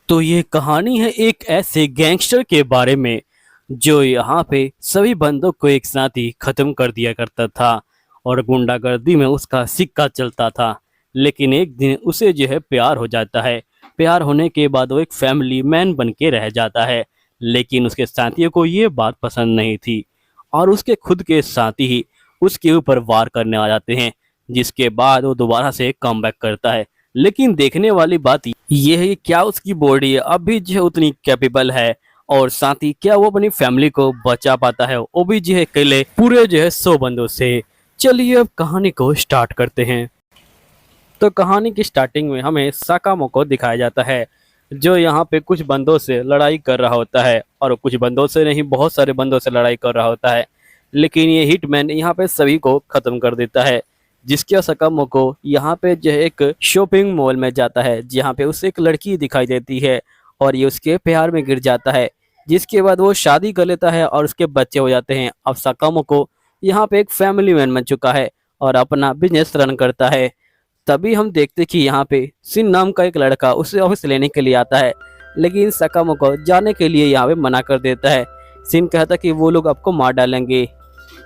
तो ये कहानी है एक ऐसे गैंगस्टर के बारे में जो यहाँ पे सभी बंदों को एक साथ ही खत्म कर दिया करता था और गुंडागर्दी में उसका सिक्का चलता था। लेकिन एक दिन उसे जो है प्यार हो जाता है। प्यार होने के बाद वो एक फैमिली मैन बन के रह जाता है। लेकिन उसके साथियों को ये बात पसंद नहीं थी और उसके खुद के साथी ही उसके ऊपर वार करने आ जाते हैं, जिसके बाद वो दोबारा से कमबैक करता है। लेकिन देखने वाली बात ये है कि क्या उसकी बॉडी अब भी जो है उतनी कैपेबल है और साथ ही क्या वो अपनी फैमिली को बचा पाता है, वो भी जो है अकेले पूरे जो है 100 बंदों से। चलिए अब कहानी को स्टार्ट करते हैं। तो कहानी की स्टार्टिंग में हमें साकामो को दिखाया जाता है जो यहाँ पे कुछ बंदों से लड़ाई कर रहा होता है और कुछ बंदों से नहीं, बहुत सारे बंदों से लड़ाई कर रहा होता है। लेकिन ये हिटमैन यहाँ पे सभी को खत्म कर देता है, जिसके सकामो को यहाँ पे जो है एक शॉपिंग मॉल में जाता है जहाँ पे उसे एक लड़की दिखाई देती है और ये उसके प्यार में गिर जाता है। जिसके बाद वो शादी कर लेता है और उसके बच्चे हो जाते हैं। अब सकामो को यहाँ पे एक फैमिली मैन बन चुका है और अपना बिजनेस रन करता है। तभी हम देखते कि यहाँ पे सिन नाम का एक लड़का उसे ऑफिस लेने के लिए आता है, लेकिन सकामो को जाने के लिए यहाँ पे मना कर देता है। सिन कहता कि वो लोग आपको मार डालेंगे,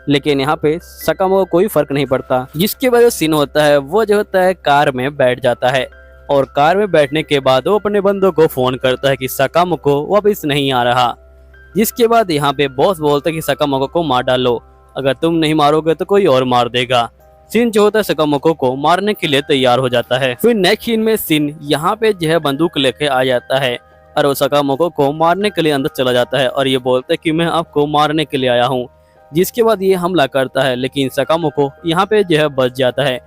लेकिन यहाँ पे सकामो को कोई फर्क नहीं पड़ता। जिसके वजह सीन होता है वो जो होता है कार में बैठ जाता है और कार में बैठने के बाद वो अपने बंदों को फोन करता है कि सकामो को वापस नहीं आ रहा। जिसके बाद यहाँ पे बॉस बोलता है कि सकामो को मार डालो, अगर तुम नहीं मारोगे तो कोई और मार देगा। सिन जो होता है सकामो को मारने के लिए तैयार हो जाता है। फिर नेक्स्ट सीन में सिन यहाँ पे जो है बंदूक लेके आ जाता है और वो सकामो को मारने के लिए अंदर चला जाता है और ये बोलता है कि मैं आपको मारने के लिए आया हूँ। जिसके बाद ये हमला करता है, लेकिन सकामो को यहाँ पे जो है बच जाता है।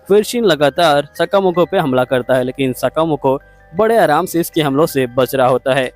फिर शिन लगातार सकामो पे हमला करता है, लेकिन सकामो को बड़े आराम से इसके हमलों से बच रहा होता है।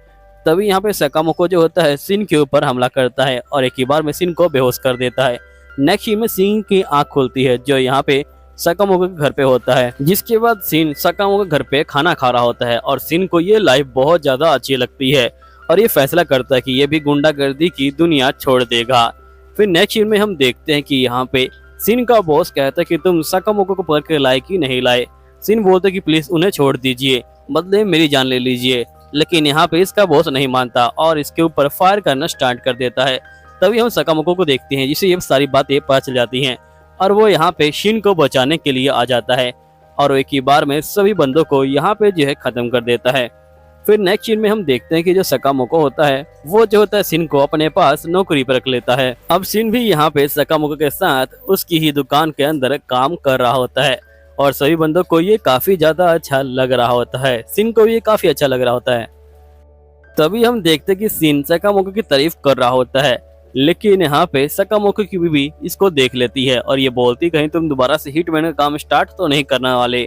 तभी यहाँ पे सकामो को जो होता है सिन के ऊपर हमला करता है और एक ही बार में सिन को बेहोश कर देता है। नेक्स्ट सीन में सिन की आंख खुलती है जो यहाँ पे सकामो के घर पे होता है। जिसके बाद सिन सकामो के घर पे खाना खा रहा होता है और सिन को ये लाइफ बहुत ज्यादा अच्छी लगती है और ये फैसला करता है कि ये भी गुंडागर्दी की दुनिया छोड़ देगा। फिर नेक्स्ट सीन में हम देखते हैं कि यहाँ पे सिन का बॉस कहता है कि तुम सकामो को पकड़ के लाए कि नहीं लाए। सिन बोलते कि प्लीज उन्हें छोड़ दीजिए, बदले में मेरी जान ले लीजिए। लेकिन यहाँ पे इसका बॉस नहीं मानता और इसके ऊपर फायर करना स्टार्ट कर देता है। तभी हम सकामो को देखते हैं जिसे ये सारी बातें पता चल जाती हैं और वो यहाँ पे शिन को बचाने के लिए आ जाता है और एक ही बार में सभी बंदों को यहाँ पे जो है खत्म कर देता है। फिर नेक्स्ट सीन में हम देखते हैं कि जो सकामो होता है वो जो होता है सिन को अपने पास नौकरी पर रख लेता है। अब सिन भी यहाँ पे सकामो के साथ उसकी ही दुकान के अंदर काम कर रहा होता है और सभी बंदों को ये काफी ज्यादा अच्छा लग रहा होता है। सिन को ये काफी अच्छा लग रहा होता है। तभी हम देखते कि सिन सकामो की तारीफ कर रहा होता है, लेकिन यहाँ पे सकामो की बीवी इसको देख लेती है और ये बोलती कहीं तुम दोबारा से हिटमैन का काम स्टार्ट तो नहीं करने वाले।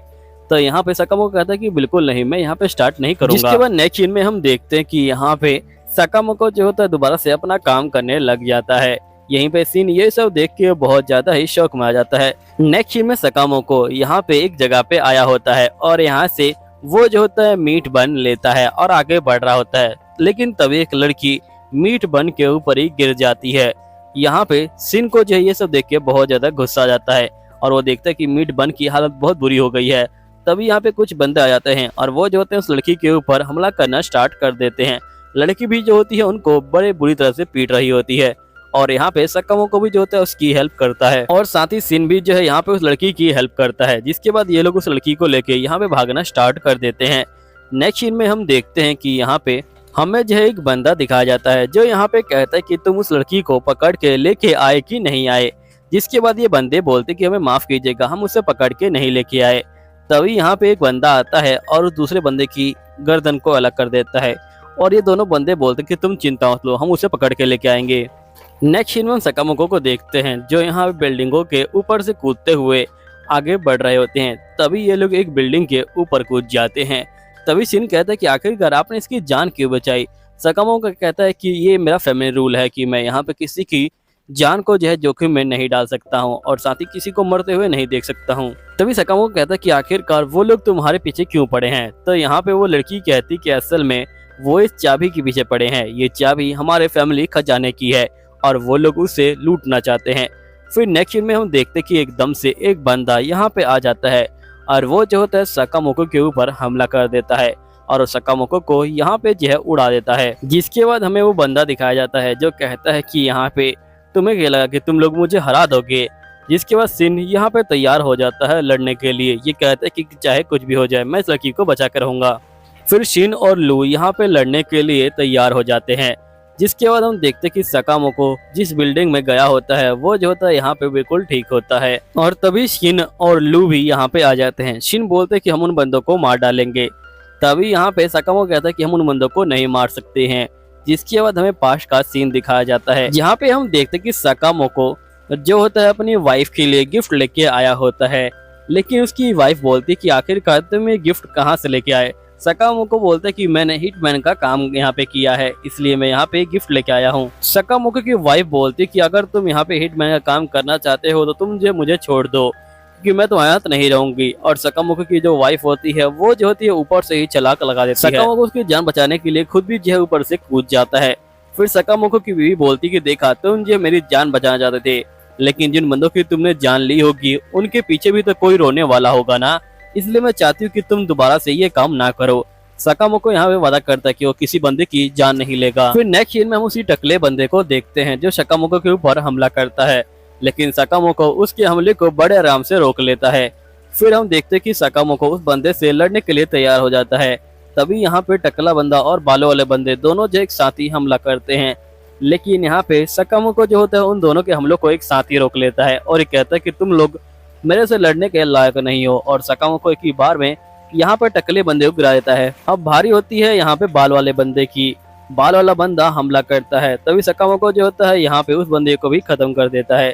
तो यहाँ पे सकामो कहता है कि बिल्कुल नहीं, मैं यहाँ पे स्टार्ट नहीं करूंगा। जिसके बाद नेक्स्ट सीन में हम देखते हैं कि यहाँ पे सकामो जो होता है दोबारा से अपना काम करने लग जाता है। यहीं पे सीन ये सब देख के बहुत ज्यादा ही शौक में आ जाता है। नेक्स्ट सीन में सकामो को यहाँ पे एक जगह पे आया होता है और यहाँ से वो जो होता है मीट बन लेता है और आगे बढ़ रहा होता है। लेकिन तभी एक लड़की मीट बन के ऊपर ही गिर जाती है। यहाँ पे सिन को जो है ये सब देख के बहुत ज्यादा गुस्सा आ जाता है और वो देखता है कि मीट बन की हालत बहुत बुरी हो गई है। तभी यहाँ पे कुछ बंदे आ जाते हैं और वो जो होते हैं उस लड़की के ऊपर हमला करना स्टार्ट कर देते हैं। लड़की भी जो होती है उनको बड़े बुरी तरह से पीट रही होती है और यहाँ पे सकामो को भी जो होता है उसकी हेल्प करता है और साथ ही सिन भी जो है यहाँ पे उस लड़की की हेल्प करता है। जिसके बाद ये लोग उस लड़की को लेके यहाँ पे भागना स्टार्ट कर देते हैं। नेक्स्ट सीन में हम देखते हैं कि यहाँ पे हमें जो है एक बंदा दिखाया जाता है जो यहाँ पे कहता है कि तुम उस लड़की को पकड़ के लेके आए कि नहीं आए। जिसके बाद ये बंदे बोलते कि हमें माफ कीजिएगा, हम उसे पकड़ के नहीं लेके आए। तभी यहाँ पे एक बंदा आता है और उस दूसरे बंदे की गर्दन को अलग कर देता है और ये दोनों बंदे बोलते कि तुम चिंता मत लो, हम उसे पकड़ के लेके आएंगे। नेक्स्ट सीन में हम सकामो को देखते हैं जो यहाँ बिल्डिंगों के ऊपर से कूदते हुए आगे बढ़ रहे होते हैं। तभी ये लोग एक बिल्डिंग के ऊपर कूद जाते हैं। तभी सिन कहता है कि आखिरकार आपने इसकी जान क्यों बचाई। सकामो का कहता है कि ये मेरा फैमिली रूल है कि मैं यहाँ पे किसी की जान को जो है जोखिम में नहीं डाल सकता हूँ और साथ ही किसी को मरते हुए नहीं देख सकता हूँ। तभी सकामो कहता है कि आखिरकार वो लोग तुम्हारे पीछे क्यों पड़े हैं। तो यहाँ पे वो लड़की कहती कि असल में वो इस चाबी के पीछे पड़े हैं, ये चाबी हमारे फैमिली खजाने की है और वो लोग उसे लूटना चाहते हैं। फिर नेक्स्ट सीन में हम देखते कि एकदम से एक बंदा यहाँ पे आ जाता है और वो जो होता है सकामो के ऊपर हमला कर देता है और सकामोको को यहाँ पे जो है उड़ा देता है। जिसके बाद हमें वो बंदा दिखाया जाता है जो कहता है कि यहाँ पे तुम्हें क्या लगा कि तुम लोग मुझे हरा दोगे। जिसके बाद शिन यहाँ पे तैयार हो जाता है लड़ने के लिए। ये कहता है कि चाहे कुछ भी हो जाए मैं इस लड़की को बचा कर रहूंगा। फिर शिन और लू यहाँ पे लड़ने के लिए तैयार हो जाते हैं। जिसके बाद हम देखते हैं कि सकामोको जिस बिल्डिंग में गया होता है वो जो होता है यहाँ पे बिल्कुल ठीक होता है। और तभी शिन और लू भी यहाँ पे आ जाते हैं। शिन बोलते हैं कि हम उन बंदों को मार डालेंगे। तभी यहाँ पे सकामोको कहता है कि हम उन बंदों को नहीं मार सकते हैं। जिसके बाद हमें पास का सीन दिखाया जाता है जहाँ पे हम देखते हैं कि सकामोको जो होता है अपनी वाइफ के लिए गिफ्ट लेके आया होता है। लेकिन उसकी वाइफ बोलती है कि आखिरकार तुम ये गिफ्ट कहाँ से लेके आए। सकामोको बोलता है कि मैंने हिटमैन का काम यहाँ पे किया है इसलिए मैं यहाँ पे गिफ्ट लेके आया हूँ। सकामोको की वाइफ बोलती है कि अगर तुम यहाँ पे हिटमैन का काम करना चाहते हो तो तुम मुझे छोड़ दो क्योंकि मैं तुम्हारे साथ नहीं रहूंगी। और सकामोको की जो वाइफ होती है वो जो होती है ऊपर से ही चलाक लगा देती है। सकामोको उसकी जान बचाने के लिए खुद भी जो है ऊपर से कूद जाता है। फिर सकामोको की बीवी बोलती कि देखा तुम जो मेरी जान बचाना चाहते थे लेकिन जिन बंदों की तुमने जान ली होगी उनके पीछे भी तो कोई रोने वाला होगा ना, इसलिए मैं चाहती हूँ कि तुम दोबारा से ये काम ना करो। सकामोको यहाँ पे वादा करता है कि वो किसी बंदे की जान नहीं लेगा। फिर नेक्स्ट सीन में हम उसी टकले बंदे को देखते हैं जो सकामोको के ऊपर हमला करता है। लेकिन सकामोको उसके हमले को बड़े आराम से रोक लेता है। फिर हम देखते हैं कि सकामोको उस बंदे से लड़ने के लिए तैयार हो जाता है। तभी यहाँ पे टकला बंदा और बालों वाले बंदे दोनों जो एक साथ ही हमला करते हैं। लेकिन यहाँ पे सकामोको जो होता है उन दोनों के हमलों को एक साथ ही रोक लेता है और ये कहता है कि तुम लोग मेरे से लड़ने के लायक नहीं हो। और सकामोको एक ही बार में यहाँ पर टकले बंदे को गिरा देता है। अब भारी होती है यहाँ पे बाल वाले बंदे की। बाल वाला बंदा हमला करता है। तभी सकामोको जो होता है यहाँ पे उस बंदे को भी खत्म कर देता है।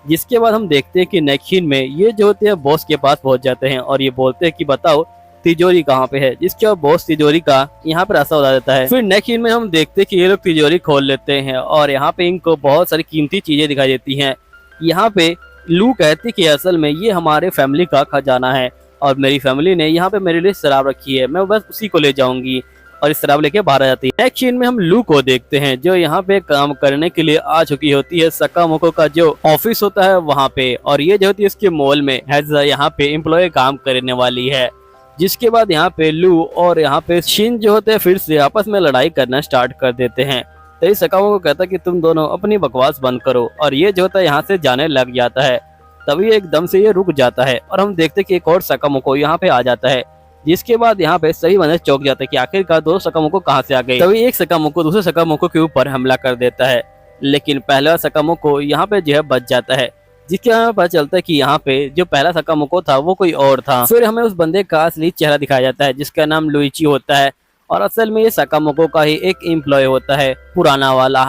जिसके बाद हम देखते हैं कि नेक्स्ट सीन में ये जो होते हैं बॉस के पास पहुंच जाते हैं और ये बोलते हैं कि बताओ तिजोरी कहाँ पे है। जिसके बाद बॉस तिजोरी का यहाँ पर रास्ता बता देता है। फिर नेक्स्ट सीन में हम देखते हैं कि ये लोग तिजोरी खोल लेते हैं और यहाँ पे इनको बहुत सारी कीमती चीजें दिखाई देती हैं। यहाँ पे लू कहती कि असल में ये हमारे फैमिली का खजाना है और मेरी फैमिली ने यहाँ पे मेरे लिए शराब रखी है, मैं बस उसी को ले जाऊंगी। और इस शराब लेके बाहर आ जाती है। नेक्स्ट सीन में हम लू को देखते हैं जो यहाँ पे काम करने के लिए आ चुकी होती है सकामोको का जो ऑफिस होता है वहाँ पे। और ये जो होती है इसके मॉल में यहाँ पे एम्प्लॉय काम करने वाली है। जिसके बाद यहाँ पे लू और यहाँ पे शिन जो होते हैं फिर से आपस में लड़ाई करना स्टार्ट कर देते हैं। तो सकामोको कहता है कि तुम दोनों अपनी बकवास बंद करो और ये जो होता है यहाँ से जाने लग जाता है। तभी एकदम से ये रुक जाता है और हम देखते हैं कि एक और सकामोको यहाँ पे आ जाता है। जिसके बाद यहाँ पे सही बंदे चौंक जाते हैं कि आखिरकार दो सकामोको कहाँ से आ गए। तभी एक सकामोको दूसरे सकामोको के ऊपर हमला कर देता है। लेकिन पहला सकामोको यहाँ पे जो है बच जाता है। जिसके हमें पता चलता है कि यहाँ पे जो पहला सकामोको था वो कोई और था। फिर हमें उस बंदे का असली चेहरा दिखाया जाता है जिसका नाम लुइची होता है और असल में ये सकामोको का ही एक एम्प्लॉय होता है पुराना वाला।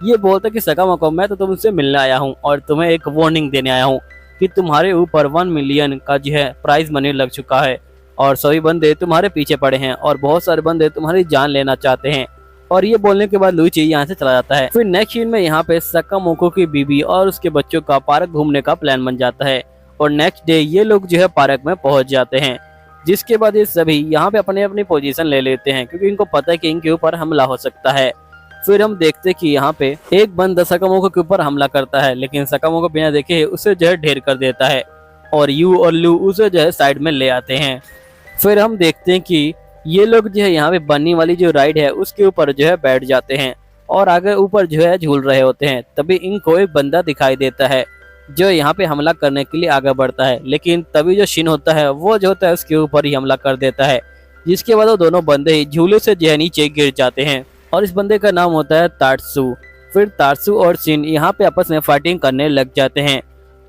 ये बोलता है कि सकामोको मैं तो तुमसे मिलने आया हूँ और तुम्हें एक वार्निंग देने आया हूँ कि तुम्हारे ऊपर 1 मिलियन का जो है प्राइज मनी लग चुका है और सभी बंदे तुम्हारे पीछे पड़े हैं और बहुत सारे बंदे तुम्हारी जान लेना चाहते हैं। और ये बोलने के बाद लुइची यहाँ से चला जाता है। फिर नेक्स्ट सीन में यहाँ पे सकामोको की बीबी और उसके बच्चों का पार्क घूमने का प्लान बन जाता है और नेक्स्ट डे ये लोग जो है पार्क में पहुंच जाते हैं। जिसके बाद ये सभी यहाँ पे अपनी अपनी पोजीशन ले लेते हैं क्योंकि इनको पता है कि इनके ऊपर हमला हो सकता है। फिर हम देखते हैं कि यहाँ पे एक बंदा सकामोको के ऊपर हमला करता है लेकिन सकामोको बिना देखे उसे जो है ढेर कर देता है और यू और लू उसे जो है साइड में ले आते हैं। फिर हम देखते हैं कि ये लोग जो है यहाँ पे बन्नी वाली जो राइड है उसके ऊपर जो है बैठ जाते हैं और आगे ऊपर जो है झूल रहे होते हैं। तभी इनको एक बंदा दिखाई देता है जो यहाँ पे हमला करने के लिए आगे बढ़ता है। लेकिन तभी जो शिन होता है वो जो होता है उसके ऊपर ही हमला कर देता है। जिसके बाद वो दोनों बंदे ही झूले से जो है नीचे गिर जाते हैं और इस बंदे का नाम होता है तात्सु। फिर तात्सु और शिन यहाँ पे आपस में फाइटिंग करने लग जाते हैं।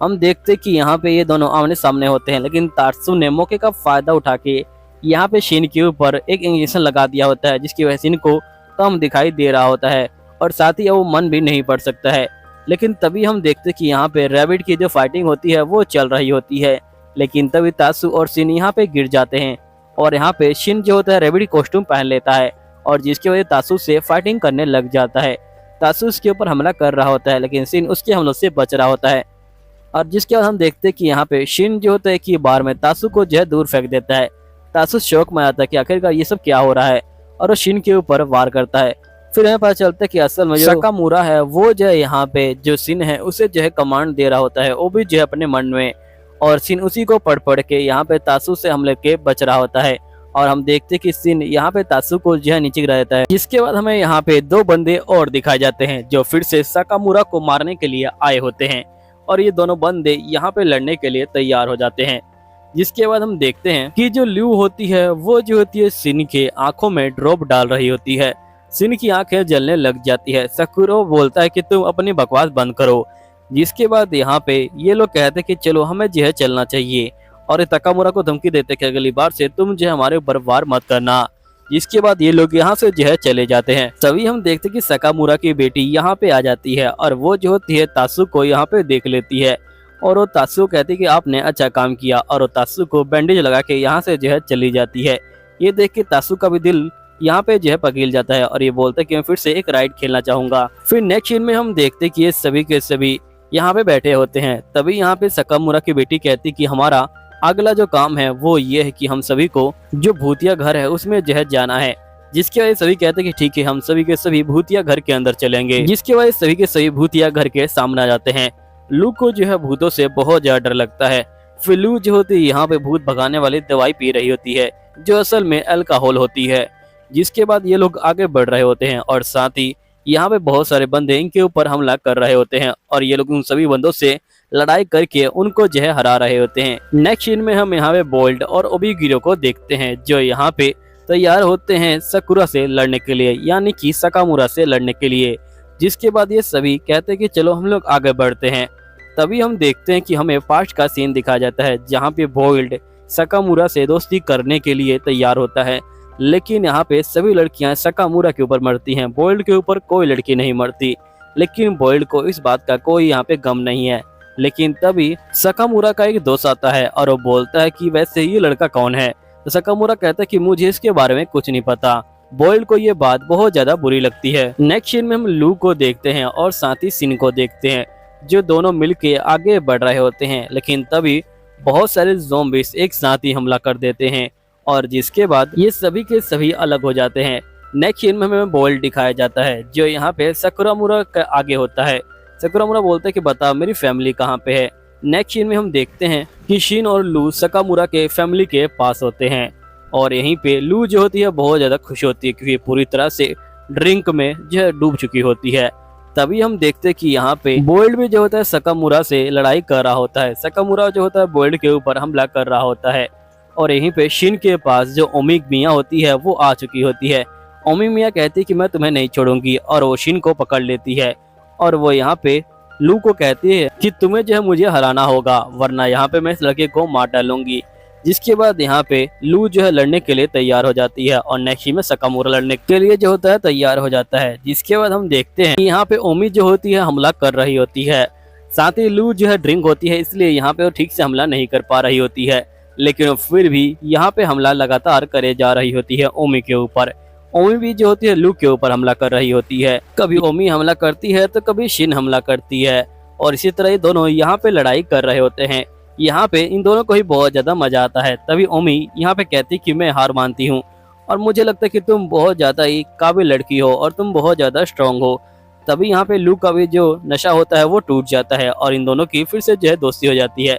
हम देखते कि यहाँ पे ये दोनों आमने सामने होते हैं लेकिन तात्सु ने मौके का फायदा उठा के यहाँ पे शिन के ऊपर एक इंजेक्शन लगा दिया होता है जिसकी वजह से इनको कम दिखाई दे रहा होता है और साथ ही वो मन भी नहीं पड़ सकता है। लेकिन तभी हम देखते कि यहाँ पे रैबिट की जो फाइटिंग होती है वो चल रही होती है। लेकिन तभी तात्सु और शिन यहाँ पे गिर जाते हैं और यहाँ पे शिन जो होता है रैबिट कॉस्ट्यूम पहन लेता है और जिसकी वजह तात्सु से फाइटिंग करने लग जाता है। तात्सु उसके ऊपर हमला कर रहा होता है लेकिन शिन उसके हमलों से बच रहा होता है। और जिसके बाद हम देखते हैं कि यहाँ पे शिन जो होता है कि बार में तात्सु को जो है दूर फेंक देता है। तात्सु शौक में आता है कि आखिरकार ये सब क्या हो रहा है और वो शिन के ऊपर वार करता है। फिर हमें पता चलता है कि असल में जो सकामुरा है वो जो है यहाँ पे जो शिन है उसे जो है कमांड दे रहा होता है वो भी जो है अपने मन में और शिन उसी को पढ़ के यहाँ पे तात्सु से हमले के बच रहा होता है। और हम देखते कि शिन यहाँ पे तात्सु को जो है नीचे गिरा देता है। जिसके बाद हमें यहाँ पे दो बंदे और दिखाए जाते हैं जो फिर से साकामुरा को मारने के लिए आए होते हैं और ये दोनों बंदे यहाँ पे लड़ने के लिए तैयार हो जाते हैं। जिसके बाद हम देखते हैं कि जो ल्यू होती है वो जो होती है शिन के आंखों में ड्रॉप डाल रही होती है। शिन की आंखें जलने लग जाती है। सकुरो बोलता है कि तुम अपनी बकवास बंद करो। जिसके बाद यहाँ पे ये लोग कहते हैं कि चलो हमें जो है चलना चाहिए और तकामुरा को धमकी देते कि अगली बार से तुम जो है हमारे ऊपर वार मत करना। जिसके बाद ये लोग यहाँ से जो है चले जाते हैं। तभी हम देखते कि सकामुरा की बेटी यहाँ पे आ जाती है और वो जो होती है तात्सु को यहाँ पे देख लेती है और वो तात्सु कहती है कि आपने अच्छा काम किया और वो तात्सु को बैंडेज लगा के यहाँ से जो है चली जाती है। ये देख के तात्सु का भी दिल यहाँ पे जो है पकील जाता है और ये बोलता है कि मैं फिर से एक राइड खेलना चाहूंगा। फिर नेक्स्ट सीन में हम देखते कि ये सभी के सभी यहाँ पे बैठे होते हैं। तभी यहाँ पे सकामुरा की बेटी कहती कि हमारा अगला जो काम है वो ये है कि हम सभी को जो भूतिया घर है उसमें जो है जाना है। जिसके वजह सभी कहते हैं कि ठीक है हम सभी के सभी भूतिया घर के अंदर चलेंगे। जिसके वजह सभी के सभी भूतिया घर के सामने आ जाते हैं। लू को जो है भूतों से बहुत ज्यादा डर लगता है। फिर लू जो होती है यहाँ पे भूत भगाने वाली दवाई पी रही होती है जो असल में अल्कोहल होती है। जिसके बाद ये लोग आगे बढ़ रहे होते हैं और साथ ही यहाँ पे बहुत सारे बंदे इनके ऊपर हमला कर रहे होते हैं और ये लोग उन सभी बंदों से लड़ाई करके उनको जो है हरा रहे होते हैं। नेक्स्ट सीन में हम यहाँ पे बोल्ड और ओबिगिरो को देखते हैं जो यहाँ पे तैयार होते हैं सकुरा से लड़ने के लिए यानी कि सकामुरा से लड़ने के लिए। जिसके बाद ये सभी कहते हैं कि चलो हम लोग आगे बढ़ते हैं। तभी हम देखते हैं कि हमें पास्ट का सीन दिखाया जाता है जहाँ पे बोल्ड सकामुरा से दोस्ती करने के लिए तैयार होता है। लेकिन यहाँ पे सभी लड़कियां सकामुरा के ऊपर मरती हैं, बोल्ड के ऊपर कोई लड़की नहीं मरती। लेकिन बोल्ड को इस बात का कोई यहाँ पे गम नहीं है। लेकिन तभी सकामुरा का एक दोस्त आता है और वो बोलता है कि वैसे ये लड़का कौन है। तो सकामुरा कहता है कि मुझे इसके बारे में कुछ नहीं पता। बोल्ड को ये बात बहुत ज्यादा बुरी लगती है। नेक्स्ट सीन में हम लू को देखते हैं और साथ ही शिन को देखते हैं जो दोनों मिलके आगे बढ़ रहे होते हैं। लेकिन तभी बहुत सारे ज़ॉम्बीज एक साथ ही हमला कर देते हैं और जिसके बाद ये सभी के सभी अलग हो जाते हैं। नेक्स्ट सीन में हमें बोल्ड दिखाया जाता है जो यहाँ पे सकुरामुरा का आगे होता है। सकुरामुरा बोलता है कि बता मेरी फैमिली कहाँ पे है। नेक्स्ट सीन में हम देखते हैं कि शिन और लू सकामुरा के फैमिली के पास होते हैं और यहीं पे लू जो होती है बहुत ज्यादा खुश होती है क्योंकि पूरी तरह से ड्रिंक में जो है डूब चुकी होती है। तभी हम देखते हैं कि यहाँ पे बोल्ड भी जो होता है सकामुरा से लड़ाई कर रहा होता है। सकामुरा जो होता है बोल्ड के ऊपर हमला कर रहा होता है और यहीं पे शिन के पास जो ओमिग मिया होती है वो आ चुकी होती है। ओमिग मिया कहती है कि मैं तुम्हें नहीं छोड़ूंगी और वो शिन को पकड़ लेती है और वो यहाँ पे लू को कहती है कि तुम्हें जो है मुझे हराना होगा वरना यहाँ पे मैं इस लड़के को मार डालूंगी। जिसके बाद यहाँ पे लू जो है लड़ने के लिए तैयार हो जाती है और नेक्स्ट में सकामुरा लड़ने के लिए जो होता है तैयार हो जाता है। जिसके बाद हम देखते हैं कि यहाँ पे ओमी जो होती है हमला कर रही होती है। साथ ही लू जो है ड्रिंक होती है इसलिए यहाँ पे वो ठीक से हमला नहीं कर पा रही होती है। लेकिन फिर भी यहाँ पे हमला लगातार करे जा रही होती है ओमी के ऊपर। ओमी भी जो होती है लू के ऊपर हमला कर रही होती है। कभी ओमी हमला करती है तो कभी शिन हमला करती है और इसी तरह ये दोनों यहाँ पे लड़ाई कर रहे होते हैं। यहाँ पे इन दोनों को ही बहुत ज्यादा मजा आता है। तभी ओमी यहाँ पे कहती कि मैं हार मानती हूँ और मुझे लगता है कि तुम बहुत ज्यादा ही काबिल लड़की हो और तुम बहुत ज्यादा स्ट्रांग हो। तभी यहाँ पे लू का भी जो नशा होता है वो टूट जाता है और इन दोनों की फिर से जो है दोस्ती हो जाती है।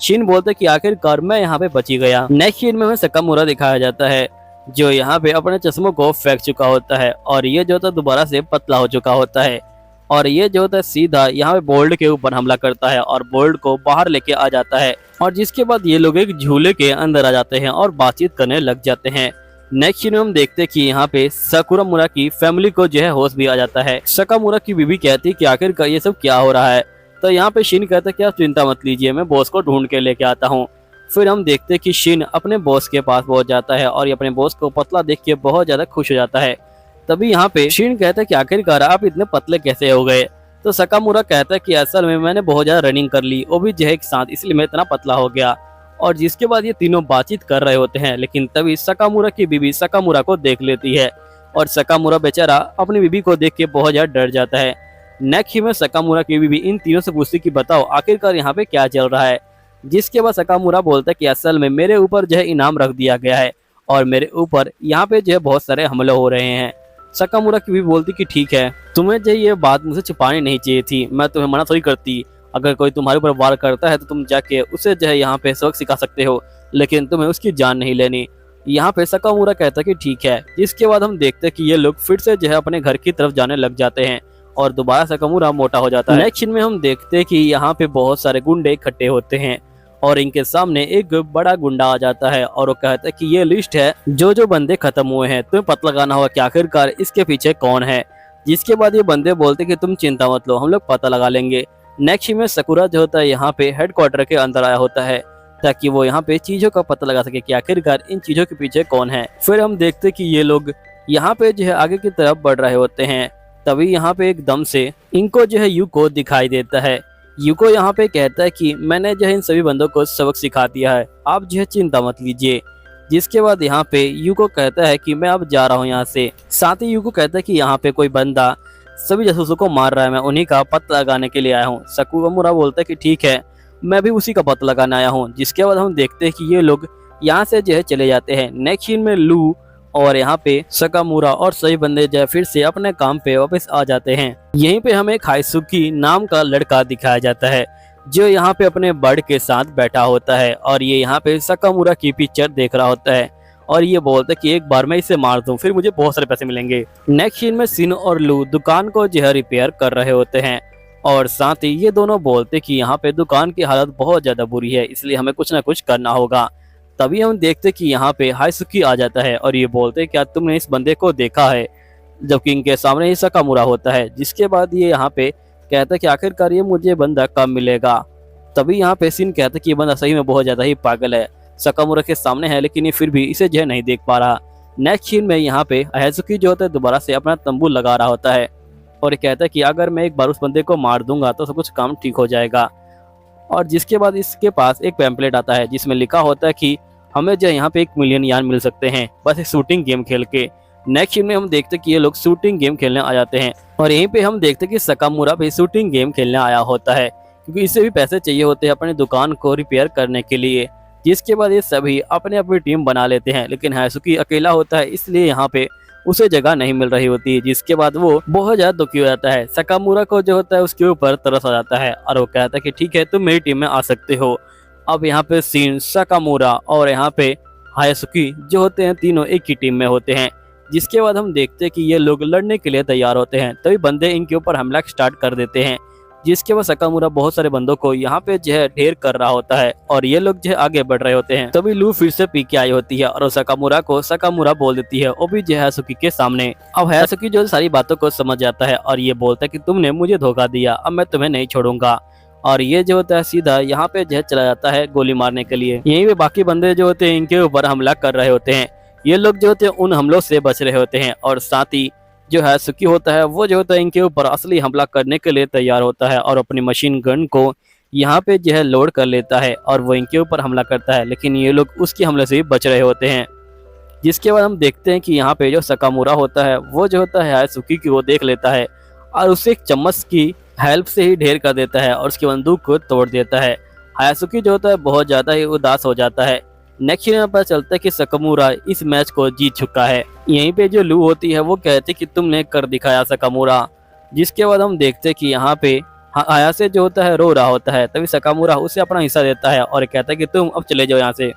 शिन बोलता है कि आखिरकार मैं यहाँ पे बची गया। नेक्स्ट सीन में हमें सकामुरा दिखाया जाता है जो यहाँ पे अपने चश्मों को फेंक चुका होता है और ये जो होता है दोबारा से पतला हो चुका होता है और ये जो होता है सीधा यहाँ पे बोल्ड के ऊपर हमला करता है और बोल्ड को बाहर लेके आ जाता है और जिसके बाद ये लोग एक झूले के अंदर आ जाते हैं और बातचीत करने लग जाते हैं। नेक्स्ट सीन में हम देखते हैं कि यहाँ पे सकुरामुरा की फैमिली को जो है होश भी आ जाता है। सकामुरा की बीवी कहती है कि आखिरकार ये सब क्या हो रहा है। तो यहाँ पे शिन कहता है कि आप चिंता मत लीजिए मैं बॉस को ढूंढ के लेके आता हूँ। फिर हम देखते हैं कि शिन अपने बॉस के पास पहुंच जाता है और ये अपने बॉस को पतला देख के बहुत ज्यादा खुश हो जाता है। तभी यहाँ पे शिन कहता है कि आखिरकार आप इतने पतले कैसे हो गए। तो सकामुरा कहता है कि असल में मैंने बहुत ज्यादा रनिंग कर ली वो भी जो है एक साथ इसलिए मैं इतना पतला हो गया। और जिसके बाद ये तीनों बातचीत कर रहे होते हैं लेकिन तभी सकामुरा की बीवी सकामुरा को देख लेती है और सकामुरा बेचारा अपनी बीवी को देख के बहुत ज्यादा डर जाता है। नेक्स्ट में सकामुरा की बीवी इन तीनों से पूछती कि बताओ आखिरकार यहाँ पे क्या चल रहा है। जिसके बाद सकामुरा बोलता है कि असल में मेरे ऊपर जो है इनाम रख दिया गया है और मेरे ऊपर यहाँ पे जो है बहुत सारे हमले हो रहे हैं। सकामुरा की भी बोलती कि ठीक है तुम्हें जो ये बात मुझे छुपानी नहीं चाहिए थी, मैं तुम्हें मना थोड़ी करती। अगर कोई तुम्हारे ऊपर वार करता है तो तुम जाके उसे जो है यहाँ पे सबक सिखा सकते हो लेकिन तुम्हें उसकी जान नहीं लेनी। यहाँ पे सकामुरा कहता है कि ठीक है। इसके बाद हम देखते हैं कि ये लोग फिर से जो है अपने घर की तरफ जाने लग जाते हैं और दोबारा सकामुरा मोटा हो जाता है। नेक्स्ट सीन में हम देखते हैं कि यहाँ पे बहुत सारे गुंडे इकट्ठे होते हैं और इनके सामने एक बड़ा गुंडा आ जाता है और वो कहता है कि ये लिस्ट है जो जो बंदे खत्म हुए हैं, तुम्हें पता लगाना होगा कि आखिरकार इसके पीछे कौन है। जिसके बाद ये बंदे बोलते कि तुम चिंता मत लो, हम लोग पता लगा लेंगे। नेक्स्ट में सकुरा जो होता है यहाँ पे हेडक्वार्टर के अंदर आया होता है ताकि वो यहाँ पे चीजों का पता लगा सके कि आखिरकार इन चीजों के पीछे कौन है। फिर हम देखते कि ये लोग यहाँ पे जो है आगे की तरफ बढ़ रहे होते हैं। तभी यहाँ पे एकदम से इनको जो है यूको दिखाई देता है। यूको यहाँ पे कहता है कि मैंने जो है इन सभी बंदों को सबक सिखा दिया है, आप जो है चिंता मत लीजिए। जिसके बाद यहाँ पे यूको कहता है कि मैं अब जा रहा हूँ यहाँ से। साथ ही यूको कहता है कि यहाँ पे कोई बंदा सभी जासूसों को मार रहा है, मैं उन्हीं का पता लगाने के लिए आया हूँ। सकुमुरा बोलता है कि ठीक है, मैं भी उसी का पता लगाने आया हूँ। जिसके बाद हम देखते हैं कि ये लोग यहाँ से जो है चले जाते हैं। नेक्स्ट सीन में लू और यहाँ पे सकामुरा और सही बंदे जो है फिर से अपने काम पे वापस आ जाते हैं। यहीं पे हमें हाइसुकी नाम का लड़का दिखाया जाता है जो यहाँ पे अपने बर्ड के साथ बैठा होता है और ये यहाँ पे सकामुरा की पिक्चर देख रहा होता है और ये बोलता है कि एक बार मैं इसे मार दूं फिर मुझे बहुत सारे पैसे मिलेंगे। नेक्स्ट सीन में सिन और लू दुकान को जो है रिपेयर कर रहे होते हैं और साथ ही ये दोनों बोलते कि यहाँ पे दुकान की हालत बहुत ज्यादा बुरी है, इसलिए हमें कुछ ना कुछ करना होगा। तभी हम देखते कि यहाँ पे हाइसुकी आ जाता है और ये बोलते क्या तुमने इस बंदे को देखा है, जबकि इनके सामने ही सकामुरा होता है। जिसके बाद ये यहाँ पे कहता है कि आखिरकार ये मुझे बंदा कब मिलेगा। तभी यहाँ पे सिन कहता है कि ये बंदा सही में बहुत ज्यादा ही पागल है, सकामुरा के सामने है लेकिन ये फिर भी इसे जो है नहीं देख पा रहा। नेक्स्ट सीन में यहाँ पे हाइसुकी जो होता है दोबारा से अपना तंबू लगा रहा होता है और ये कहता है कि अगर मैं एक बार उस बंदे को मार दूंगा तो सब कुछ काम ठीक हो जाएगा। और जिसके बाद इसके पास एक पैम्पलेट आता है जिसमें लिखा होता है कि हमें जो यहाँ पे 1 मिलियन यान मिल सकते हैं बस एक शूटिंग गेम खेल के। नेक्स्ट में हम देखते कि ये लोग शूटिंग गेम खेलने आ जाते हैं और यहीं पे हम देखते कि सकामुरा भी शूटिंग गेम खेलने आया होता है क्योंकि इसे भी पैसे चाहिए होते हैं अपनी दुकान को रिपेयर करने के लिए। जिसके बाद ये सभी अपने अपनी टीम बना लेते हैं लेकिन हाइसुकी अकेला होता है इसलिए यहाँ पे उसे जगह नहीं मिल रही होती है। जिसके बाद वो बहुत ज्यादा दुखी हो जाता है। सकामुरा को जो होता है उसके ऊपर तरस आ जाता है और वो कहता है कि ठीक है तुम मेरी टीम में आ सकते हो। अब यहाँ पे सिन, सकामुरा और यहाँ पे हाइसुकी जो होते हैं तीनों एक ही टीम में होते हैं। जिसके बाद हम देखते हैं कि ये लोग लड़ने के लिए तैयार होते हैं तभी बंदे इनके ऊपर हमला स्टार्ट कर देते हैं। जिसके बाद सकामुरा बहुत सारे बंदों को यहाँ पे जो है ढेर कर रहा होता है और ये लोग जो है आगे बढ़ रहे होते हैं। तभी लू फिर से पी के आई होती है और सकामुरा को सकामुरा बोल देती है, वो भी जो है हाइसुकी के सामने। अब हाइसुकी जो सारी बातों को समझ जाता है और ये बोलता है कि तुमने मुझे धोखा दिया, अब मैं तुम्हें नहीं छोड़ूंगा। और ये जो होता है सीधा यहाँ पे जो है चला जाता है गोली मारने के लिए। यहीं पे बाकी बंदे जो होते हैं इनके ऊपर हमला कर रहे होते हैं। ये लोग जो होते हैं उन हमलों से बच रहे होते हैं और साथ ही जो है सुकी होता है वो जो होता है इनके ऊपर असली हमला करने के लिए तैयार होता है और अपनी मशीन गन को यहाँ पे जो है लोड कर लेता है और वो इनके ऊपर हमला करता है लेकिन ये लोग उसके हमले से भी बच रहे होते हैं। जिसके बाद हम देखते हैं कि यहाँ पे जो सकामुरा होता है वो जो होता है हाइसुकी की वो देख लेता है और उसे एक चम्मच की हेल्प से ही ढेर कर देता है और उसकी बंदूक को तोड़ देता है। हाइसुकी जो होता है बहुत ज्यादा ही उदास हो जाता है। नेक्स्ट में पता चलता है कि सकामुरा इस मैच को जीत चुका है। यहीं पे जो लू होती है वो कहती है कि तुमने कर दिखाया सकामुरा। जिसके बाद हम देखते हैं कि यहाँ पे हायासे जो होता है रो रहा होता है। तभी सकामुरा उसे अपना हिस्सा देता है और कहता है कि तुम अब चले जाओ यहाँ से।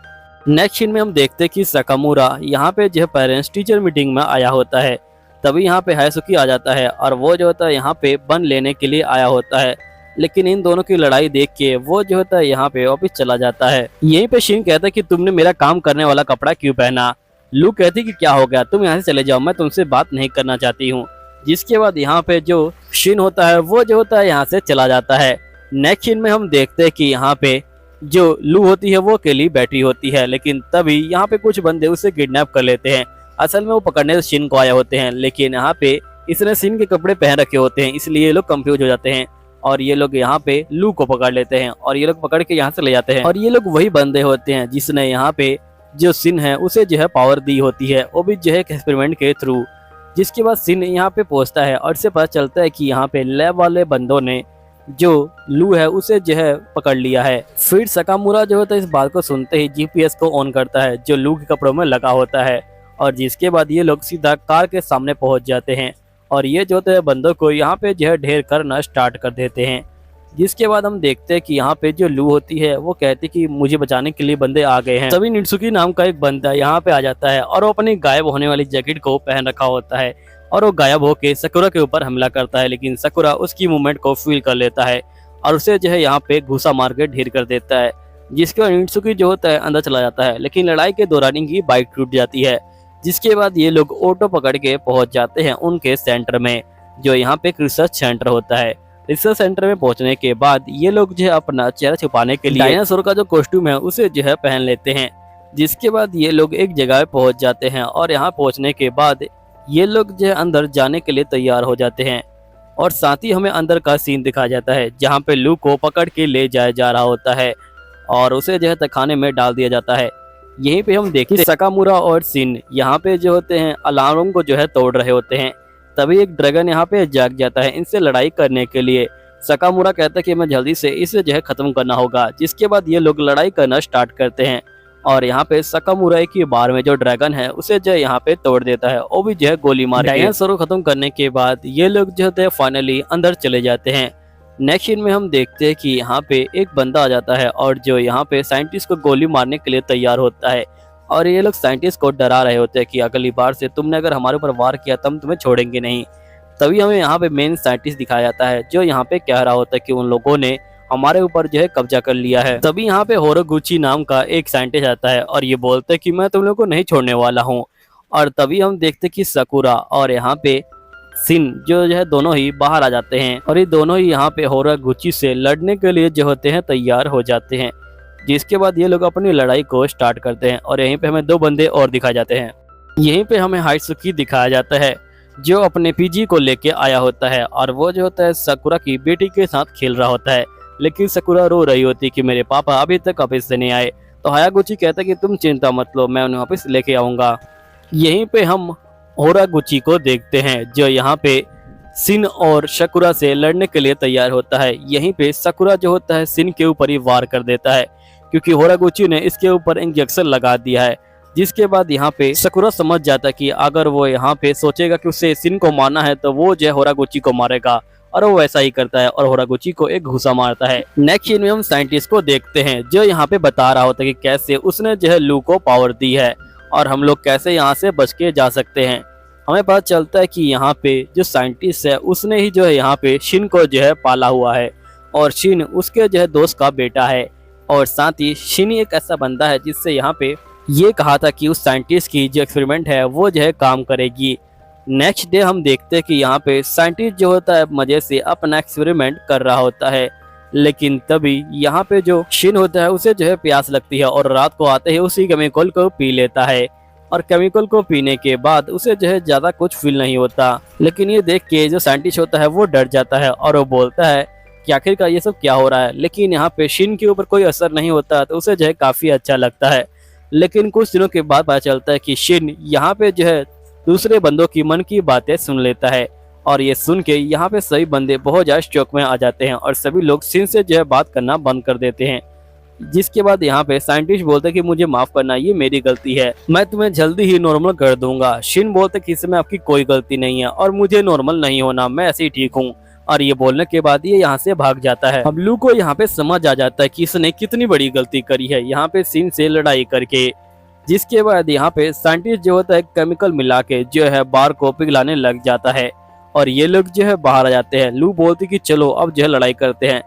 नेक्स्ट सीन में हम देखते हैं कि सकामुरा यहाँ पे जो पेरेंट्स टीचर मीटिंग में आया होता है। तभी यहाँ पे हाइसुकी आ जाता है और वो जो होता है यहाँ पे बन लेने के लिए आया होता है लेकिन इन दोनों की लड़ाई देख के वो जो होता है यहाँ पे वापिस चला जाता है। यहीं पे शिन कहता है कि तुमने मेरा काम करने वाला कपड़ा क्यों पहना। लू कहती कि क्या हो गया, तुम यहाँ से चले जाओ, मैं तुमसे बात नहीं करना चाहती हूँ। जिसके बाद यहाँ पे जो शिन होता है वो जो होता है यहाँ से चला जाता है। नेक्स्ट सीन में हम देखते हैं कि यहाँ पे जो लू होती है वो अकेली बैठी होती है लेकिन तभी यहाँ पे कुछ बंदे उसे किडनैप कर लेते हैं। असल में वो पकड़ने शिन को आए होते हैं लेकिन यहाँ पे इसने शिन के कपड़े पहन रखे होते हैं इसलिए ये लोग कंफ्यूज हो जाते हैं और ये लोग यहाँ पे लू को पकड़ लेते हैं और ये लोग पकड़ के यहाँ से ले जाते हैं। और ये लोग वही बंदे होते हैं जिसने यहाँ पे जो सिन है उसे जो है पावर दी होती है, वो भी जो है एक्सपेरिमेंट के थ्रू। जिसके बाद सिन यहाँ पे पहुंचता है और इससे पता चलता है कि यहाँ पे लैब वाले बंदों ने जो लू है उसे जो है पकड़ लिया है। फिर सकामुरा जो होता है इस बात को सुनते ही जीपीएस को ऑन करता है जो लू के कपड़ों में लगा होता है और जिसके बाद ये लोग सीधा कार के सामने पहुंच जाते हैं और ये जो होते हैं बंदों को यहाँ पे जो है ढेर करना स्टार्ट कर देते हैं। जिसके बाद हम देखते हैं कि यहाँ पे जो लू होती है वो कहती कि मुझे बचाने के लिए बंदे आ गए हैं। तभी नित्सुकी नाम का एक बंदा यहाँ पे आ जाता है और वो अपनी गायब होने वाली जैकेट को पहन रखा होता है और वो गायब होके सकुरा के ऊपर हमला करता है, लेकिन सकुरा उसकी मूवमेंट को फील कर लेता है और उसे जो है यहाँ पे घुसा मार के ढेर कर देता है, जिसके बाद नित्सुकी जो होता है अंदर चला जाता है। लेकिन लड़ाई के दौरान इनकी बाइक टूट जाती है, जिसके बाद ये लोग ऑटो पकड़ के पहुंच जाते हैं उनके सेंटर में, जो यहाँ पे एक रिसर्च सेंटर होता है। रिसर्च सेंटर में पहुंचने के बाद ये लोग जो है अपना चेहरा छुपाने के लिए डायनासोर का जो कॉस्ट्यूम है उसे जो है पहन लेते हैं। जिसके बाद ये लोग एक जगह पहुंच जाते हैं और यहाँ पहुंचने के बाद ये लोग जो है अंदर जाने के लिए तैयार हो जाते हैं और साथ ही हमें अंदर का सीन दिखाया जाता है जहाँ पे लू को पकड़ के ले जाया जा रहा होता है और उसे जो है तहखाने में डाल दिया जाता है। यहीं पे हम देखते हैं सकामुरा और शिन यहाँ पे जो होते हैं अलार्म को जो है तोड़ रहे होते हैं। तभी एक ड्रैगन यहाँ पे जाग जाता है इनसे लड़ाई करने के लिए। सकामुरा कहता है कि मैं जल्दी से इसे जो है खत्म करना होगा, जिसके बाद ये लोग लड़ाई करना स्टार्ट करते हैं और यहाँ पे सकामुरा की बार में जो ड्रैगन है उसे जो है यहाँ पे तोड़ देता है, वो भी जो है गोली मार के। डायनासोर को खत्म करने के बाद ये लोग जो है फाइनली अंदर चले जाते हैं। नेक्स्ट सीन में हम देखते हैं कि यहाँ पे एक बंदा आ जाता है और जो यहाँ पे साइंटिस्ट को गोली मारने के लिए तैयार होता है और ये लोग साइंटिस्ट को डरा रहे होते हैं कि अगली बार से तुमने अगर हमारे ऊपर वार किया तो हम तुम्हें छोड़ेंगे नहीं। तभी हमें यहाँ पे मेन साइंटिस्ट दिखाया जाता है जो यहाँ पे कह रहा होता है कि उन लोगों ने हमारे ऊपर जो है कब्जा कर लिया है। तभी यहाँ पे होरोगुची नाम का एक साइंटिस्ट आता है और ये बोलते है कि मैं तुम लोगों को नहीं छोड़ने वाला हूँ। और तभी हम देखते कि सकुरा और यहाँ पे शिन जो है दोनों ही बाहर आ जाते हैं और ये दोनों ही यहाँ पे होरोगुची से लड़ने के लिए जो होते हैं तैयार हो जाते हैं। जिसके बाद ये लोग अपनी लड़ाई को स्टार्ट करते हैं और यहीं पे हमें दो बंदे और दिखाए जाते हैं। यहीं पे हमें हाइसुकी दिखाया जाता है जो अपने पीजी को लेके आया होता है और वो जो होता है सकुरा की बेटी के साथ खेल रहा होता है, लेकिन सकुरा रो रही होती कि मेरे पापा अभी तक ऑफिस से नहीं आए। तो हायागुची कहता है कि तुम चिंता मत लो, मैं उन्हें वापस लेके आऊंगा। यहीं पे हम होरागुची को देखते हैं जो यहाँ पे शिन और सकुरा से लड़ने के लिए तैयार होता है। यहीं पे सकुरा जो होता है शिन के ऊपर ही वार कर देता है क्योंकि होरागुची ने इसके ऊपर इंजेक्शन लगा दिया है। जिसके बाद यहाँ पे सकुरा समझ जाता है कि अगर वो यहाँ पे सोचेगा कि उसे शिन को मारना है तो वो जो है होरागुची को मारेगा और वो वैसा ही करता है और होरागुची को एक घुसा मारता है। नेक्स्ट सीन में हम साइंटिस्ट को देखते हैं जो यहाँ पे बता रहा होता है कि कैसे उसने जो है लू को पावर दी है और हम लोग कैसे यहाँ से बच के जा सकते हैं। हमें पता चलता है कि यहाँ पे जो साइंटिस्ट है उसने ही जो है यहाँ पे शिन को जो है पाला हुआ है और शिन उसके जो है दोस्त का बेटा है और साथ ही शिन एक ऐसा बंदा है जिससे यहाँ पे ये कहा था कि उस साइंटिस्ट की जो एक्सपेरिमेंट है वो जो है काम करेगी। नेक्स्ट डे हम देखते हैं कि यहाँ पे साइंटिस्ट जो होता है मजे से अपना एक्सपेरिमेंट कर रहा होता है, लेकिन तभी यहाँ पे जो शिन होता है उसे जो है प्यास लगती है और रात को आते ही उसी केमिकल को पी लेता है और केमिकल को पीने के बाद उसे जो है ज्यादा कुछ फील नहीं होता। लेकिन ये देख के जो साइंटिस्ट होता है वो डर जाता है और वो बोलता है कि आखिरकार ये सब क्या हो रहा है। लेकिन यहाँ पे शिन के ऊपर कोई असर नहीं होता तो उसे जो है काफी अच्छा लगता है। लेकिन कुछ दिनों के बाद पता चलता है कि शिन यहाँ पे जो है दूसरे बंदों की मन की बातें सुन लेता है और ये सुन के यहाँ पे सभी बंदे बहुत ज्यादा शौक में आ जाते हैं और सभी लोग शिन से जो है बात करना बंद कर देते हैं। जिसके बाद यहाँ पे साइंटिस्ट बोलते हैं कि मुझे माफ करना, ये मेरी गलती है, मैं तुम्हें जल्दी ही नॉर्मल कर दूंगा। शिन बोलते कि इसमें आपकी कोई गलती नहीं है और मुझे नॉर्मल नहीं होना, मैं ऐसे ही ठीक हूँ। और ये बोलने के बाद ये यहाँ से भाग जाता है। अब लू को यहाँ पे समझ आ जाता है कि इसने कितनी बड़ी गलती करी है यहाँ पे शिन से लड़ाई करके। जिसके बाद यहाँ पे साइंटिस्ट जो होता है केमिकल मिला के जो है बार को पिघलाने लग जाता है और ये लोग जो है बाहर आ जाते हैं। लू बोलती कि चलो अब जो है लड़ाई करते हैं।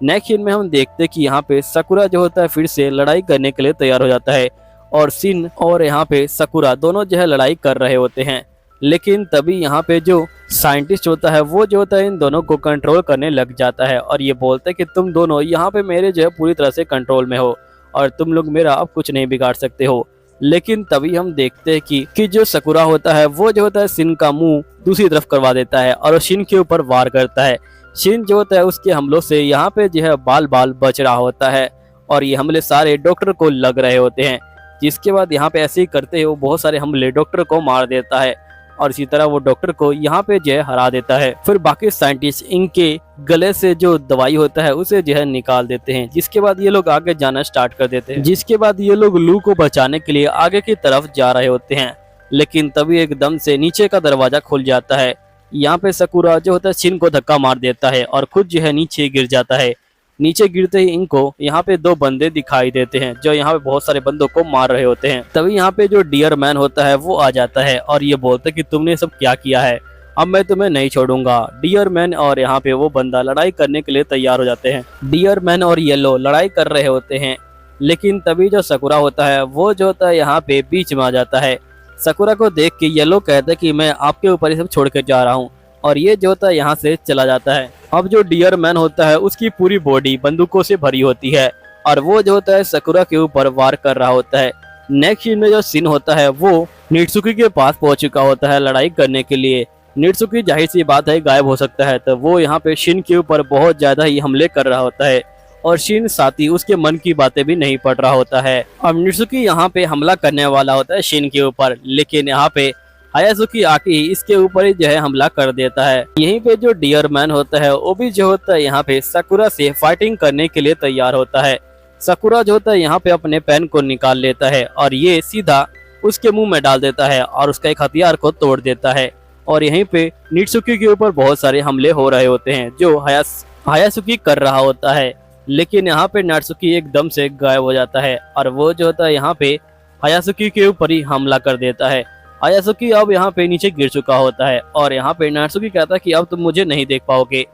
नेक्स्ट सीन में हम देखते हैं कि यहाँ पे सकुरा जो होता है फिर से लड़ाई करने के लिए तैयार हो जाता है और शिन और यहाँ पे सकुरा दोनों जो है लड़ाई कर रहे होते हैं। लेकिन तभी यहाँ पे जो साइंटिस्ट होता है वो जो होता है इन दोनों को कंट्रोल करने लग जाता है और ये बोलता है कि तुम दोनों यहाँ पे मेरे जो है पूरी तरह से कंट्रोल में हो और तुम लोग मेरा अब कुछ नहीं बिगाड़ सकते हो। लेकिन तभी हम देखते हैं कि जो सकुरा होता है वो जो होता है शिन का मुंह दूसरी तरफ करवा देता है और शिन के ऊपर वार करता है। शिन जो होता है उसके हमलों से यहाँ पे जो है बाल बाल बच रहा होता है और ये हमले सारे डॉक्टर को लग रहे होते हैं। जिसके बाद यहाँ पे ऐसे ही करते हुए बहुत सारे हमले डॉक्टर को मार देता है और इसी तरह वो डॉक्टर को यहाँ पे जो है हरा देता है। फिर बाकी साइंटिस्ट इनके गले से जो दवाई होता है उसे जो है निकाल देते हैं। जिसके बाद ये लोग आगे जाना स्टार्ट कर देते हैं। जिसके बाद ये लोग लू को बचाने के लिए आगे की तरफ जा रहे होते हैं, लेकिन तभी एकदम से नीचे का दरवाजा खुल जाता है। यहाँ पे सकुरा जो होता है शिन को धक्का मार देता है और खुद जो है नीचे गिर जाता है। नीचे गिरते ही इनको यहाँ पे दो बंदे दिखाई देते हैं जो यहाँ पे बहुत सारे बंदों को मार रहे होते हैं। तभी यहाँ पे जो डियर मैन होता है वो आ जाता है और ये बोलता है कि तुमने सब क्या किया है, अब मैं तुम्हें नहीं छोड़ूंगा। डियर मैन और यहाँ पे वो बंदा लड़ाई करने के लिए तैयार हो जाते हैं। डियर मैन और येलो लड़ाई कर रहे होते हैं, लेकिन तभी जो सकुरा होता है वो जो होता है यहाँ पे बीच में आ जाता है। सकुरा को देख के येलो कहता है कि मैं आपके ऊपर ही सब छोड़ कर जा रहा हूँ, और ये जो होता है यहाँ से चला जाता है। अब जो डियर मैन होता है उसकी पूरी बॉडी बंदूकों से भरी होती है और वो जो होता है सकुरा के ऊपर वार कर रहा होता है। नेक्स्ट सीन में जो सीन होता है वो नित्सुकी के पास पहुंच चुका होता है लड़ाई करने के लिए। नित्सुकी जाहिर सी बात है गायब हो सकता है, तो वो यहाँ पे शिन के ऊपर बहुत ज्यादा ही हमले कर रहा होता है और शिन साथ ही उसके मन की बातें भी नहीं पढ़ रहा होता है। अब नित्सुकी यहाँ पे हमला करने वाला होता है शिन के ऊपर, लेकिन यहाँ पे हायासुकी आके ही इसके ऊपर ही जो है हमला कर देता है। यहीं पे जो डियर मैन होता है वो भी जो होता है यहाँ पे सकुरा से फाइटिंग करने के लिए तैयार होता है। सकुरा जो होता है यहाँ पे अपने पेन को निकाल लेता है और ये सीधा उसके मुंह में डाल देता है और उसका एक हथियार को तोड़ देता है। और यहीं पे नित्सुकी के ऊपर बहुत सारे हमले हो रहे होते हैं जो हायासुकी कर रहा होता है, लेकिन यहाँ पे नात्सुकी एकदम से गायब हो जाता है और वो जो होता है यहाँ पे हायासुकी के ऊपर ही हमला कर देता है। हायासुकी अब यहाँ पे नीचे गिर चुका होता है और यहाँ पे नात्सुकी कहता है कि अब तुम मुझे नहीं देख पाओगे।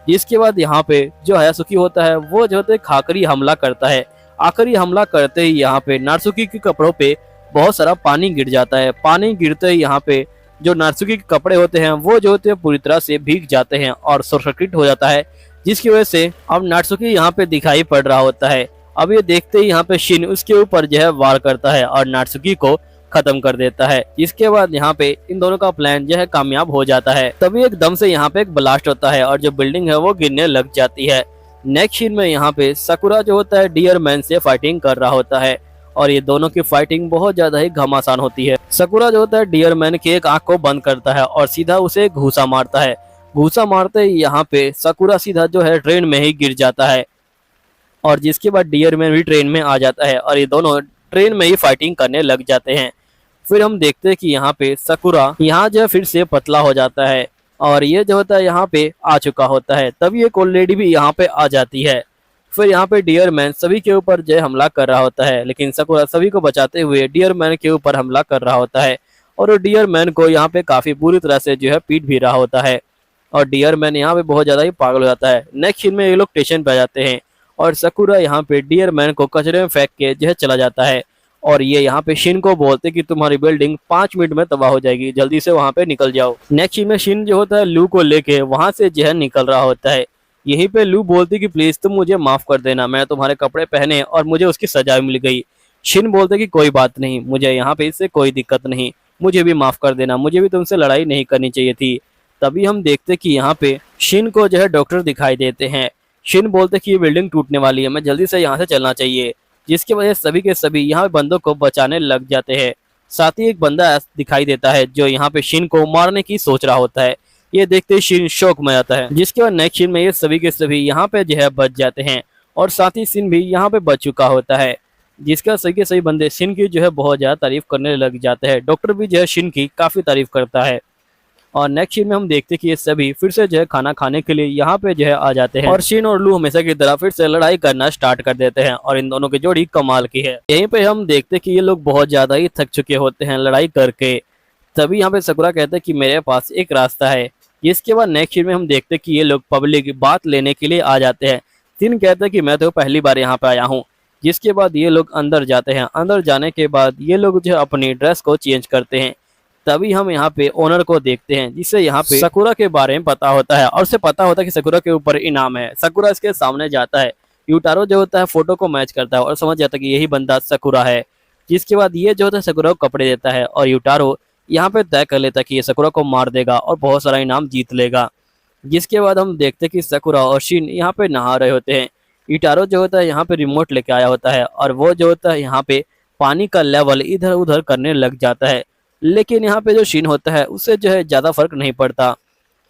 जिसके बाद यहाँ पे जो हायासुकी होता है वो जो होता है आखिरी हमला करता है। आखिरी हमला करते ही यहाँ पे नात्सुकी के कपड़ों पे बहुत सारा पानी गिर जाता है। पानी गिरते ही यहाँ पे जो नात्सुकी के कपड़े होते हैं वो जो होते हैं पूरी तरह से भीग जाते हैं और शॉर्ट सर्किट हो जाता है, जिसकी वजह से अब नात्सुकी यहाँ पे दिखाई पड़ रहा होता है। अब ये देखते ही यहाँ पे शिन उसके ऊपर जो है वार करता है और नात्सुकी को खत्म कर देता है। इसके बाद यहाँ पे इन दोनों का प्लान जो है कामयाब हो जाता है। तभी एकदम से यहाँ पे एक ब्लास्ट होता है और जो बिल्डिंग है वो गिरने लग जाती है। नेक्स्ट सीन में यहाँ पे सकुरा जो होता है डियर मैन से फाइटिंग कर रहा होता है और ये दोनों की फाइटिंग बहुत ज्यादा ही घमासान होती है। सकुरा जो होता है डियर मैन की एक आंख को बंद करता है और सीधा उसे घूसा मारता है। घूसा मारते ही यहाँ पे सकुरा सीधा जो है ट्रेन में ही गिर जाता है और जिसके बाद डियर मैन भी ट्रेन में आ जाता है और ये दोनों ट्रेन में ही फाइटिंग करने लग जाते हैं। फिर हम देखते हैं कि यहाँ पे सकुरा यहाँ जो है फिर से पतला हो जाता है और ये जो होता है यहाँ पे आ चुका होता है। तभी एक ओल्ड लेडी भी यहाँ पे आ जाती है। फिर यहाँ पे डियर मैन सभी के ऊपर जो है हमला कर रहा होता है, लेकिन सकुरा सभी को बचाते हुए डियर मैन के ऊपर हमला कर रहा होता है और डियर मैन को यहाँ पे काफी बुरी तरह से जो है पीट भी रहा होता है और डियर मैन यहाँ पे बहुत ज्यादा ही पागल हो जाता है। नेक्स्ट सीन में ये लोग स्टेशन पे आ जाते हैं और सकुरा यहाँ पे डियर मैन को कचरे में फेंक के जो है चला जाता है और ये यहाँ पे शिन को बोलते कि तुम्हारी बिल्डिंग 5 मिनट में तबाह हो जाएगी, जल्दी से वहाँ पे निकल जाओ। नेक्स्ट सीन में शिन जो होता है लू को लेके वहां से जो है निकल रहा होता है। यहीं पे लू बोलती कि प्लीज तुम मुझे माफ कर देना, मैं तुम्हारे कपड़े पहने और मुझे उसकी सजा मिल गई। शिन बोलते कि कोई बात नहीं, मुझे यहाँ पे इससे कोई दिक्कत नहीं, मुझे भी माफ कर देना, मुझे भी तुमसे लड़ाई नहीं करनी चाहिए थी। तभी हम देखते कि यहाँ पे शिन को जो है डॉक्टर दिखाई देते हैं। शिन बोलते कि ये बिल्डिंग टूटने वाली है, मैं जल्दी से यहाँ से चलना चाहिए, जिसकी वजह से सभी के सभी यहाँ पे बंदों को बचाने लग जाते हैं। साथ ही एक बंदा दिखाई देता है जो यहाँ पे शिन को मारने की सोच रहा होता है। ये देखते ही शिन शौक में आता है, जिसके बाद नेक्स्ट सीन में ये सभी के सभी यहाँ पे जो है बच जाते हैं और साथ ही शिन भी यहाँ पे बच चुका होता है, जिसका सही के सही बंदे शिन की जो है बहुत ज्यादा तारीफ करने लग जाते हैं। डॉक्टर भी जो है शिन की काफी तारीफ करता है और नेक्स्ट सीन में हम देखते हैं कि ये सभी फिर से जो है खाना खाने के लिए यहाँ पे जो है आ जाते हैं और शिन और लू हमेशा की तरह फिर से लड़ाई करना स्टार्ट कर देते हैं और इन दोनों की जोड़ी कमाल की है। यहीं पे हम देखते हैं कि ये लोग बहुत ज्यादा ही थक चुके होते हैं लड़ाई करके। तभी यहाँ पे सकुरा कहते हैं कि मेरे पास एक रास्ता है। इसके बाद नेक्स्ट सीन में हम देखते हैं कि ये लोग पब्लिक बात लेने के लिए आ जाते हैं। शिन कहते हैं कि मैं तो पहली बार यहाँ पे आया हूँ। जिसके बाद ये लोग अंदर जाते हैं। अंदर जाने के बाद ये लोग जो अपनी ड्रेस को चेंज करते हैं। तभी हम यहाँ पे ओनर को देखते हैं, जिससे यहाँ पे सकुरा के बारे में पता होता है और उसे पता होता है कि सकुरा के ऊपर इनाम है। सकुरा इसके सामने जाता है। यूटारो जो होता है फोटो को मैच करता है और समझ जाता है कि यही बंदा सकुरा है। जिसके बाद ये जो होता है सकुरा को कपड़े देता है और यूटारो यहाँ पे तय कर लेता है कि ये सकुरा को मार देगा और बहुत सारा इनाम जीत लेगा। जिसके बाद हम देखते हैं कि सकुरा और शिन यहाँ पे नहा रहे होते हैं। यूटारो जो होता है यहाँ पे रिमोट लेके आया होता है और वो जो होता है यहाँ पे पानी का लेवल इधर उधर करने लग जाता है, लेकिन यहाँ पे जो शिन होता है उससे जो है ज्यादा फर्क नहीं पड़ता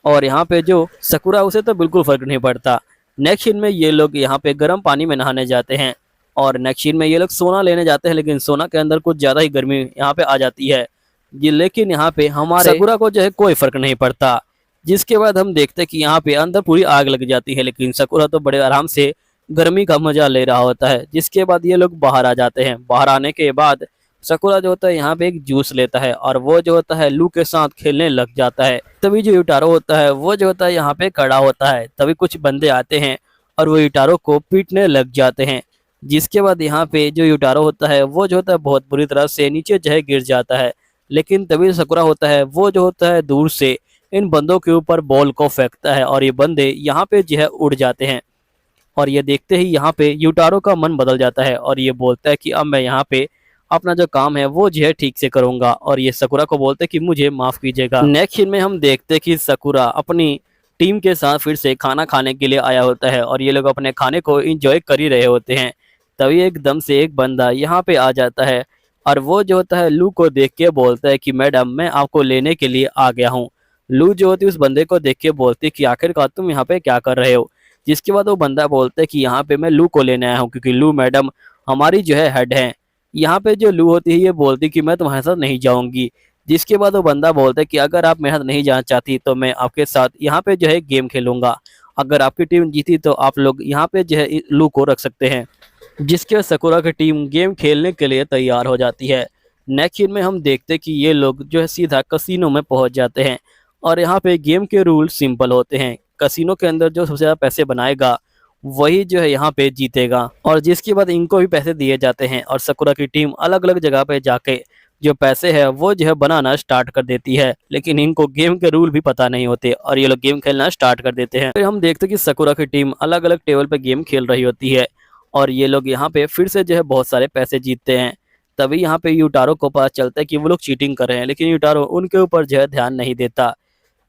और यहाँ पे जो सकुरा उसे तो बिल्कुल फर्क नहीं पड़ता। नेक्स्ट सीन में ये लोग यहाँ पे गर्म पानी में नहाने जाते हैं और नेक्स्ट सीन में ये लोग सोना लेने जाते हैं, लेकिन सोना के अंदर कुछ ज्यादा ही गर्मी यहाँ पे आ जाती है। लेकिन यहाँ पे हमारे सकुरा को जो है कोई फर्क नहीं पड़ता। जिसके बाद हम देखते हैं कि यहाँ पे अंदर पूरी आग लग जाती है, लेकिन सकुरा तो बड़े आराम से गर्मी का मजा ले रहा होता है। जिसके बाद ये लोग बाहर आ जाते हैं। बाहर आने के बाद सकुरा जो होता है यहाँ पे एक जूस लेता है और वो जो होता है लू के साथ खेलने लग जाता है। तभी जो यूटारो होता है वो जो होता है यहाँ पे खड़ा होता है। तभी कुछ बंदे आते हैं और वो यूटारो को पीटने लग जाते हैं। जिसके बाद यहाँ पे जो यूटारो होता है वो जो होता है बहुत बुरी तरह से नीचे जो है गिर जाता है। लेकिन तभी सकुरा होता है वो जो होता है दूर से इन बंदों के ऊपर बॉल को फेंकता है और ये बंदे यहाँ पे जो है उड़ जाते हैं। और ये देखते ही यहाँ पे यूटारो का मन बदल जाता है और ये बोलता है कि अब मैं यहाँ पे अपना जो काम है वो जो है ठीक से करूंगा। और ये सकुरा को बोलते हैं कि मुझे माफ कीजिएगा। नेक्स्ट सीन में हम देखते हैं कि सकुरा अपनी टीम के साथ फिर से खाना खाने के लिए आया होता है और ये लोग अपने खाने को एंजॉय कर ही रहे होते हैं। तभी एकदम से एक बंदा यहाँ पे आ जाता है और वो जो होता है लू को देख के बोलता है कि मैडम मैं आपको लेने के लिए आ गया हूँ। लू जो होती है उस बंदे को देख के बोलती है कि आखिरकार तुम यहाँ पे क्या कर रहे हो। जिसके बाद वो बंदा बोलता है कि यहाँ पे मैं लू को लेने आया हूँ क्योंकि लू मैडम हमारी जो है हेड है। यहाँ पे जो लू होती है ये बोलती कि मैं तुम्हारे साथ नहीं जाऊंगी। जिसके बाद वो बंदा बोलता है कि अगर आप मेरे साथ नहीं जाना चाहती तो मैं आपके साथ यहाँ पे जो है गेम खेलूंगा। अगर आपकी टीम जीती तो आप लोग यहाँ पे जो है लू को रख सकते हैं। जिसके बाद सकुरा की टीम गेम खेलने के लिए तैयार हो जाती है। नेक्स्ट सीन में हम देखते कि ये लोग जो है सीधा कसिनो में पहुंच जाते हैं और यहाँ पे गेम के रूल सिंपल होते हैं। कसिनो के अंदर जो सबसे ज़्यादा पैसे बनाएगा वही जो है यहाँ पे जीतेगा। और जिसके बाद इनको भी पैसे दिए जाते हैं और सकुरा की टीम अलग अलग जगह पे जाके जो पैसे है वो जो है बनाना स्टार्ट कर देती है। लेकिन इनको गेम के रूल भी पता नहीं होते और ये लोग गेम खेलना स्टार्ट कर देते हैं। फिर हम देखते कि सकुरा की टीम अलग अलग टेबल पे गेम खेल रही होती है और ये लोग यहाँ पे फिर से जो है बहुत सारे पैसे जीतते हैं। तभी यहाँ पे यूटारो को पता चलता है कि वो लोग चीटिंग कर रहे हैं, लेकिन यूटारो उनके ऊपर जो है ध्यान नहीं देता।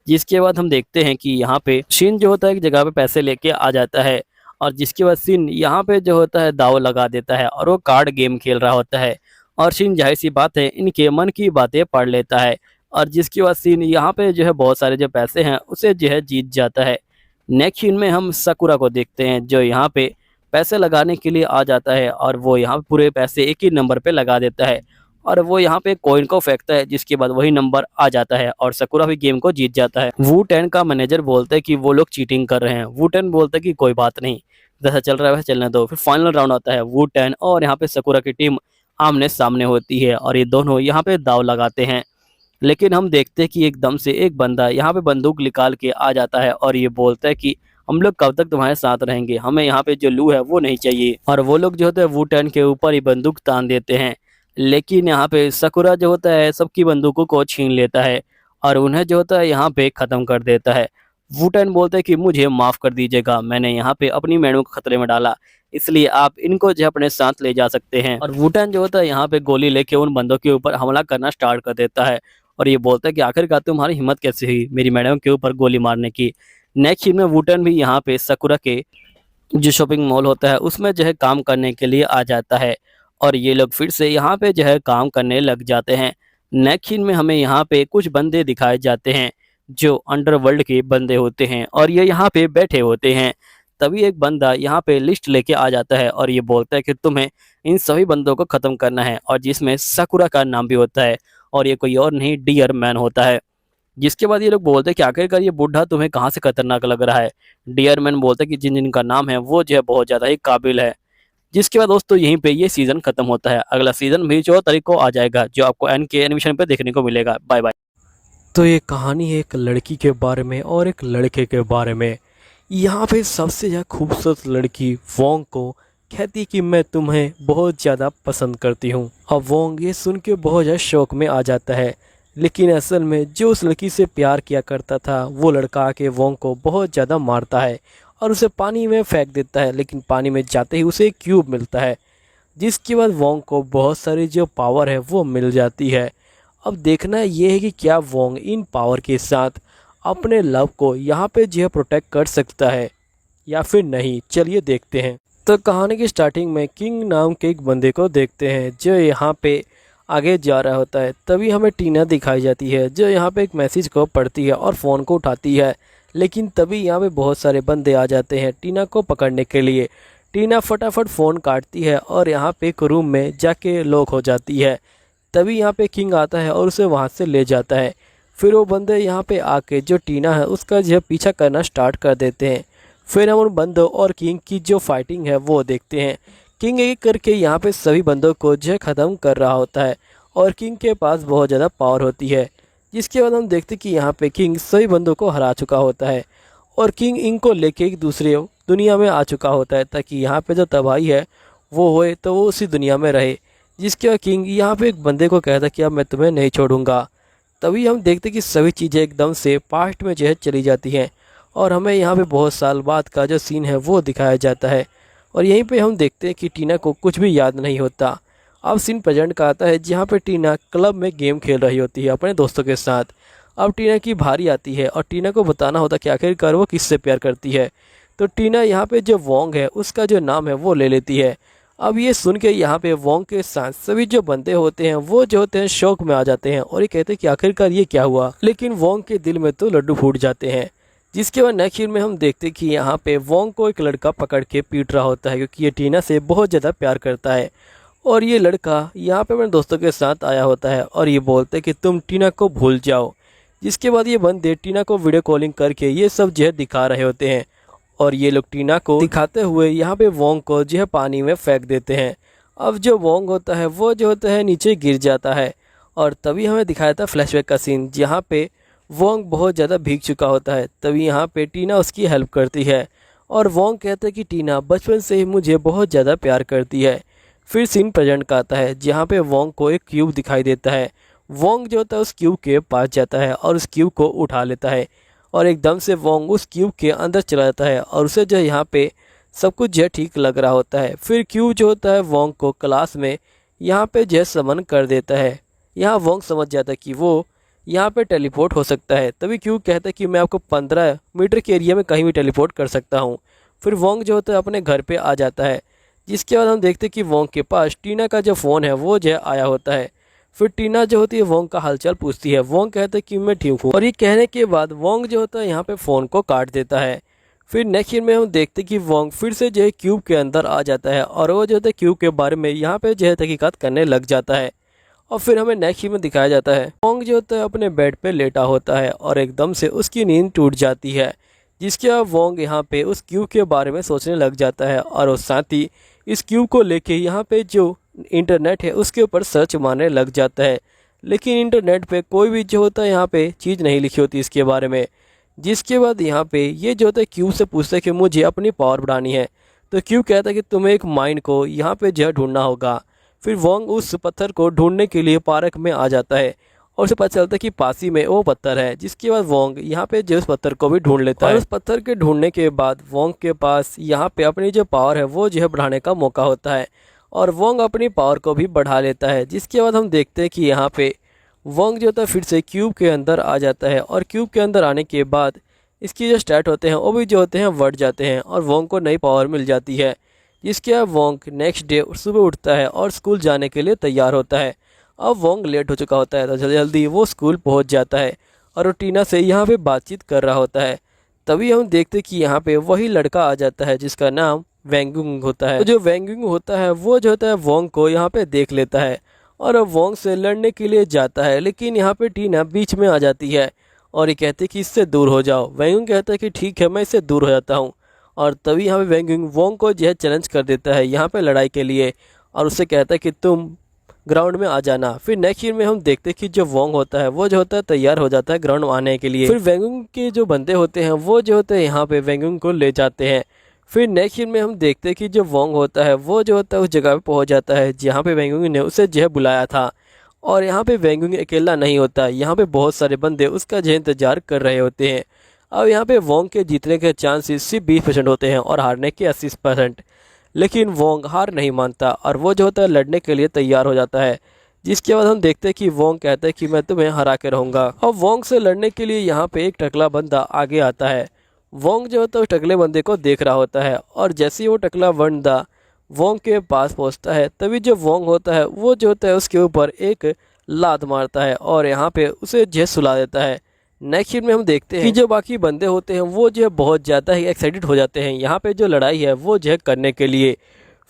जिसके बाद हम देखते हैं कि यहाँ पे शिन जो होता है एक जगह पे पैसे लेके आ जाता है और जिसके बाद शिन यहाँ पे जो होता है दाव लगा देता है और वो कार्ड गेम खेल रहा होता है। और शिन जाहिर सी बात है इनके मन की बातें पढ़ लेता है और जिसके बाद शिन यहाँ पे जो है बहुत सारे जो पैसे हैं उसे जो है जीत जाता है। नेक्स्ट सीन में हम सकुरा को देखते हैं जो यहाँ पे पैसे लगाने के लिए आ जाता है और वो यहाँ पूरे पैसे एक ही नंबर पे लगा देता है और वो यहाँ पे कॉइन को फेंकता है। जिसके बाद वही नंबर आ जाता है और सकुरा भी गेम को जीत जाता है। वू टेन का मैनेजर बोलता है कि वो लोग चीटिंग कर रहे हैं। वू टेन बोलता है कि कोई बात नहीं, जैसा चल रहा है वैसा चलने दो। फिर फाइनल राउंड आता है। वू टेन और यहाँ पे सकुरा की टीम आमने सामने होती है और ये दोनों यहाँ पे दाव लगाते हैं। लेकिन हम देखते हैं कि एकदम से एक बंदा यहाँ पे बंदूक निकाल के आ जाता है और ये बोलता है कि हम लोग कब तक तुम्हारे साथ रहेंगे, हमें यहाँ पे जो लू है वो नहीं चाहिए। और वो लोग जो होते हैं वू टेन के ऊपर ही बंदूक तान देते हैं। लेकिन यहाँ पे सकुरा जो होता है सबकी बंदूकों को छीन लेता है और उन्हें जो होता है यहाँ पे ख़त्म कर देता है। वुटेन बोलते हैं कि मुझे माफ़ कर दीजिएगा, मैंने यहाँ पे अपनी मैडम को खतरे में डाला, इसलिए आप इनको जो अपने साथ ले जा सकते हैं। और वुटेन जो होता है यहाँ पे गोली लेके उन बंदों के ऊपर हमला करना स्टार्ट कर देता है और ये बोलता है कि आखिरकार तुम्हारी हिम्मत कैसे हुई मेरी मैडम के ऊपर गोली मारने की। नेक्स्ट सीन में वुटेन भी यहाँ पे सकुरा के जो शॉपिंग मॉल होता है उसमें जो है काम करने के लिए आ जाता है और ये लोग फिर से यहाँ पे जो है काम करने लग जाते हैं। नेक्स्ट सीन में हमें यहाँ पे कुछ बंदे दिखाए जाते हैं जो अंडरवर्ल्ड के बंदे होते हैं और ये यहाँ पे बैठे होते हैं। तभी एक बंदा यहाँ पे लिस्ट लेके आ जाता है और ये बोलता है कि तुम्हें इन सभी बंदों को ख़त्म करना है और जिसमें सकुरा का नाम भी होता है और ये कोई और नहीं डियर मैन होता है। जिसके बाद ये लोग बोलते हैं कि आखिरकार ये बूढ़ा तुम्हें कहाँ से खतरनाक लग रहा है। डियर मैन बोलते हैं कि जिन जिनका नाम है वो जो है बहुत ज़्यादा ही काबिल है। जिसके बाद दोस्तों यहीं पे ये सीज़न खत्म होता है। अगला सीज़न भी 14 तारीख को आ जाएगा जो आपको एनके एनिमेशन पे देखने को मिलेगा। Bye bye. तो ये कहानी है एक लड़की के बारे में और एक लड़के के बारे में। यहाँ पे सबसे ज़्यादा खूबसूरत लड़की वोंग को कहती कि मैं तुम्हें बहुत ज़्यादा पसंद करती हूँ। अब वोंग ये सुन के बहुत ज़्यादा शौक में आ जाता है, लेकिन असल में जो उस लड़की से प्यार किया करता था वो लड़का आके वोंग को बहुत ज़्यादा मारता है और उसे पानी में फेंक देता है। लेकिन पानी में जाते ही उसे एक क्यूब मिलता है, जिसके बाद वोंग को बहुत सारी जो पावर है वो मिल जाती है। अब देखना ये है कि क्या वोंग इन पावर के साथ अपने लव को यहाँ पे जो है प्रोटेक्ट कर सकता है या फिर नहीं। चलिए देखते हैं। तो कहानी की स्टार्टिंग में किंग नाम के एक बंदे को देखते हैं जो यहाँ पे आगे जा रहा होता है। तभी हमें टीना दिखाई जाती है जो यहाँ पे एक मैसेज को पढ़ती है और फ़ोन को उठाती है। लेकिन तभी यहाँ पे बहुत सारे बंदे आ जाते हैं टीना को पकड़ने के लिए। टीना फटाफट फ़ोन काटती है और यहाँ पे एक रूम में जाके लॉक हो जाती है। तभी यहाँ पे किंग आता है और उसे वहाँ से ले जाता है। फिर वो बंदे यहाँ पे आके जो टीना है उसका जो है पीछा करना स्टार्ट कर देते हैं। फिर हम उन बंदों और किंग की जो फाइटिंग है वो देखते हैं। किंग एक करके यहाँ पे सभी बंदों को जो है ख़त्म कर रहा होता है और किंग के पास बहुत ज़्यादा पावर होती है। जिसके बाद हम देखते कि यहाँ पे किंग सभी बंदों को हरा चुका होता है और किंग इनको लेके एक दूसरे दुनिया में आ चुका होता है ताकि यहाँ पे जो तबाही है वो होए तो वो उसी दुनिया में रहे। जिसके बाद किंग यहाँ पे एक बंदे को कहता कि अब मैं तुम्हें नहीं छोड़ूंगा। तभी हम देखते कि सभी चीज़ें एकदम से पास्ट में जो है चली जाती हैं और हमें यहाँ पे बहुत साल बाद का जो सीन है वो दिखाया जाता है। और यहीं पे हम देखते हैं कि टीना को कुछ भी याद नहीं होता। अब सीन प्रेजेंट का आता है जहाँ पे टीना क्लब में गेम खेल रही होती है अपने दोस्तों के साथ। अब टीना की बारी आती है और टीना को बताना होता कि आखिरकार वो किससे प्यार करती है। तो टीना यहाँ पे जो वोंग है उसका जो नाम है वो ले लेती है। अब ये सुन के यहाँ पे वोंग के साथ सभी जो बंदे होते हैं वो जो होते हैं शौक में आ जाते हैं और ये कहते हैं कि आखिरकार ये क्या हुआ। लेकिन वोंग के दिल में तो लड्डू फूट जाते हैं। जिसके बाद नेक्स्ट सीन में हम देखते कि यहाँ पे वोंग को एक लड़का पकड़ के पीट रहा होता है क्योंकि ये टीना से बहुत ज़्यादा प्यार करता है। और ये लड़का यहाँ पे अपने दोस्तों के साथ आया होता है और ये बोलते हैं कि तुम टीना को भूल जाओ। जिसके बाद ये बंदे टीना को वीडियो कॉलिंग करके ये सब जो है दिखा रहे होते हैं और ये लोग टीना को दिखाते हुए यहाँ पे वोंग को जो है पानी में फेंक देते हैं। अब जो वोंग होता है वो जो होता है नीचे गिर जाता है और तभी हमें दिखाया था फ्लैशबैक का सीन जहाँ पे वोंग बहुत ज़्यादा भीग चुका होता है। तभी यहाँ पे टीना उसकी हेल्प करती है और वोंग कहते हैं कि टीना बचपन से ही मुझे बहुत ज़्यादा प्यार करती है। फिर सीन प्रेजेंट का आता है जहाँ पे वोंग को एक क्यूब दिखाई देता है। वोंग जो होता है उस क्यूब के पास जाता है और उस क्यूब को उठा लेता है और एकदम से वोंग उस क्यूब के अंदर चला जाता है और उसे जो यहाँ पे सब कुछ जो ठीक लग रहा होता है। फिर क्यूब जो होता है वोंग को क्लास में यहाँ पे जो समन कर देता है। यहाँ वोंग समझ जाता है कि वो यहाँ पे टेलीपोर्ट हो सकता है। तभी क्यूब कहता है कि मैं आपको 15 मीटर के एरिया में कहीं भी टेलीपोर्ट कर सकता हूँ। फिर वोंग जो होता है अपने घर पे आ जाता है। जिसके बाद हम देखते हैं कि वोंग के पास टीना का जो फ़ोन है वो जो आया होता है। फिर टीना जो होती है वोंग का हालचाल पूछती है। वोंग कहता है कि मैं ठीक हूँ और ये कहने के बाद वोंग जो होता है यहाँ पे फ़ोन को काट देता है। फिर नेक्स्ट सीन में हम देखते हैं कि वोंग फिर से जो है क्यूब के अंदर आ जाता है और वो जो होता है क्यूब के बारे में यहाँ पे जो है तहकीकात करने लग जाता है। और फिर हमें नेक्स्ट सीन में दिखाया जाता है वोंग जो होता है अपने बेड पे लेटा होता है और एकदम से उसकी नींद टूट जाती है। जिसके बाद वोंग यहाँ पे उस क्यूब के बारे में सोचने लग जाता है और उस साथ ही इस क्यूब को लेके यहाँ पे जो इंटरनेट है उसके ऊपर सर्च मारने लग जाता है। लेकिन इंटरनेट पे कोई भी जो होता है यहाँ पे चीज़ नहीं लिखी होती इसके बारे में। जिसके बाद यहाँ पे ये जो होता है क्यूब से पूछता है कि मुझे अपनी पावर बढ़ानी है। तो क्यूब कहता है कि तुम्हें एक माइंड को यहाँ पे जो ढूंढना होगा। फिर वोंग उस पत्थर को ढूंढने के लिए पार्क में आ जाता है और उसे पता चलता है कि पास ही में वो पत्थर है। जिसके बाद वोंग यहाँ पे जो उस पत्थर को भी ढूंढ लेता है और उस पत्थर के ढूंढने के बाद वोंग के पास यहाँ पे अपनी जो पावर है वो जो है बढ़ाने का मौका होता है और वोंग अपनी पावर को भी बढ़ा लेता है। जिसके बाद हम देखते हैं कि यहाँ पे वोंग जो होता है फिर से क्यूब के अंदर आ जाता है और क्यूब के अंदर आने के बाद इसकी जो स्टैट होते हैं वो भी जो होते हैं बढ़ जाते हैं और वोंग को नई पावर मिल जाती है। जिसके बाद वोंग नेक्स्ट डे सुबह उठता है और स्कूल जाने के लिए तैयार होता है। अब वोंग लेट हो चुका होता है तो जल्दी जल्दी वो स्कूल पहुंच जाता है और वो टीना से यहाँ पे बातचीत कर रहा होता है। तभी हम देखते कि यहाँ पे वही लड़का आ जाता है जिसका नाम वेंगुंग होता है। तो जो वेंगुंग होता है वो जो होता है वोंग को यहाँ पे देख लेता है और अब वोंग से लड़ने के लिए जाता है। लेकिन यहाँ पे टीना बीच में आ जाती है और ये कहती है कि इससे दूर हो जाओ। वेंगुंग कहता है कि ठीक है मैं इससे दूर हो जाता हूँ और तभी यहाँ पे वेंगुंग वोंग को जो है चैलेंज कर देता है यहाँ पे लड़ाई के लिए और उससे कहता है कि तुम ग्राउंड में आ जाना। फिर नेक्स्ट सीन में हम देखते हैं कि जो वोंग होता है वो जो होता है तैयार हो जाता है ग्राउंड में आने के लिए। फिर वेंगुंग के जो बंदे होते हैं वो जो होते हैं यहाँ पे वेंगुंग को ले जाते हैं। फिर नेक्स्ट सीन में हम देखते हैं कि जो वोंग होता है वो जो होता है उस जगह पे पहुंच जाता है जहाँ पे वेंगुंग ने उसे जो है बुलाया था और यहाँ पे वेंगुंग अकेला नहीं होता, यहाँ पे बहुत सारे बंदे उसका जो इंतजार कर रहे होते हैं। अब यहाँ पे वोंग के जीतने के चांसेस सिर्फ 20% होते हैं और हारने के 80%। लेकिन वोंग हार नहीं मानता और वो जो होता है लड़ने के लिए तैयार हो जाता है। जिसके बाद हम देखते हैं कि वोंग कहता है कि मैं तुम्हें हरा के रहूँगा। अब वोंग से लड़ने के लिए यहाँ पे एक टकला बंदा आगे आता है। वोंग जो होता है उस टकले बंदे को देख रहा होता है और जैसे ही वो टकला बंदा वोंग के पास पहुँचता है तभी जो वोंग होता है वो जो होता है उसके ऊपर एक लात मारता है और यहाँ पे उसे जो सुला देता है। नेक्स्ट सीन में हम देखते हैं कि जो बाकी बंदे होते हैं वो जो है बहुत ज़्यादा ही एक्साइटेड हो जाते हैं यहाँ पे जो लड़ाई है वो जो है करने के लिए।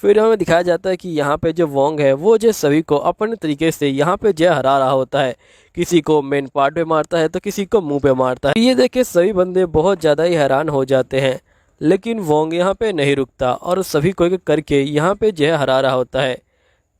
फिर हमें दिखाया जाता है कि यहाँ पे जो वोंग है वो जो सभी को अपने तरीके से यहाँ पे जो हरा रहा होता है। किसी को मेन पार्ट पे मारता है तो किसी को मुंह पे मारता है। ये देख के सभी बंदे बहुत ज़्यादा ही हैरान हो जाते हैं, लेकिन वोंग यहाँ पे नहीं रुकता और सभी को एक करके यहाँ पे जो है हरा रहा होता है।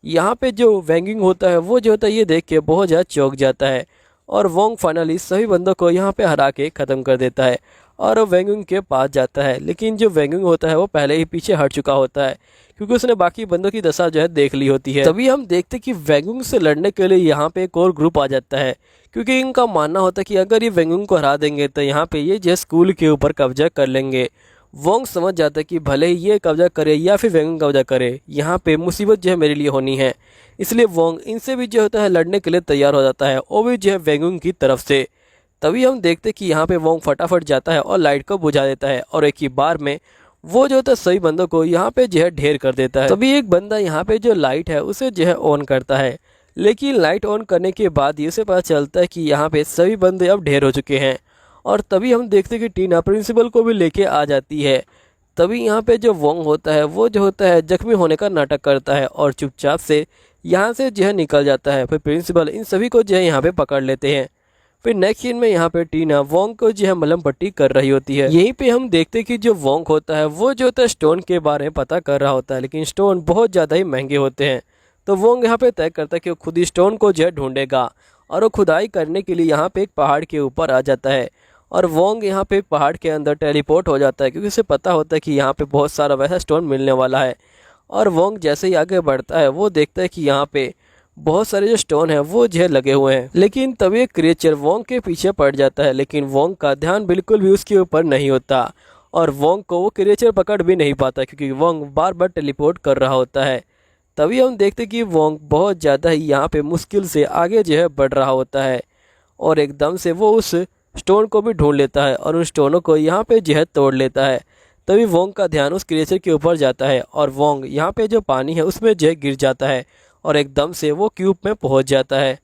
यहाँ पे जो वैंगिंग होता है वो जो होता है ये देख के बहुत ज़्यादा चौंक जाता है और वोंग फाइनली सभी बंदों को यहाँ पे हरा के ख़त्म कर देता है और वैंगिंग के पास जाता है। लेकिन जो वैंगिंग होता है वो पहले ही पीछे हट चुका होता है क्योंकि उसने बाकी बंदों की दशा जो है देख ली होती है। तभी हम देखते कि वैंगिंग से लड़ने के लिए यहाँ पे एक और ग्रुप आ जाता है क्योंकि इनका मानना होता है कि अगर ये वैंगिंग को हरा देंगे तो यहाँ पे ये जो स्कूल के ऊपर कब्जा कर लेंगे। वोंग समझ जाता है कि भले ही ये कब्जा करे या फिर वैंगिंग कब्जा करे, यहाँ पे मुसीबत जो है मेरे लिए होनी है। इसलिए वोंग इनसे भी जो होता है लड़ने के लिए तैयार हो जाता है, वो भी जो है वैंगिंग की तरफ से। तभी हम देखते कि यहाँ पे वोंग फटाफट जाता है और लाइट को बुझा देता है और एक ही बार में वो जो होता है सभी बंदों को यहाँ पे जो है ढेर कर देता है। तभी एक बंदा यहाँ पे जो लाइट है उसे जो है ऑन करता है, लेकिन लाइट ऑन करने के बाद ये उसे पता चलता है कि यहाँ पे सभी बंदे अब ढेर हो चुके हैं। और तभी हम देखते कि टीना प्रिंसिपल को भी लेके आ जाती है। तभी यहाँ पे जो वोंग होता है वो जो होता है जख्मी होने का नाटक करता है और चुपचाप से यहाँ से जो है निकल जाता है। फिर प्रिंसिपल इन सभी को जो है यहाँ पे पकड़ लेते हैं। फिर नेक्स्ट सीन में यहाँ पे टीना वोंग को जो है मलहम पट्टी कर रही होती है। यहीं पे हम देखते कि जो वोंग होता है वो जो होता है स्टोन के बारे में पता कर रहा होता है, लेकिन स्टोन बहुत ज़्यादा ही महंगे होते हैं। तो वोंग यहाँ पे तय करता है कि वो खुद ही स्टोन को जो है ढूंढेगा और वो खुदाई करने के लिए यहाँ पे एक पहाड़ के ऊपर आ जाता है। और वोंग यहाँ पे पहाड़ के अंदर टेलीपोर्ट हो जाता है क्योंकि उसे पता होता है कि यहाँ पे बहुत सारा वैसा स्टोन मिलने वाला है। और वोंग जैसे ही आगे बढ़ता है वो देखता है कि यहाँ पे बहुत सारे जो स्टोन है वो जो है लगे हुए हैं। लेकिन तभी एक क्रिएचर वोंग के पीछे पड़ जाता है, लेकिन वोंग का ध्यान बिल्कुल भी उसके ऊपर नहीं होता और वोंग को वो क्रिएचर पकड़ भी नहीं पाता क्योंकि वोंग बार बार टेलीपोर्ट कर रहा होता है। तभी हम देखते कि वोंग बहुत ज़्यादा ही यहाँ पे मुश्किल से आगे जो है बढ़ रहा होता है और एकदम से वो उस स्टोन को भी ढूंढ लेता है और उन स्टोनों को यहाँ पे जो है तोड़ लेता है। तभी वोंग का ध्यान उस क्रिएचर के ऊपर जाता है और वोंग यहाँ पे जो पानी है उसमें जो है गिर जाता है और एकदम से वो क्यूब में पहुँच जाता है।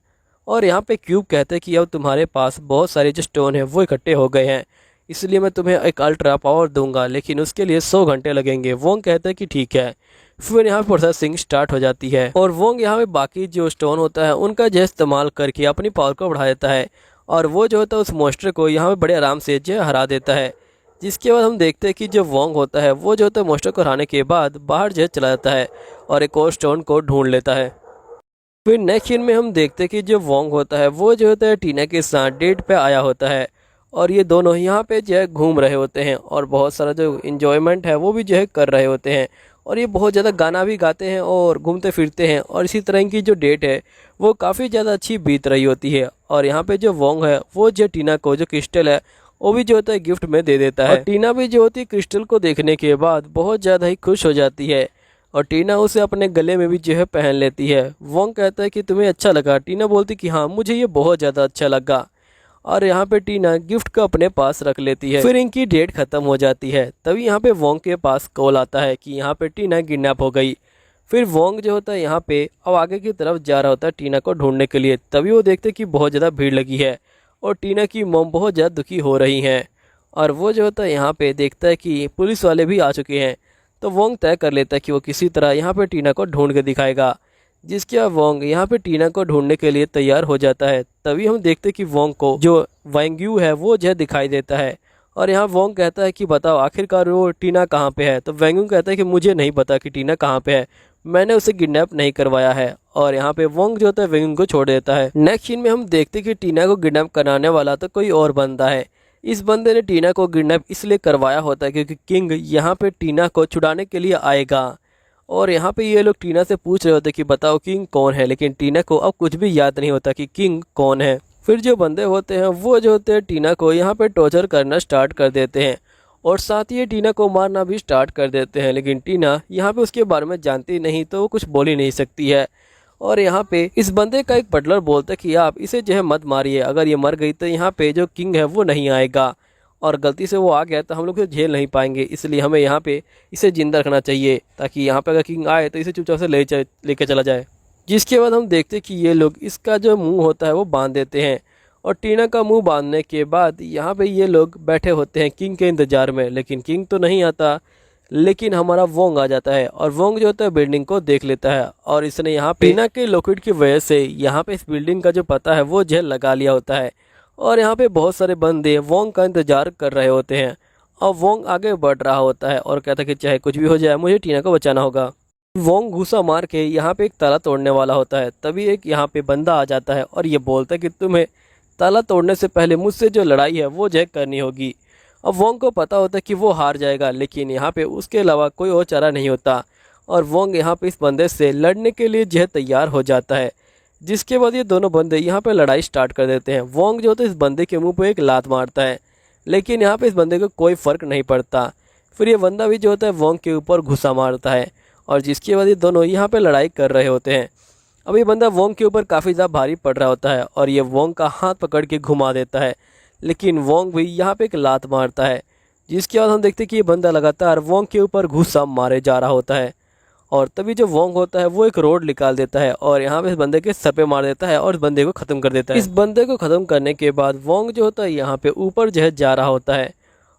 और यहाँ पे क्यूब कहते हैं कि अब तुम्हारे पास बहुत सारे जो स्टोन है वो इकट्ठे हो गए हैं, इसलिए मैं तुम्हें एक अल्ट्रा पावर दूंगा, लेकिन उसके लिए 100 घंटे लगेंगे। वोंग कहता है कि ठीक है। फिर यहाँ पे प्रोसेसिंग स्टार्ट हो जाती है और वोंग यहाँ पे बाकी जो स्टोन होता है उनका जो इस्तेमाल करके अपनी पावर को बढ़ा देता है और वो जो होता है उस मॉन्स्टर को यहाँ पे बड़े आराम से जो हरा देता है। जिसके बाद हम देखते हैं कि जो वोंग होता है वो जो होता है मॉन्स्टर को हराने के बाद बाहर जो है चला जाता है और एक और स्टोन को ढूंढ लेता है। फिर नेक्स्ट सीन में हम देखते हैं कि जो वोंग होता है वो जो होता है टीना के साथ डेट पे आया होता है और ये दोनों यहाँ पे जो है घूम रहे होते हैं और बहुत सारा जो इन्जॉयमेंट है वो भी जो है कर रहे होते हैं और ये बहुत ज़्यादा गाना भी गाते हैं और घूमते फिरते हैं और इसी तरह की जो डेट है वो काफ़ी ज़्यादा अच्छी बीत रही होती है। और यहाँ पे जो वोंग है वो जो टीना को जो क्रिस्टल है वो भी जो होता है गिफ्ट में दे देता है और टीना भी जो होती है क्रिस्टल को देखने के बाद बहुत ज़्यादा ही खुश हो जाती है और टीना उसे अपने गले में भी जो है पहन लेती है। वोंग कहता है कि तुम्हें अच्छा लगा? टीना बोलती कि हाँ मुझे ये बहुत ज़्यादा अच्छा लगा और यहाँ पे टीना गिफ्ट को अपने पास रख लेती है। फिर इनकी डेट खत्म हो जाती है। तभी यहाँ पे वोंग के पास कॉल आता है कि यहाँ पे टीना किडनैप हो गई। फिर वोंग जो होता है यहाँ पे अब आगे की तरफ जा रहा होता है टीना को ढूंढने के लिए। तभी वो देखते कि बहुत ज़्यादा भीड़ लगी है और टीना की मॉम बहुत ज़्यादा दुखी हो रही हैं और वो जो होता है यहाँ पे देखता है कि पुलिस वाले भी आ चुके हैं। तो वोंग तय कर लेता है कि वो किसी तरह यहाँ पे टीना को ढूंढ के दिखाएगा, जिसके बाद वोंग यहाँ पे टीना को ढूंढने के लिए तैयार हो जाता है। तभी हम देखते कि वोंग को जो वैंग्यू है वो जो दिखाई देता है और यहाँ वोंग कहता है कि बताओ आखिरकार वो टीना कहाँ पे है। तो वैंग्यू कहता है कि मुझे नहीं पता कि टीना कहाँ पे है, मैंने उसे किडनैप नहीं करवाया है। और यहाँ पे वोंग जो होता है वैंग्यू को छोड़ देता है। नेक्स्ट सीन में हम देखते कि टीना को किडनैप कराने वाला तो कोई और बंदा है। इस बंदे ने टीना को किडनैप इसलिए करवाया होता है क्योंकि किंग यहाँ पे टीना को छुड़ाने के लिए आएगा और यहाँ पे ये लोग टीना से पूछ रहे होते कि बताओ किंग कौन है, लेकिन टीना को अब कुछ भी याद नहीं होता कि किंग कौन है। फिर जो बंदे होते हैं वो जो होते हैं टीना को यहाँ पे टॉर्चर करना स्टार्ट कर देते हैं और साथ ही ये टीना को मारना भी स्टार्ट कर देते हैं, लेकिन टीना यहाँ पे उसके बारे में जानती नहीं तो वो कुछ बोल ही नहीं सकती है। और यहाँ पे इस बंदे का एक बटलर बोलता है कि आप इसे जो है मत मारिए, अगर ये मर गई तो यहाँ पे जो किंग है वो नहीं आएगा और गलती से वो आ गया तो हम लोग इसे झेल नहीं पाएंगे, इसलिए हमें यहाँ पे इसे जिंदा रखना चाहिए ताकि यहाँ पे अगर किंग आए तो इसे चुपचाप से लेके चला जाए। जिसके बाद हम देखते कि ये लोग इसका जो मुंह होता है वो बांध देते हैं और टीना का मुंह बांधने के बाद यहाँ पे ये लोग बैठे होते हैं किंग के इंतजार में, लेकिन किंग तो नहीं आता। लेकिन हमारा वोंग आ जाता है और वोंग जो होता है बिल्डिंग को देख लेता है और इसने यहाँ पे टीना के लॉकेट की वजह से यहाँ पे इस बिल्डिंग का जो पता है वो जेल लगा लिया होता है। और यहाँ पे बहुत सारे बंदे वोंग का इंतजार कर रहे होते हैं और वोंग आगे बढ़ रहा होता है और कहता है कि चाहे कुछ भी हो जाए मुझे टीना को बचाना होगा। वोंग घुसा मार के यहाँ पे एक ताला तोड़ने वाला होता है, तभी एक यहाँ पे बंदा आ जाता है और ये बोलता है कि तुम्हें ताला तोड़ने से पहले मुझसे जो लड़ाई है वो जय करनी होगी। अब वोंग को पता होता है कि वो हार जाएगा, लेकिन यहाँ पे उसके अलावा कोई और चारा नहीं होता और वोंग यहाँ पे इस बंदे से लड़ने के लिए जो है तैयार हो जाता है। जिसके बाद ये दोनों बंदे यहाँ पे लड़ाई स्टार्ट कर देते हैं। वोंग जो होता है इस बंदे के मुंह पे एक लात मारता है, लेकिन यहाँ पे इस बंदे को कोई फ़र्क नहीं पड़ता। फिर ये बंदा भी जो होता है वोंग के ऊपर घुसा मारता है और जिसके बाद ये दोनों यहाँ पे लड़ाई कर रहे होते हैं। अब ये बंदा वोंग के ऊपर काफ़ी ज़्यादा भारी पड़ रहा होता है और ये वोंग का हाथ पकड़ के घुमा देता है, लेकिन वोंग भी यहाँ पे एक लात मारता है। जिसके बाद हम देखते हैं कि ये बंदा लगातार वोंग के ऊपर घुसा मारे जा रहा होता है और तभी जो वोंग होता है वो एक रोड निकाल देता है और यहाँ पे इस बंदे के सर पे मार देता है और इस बंदे को ख़त्म कर देता है। इस बंदे को ख़त्म करने के बाद वोंग जो होता है यहाँ पे ऊपर जो है जा रहा होता है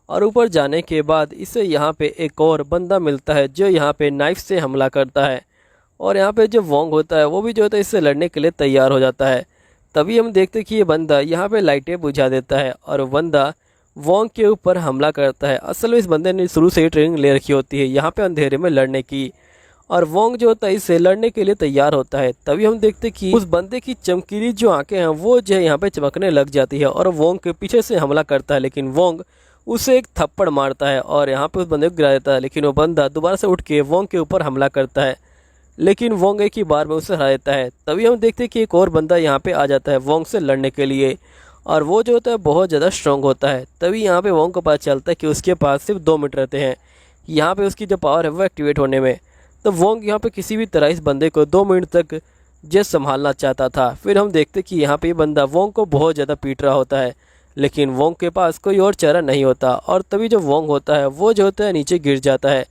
और ऊपर जाने के बाद इसे यहाँ पे एक और बंदा मिलता है जो यहाँ पे नाइफ से हमला करता है और यहाँ पे जो वोंग होता है वो भी जो होता है इससे लड़ने के लिए तैयार हो जाता है। तभी हम देखते हैं कि ये बंदा यहाँ पे लाइटें बुझा देता है और वो बंदा वोंग के ऊपर हमला करता है। असल में इस बंदे ने शुरू से ही ट्रेनिंग ले रखी होती है यहाँ पे अंधेरे में लड़ने की और वोंग जो होता है इससे लड़ने के लिए तैयार होता है। तभी हम देखते हैं कि उस बंदे की चमकीली जो आंखें हैं वो जो है यहाँ पे चमकने लग जाती है और वोंग के पीछे से हमला करता है, लेकिन वोंग उसे एक थप्पड़ मारता है और यहाँ पे उस बंदे को गिरा देता है। लेकिन वो बंदा दोबारा से उठ के वोंग के ऊपर हमला करता है, लेकिन वोंग एक ही बार में उसे हरा देता है। तभी हम देखते हैं कि एक और बंदा यहाँ पे आ जाता है वोंग से लड़ने के लिए और वो जो होता है बहुत ज़्यादा स्ट्रॉन्ग होता है। तभी यहाँ पे वोंग को पता चलता है कि उसके पास सिर्फ 2 मिनट रहते हैं यहाँ पे उसकी जो पावर है वो एक्टिवेट होने में। तो वोंग यहाँ पे किसी भी तरह इस बंदे को 2 मिनट तक जैसे संभालना चाहता था। फिर हम देखते कि यहाँ पे ये बंदा वोंग को बहुत ज़्यादा पीट रहा होता है, लेकिन वोंग के पास कोई और चारा नहीं होता और तभी जो वोंग होता है वो जो होता है नीचे गिर जाता है।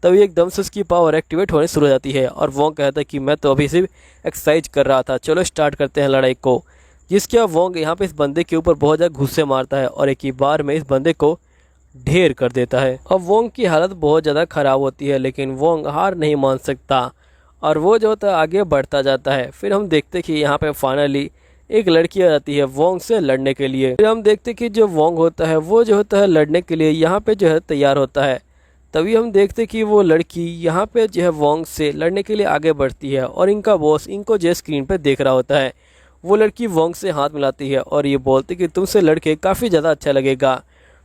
तभी एकदम से उसकी पावर एक्टिवेट होने शुरू हो जाती है और वोंग कहता है कि मैं तो अभी सिर्फ एक्सरसाइज कर रहा था, चलो स्टार्ट करते हैं लड़ाई को। जिसके बाद वोंग यहाँ पे इस बंदे के ऊपर बहुत ज़्यादा घुस्से मारता है और एक ही बार में इस बंदे को ढेर कर देता है। अब वोंग की हालत बहुत ज़्यादा ख़राब होती है, लेकिन वोंग हार नहीं मान सकता और वो जो होता है आगे बढ़ता जाता है। फिर हम देखते कि यहाँ पे फाइनली एक लड़की आ जाती है वोंग से लड़ने के लिए। फिर हम देखते कि जो वोंग होता है वो जो होता है लड़ने के लिए यहाँ पे जो है तैयार होता है। तभी हम देखते कि वो लड़की यहाँ पे जो है वोंग से लड़ने के लिए आगे बढ़ती है और इनका बॉस इनको जो स्क्रीन पे देख रहा होता है। वो लड़की वोंग से हाथ मिलाती है और ये बोलती कि तुमसे लड़के काफ़ी ज़्यादा अच्छा लगेगा।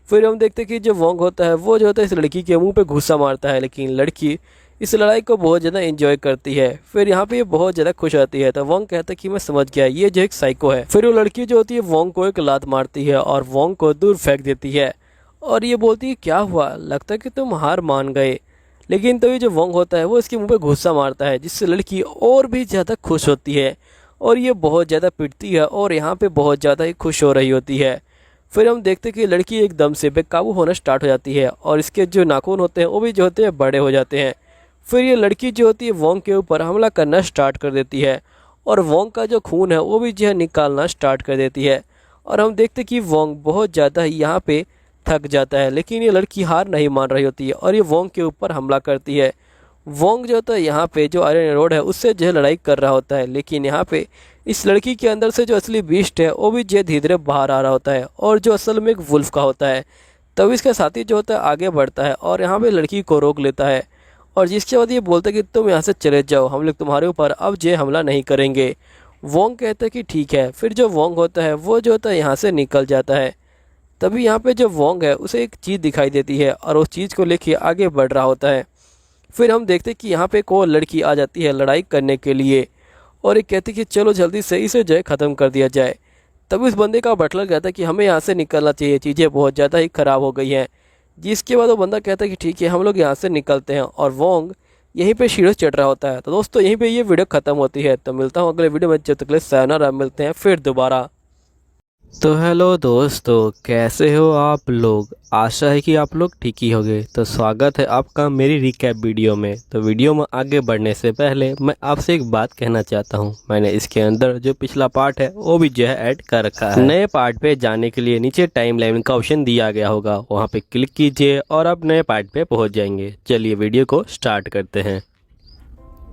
फिर हम देखते कि जो वोंग होता है वो जो होता है इस लड़की के मुंह पे घुसा मारता है, लेकिन लड़की इस लड़ाई को बहुत ज़्यादा एंजॉय करती है। फिर यहाँ पे ये बहुत ज़्यादा खुश होती है। तो वोंग कहता है कि मैं समझ गया, ये जो एक साइको है। फिर वो लड़की जो होती है वोंग को एक लात मारती है और वोंग को दूर फेंक देती है और ये बोलती है क्या हुआ, लगता है कि तुम हार मान गए। लेकिन तभी जो वोंग होता है वो इसके मुंह पे घुस्सा मारता है, जिससे लड़की और भी ज़्यादा खुश होती है और ये बहुत ज़्यादा पिटती है और यहाँ पे बहुत ज़्यादा ही खुश हो रही होती है। फिर हम देखते हैं कि लड़की एकदम से बेकाबू होना स्टार्ट हो जाती है और इसके जो नाखून होते हैं वो भी जो होते हैं बड़े हो जाते हैं। फिर ये लड़की जो होती है वोंग के ऊपर हमला करना स्टार्ट कर देती है और वोंग का जो खून है वो भी जो है निकालना स्टार्ट कर देती है और हम देखते कि वोंग बहुत ज़्यादा यहाँ पे थक जाता है, लेकिन ये लड़की हार नहीं मान रही होती है और ये वोंग के ऊपर हमला करती है। वोंग जो होता है यहाँ पे जो आयरन रोड है उससे जो है लड़ाई कर रहा होता है, लेकिन यहाँ पे इस लड़की के अंदर से जो असली बीस्ट है वो भी जो धीरे धीरे बाहर आ रहा होता है और जो असल में एक वुल्फ का होता है। तब इसका साथी जो होता है आगे बढ़ता है और यहाँ पे लड़की को रोक लेता है और जिसके बाद ये बोलता है कि तुम यहाँ से चले जाओ, हम लोग तुम्हारे ऊपर अब जे हमला नहीं करेंगे। वोंग कहता है कि ठीक है। फिर जो वोंग होता है वो जो होता है यहाँ से निकल जाता है। तभी यहाँ पे जो वोंग है उसे एक चीज़ दिखाई देती है और उस चीज़ को लेके आगे बढ़ रहा होता है। फिर हम देखते कि यहाँ पे एक और लड़की आ जाती है लड़ाई करने के लिए और एक कहती कि चलो जल्दी से इसे जो है ख़त्म कर दिया जाए। तब उस बंदे का बटलर कहता है कि हमें यहाँ से निकलना चाहिए, चीज़ें बहुत ज़्यादा ही ख़राब हो गई हैं। जिसके बाद वो बंदा कहता है कि ठीक है हम लोग यहाँ से निकलते हैं और वोंग यहीं पे शीढ़े चढ़ रहा होता है। तो दोस्तों यहीं पे ये वीडियो ख़त्म होती है। तो मिलता हूँ अगले वीडियो में, जब तक के लिए सायोनारा, मिलते हैं फिर दोबारा। तो हेलो दोस्तों, कैसे हो आप लोग। आशा है कि आप लोग ठीक ही होंगे। तो स्वागत है आपका मेरी रिकैप वीडियो में। तो वीडियो में आगे बढ़ने से पहले मैं आपसे एक बात कहना चाहता हूं। मैंने इसके अंदर जो पिछला पार्ट है वो भी जो है ऐड कर रखा है। नए पार्ट पे जाने के लिए नीचे टाइमलाइन का ऑप्शन दिया गया होगा, वहां पे क्लिक कीजिए और आप नए पार्ट पे पहुंच जाएंगे। चलिए वीडियो को स्टार्ट करते हैं।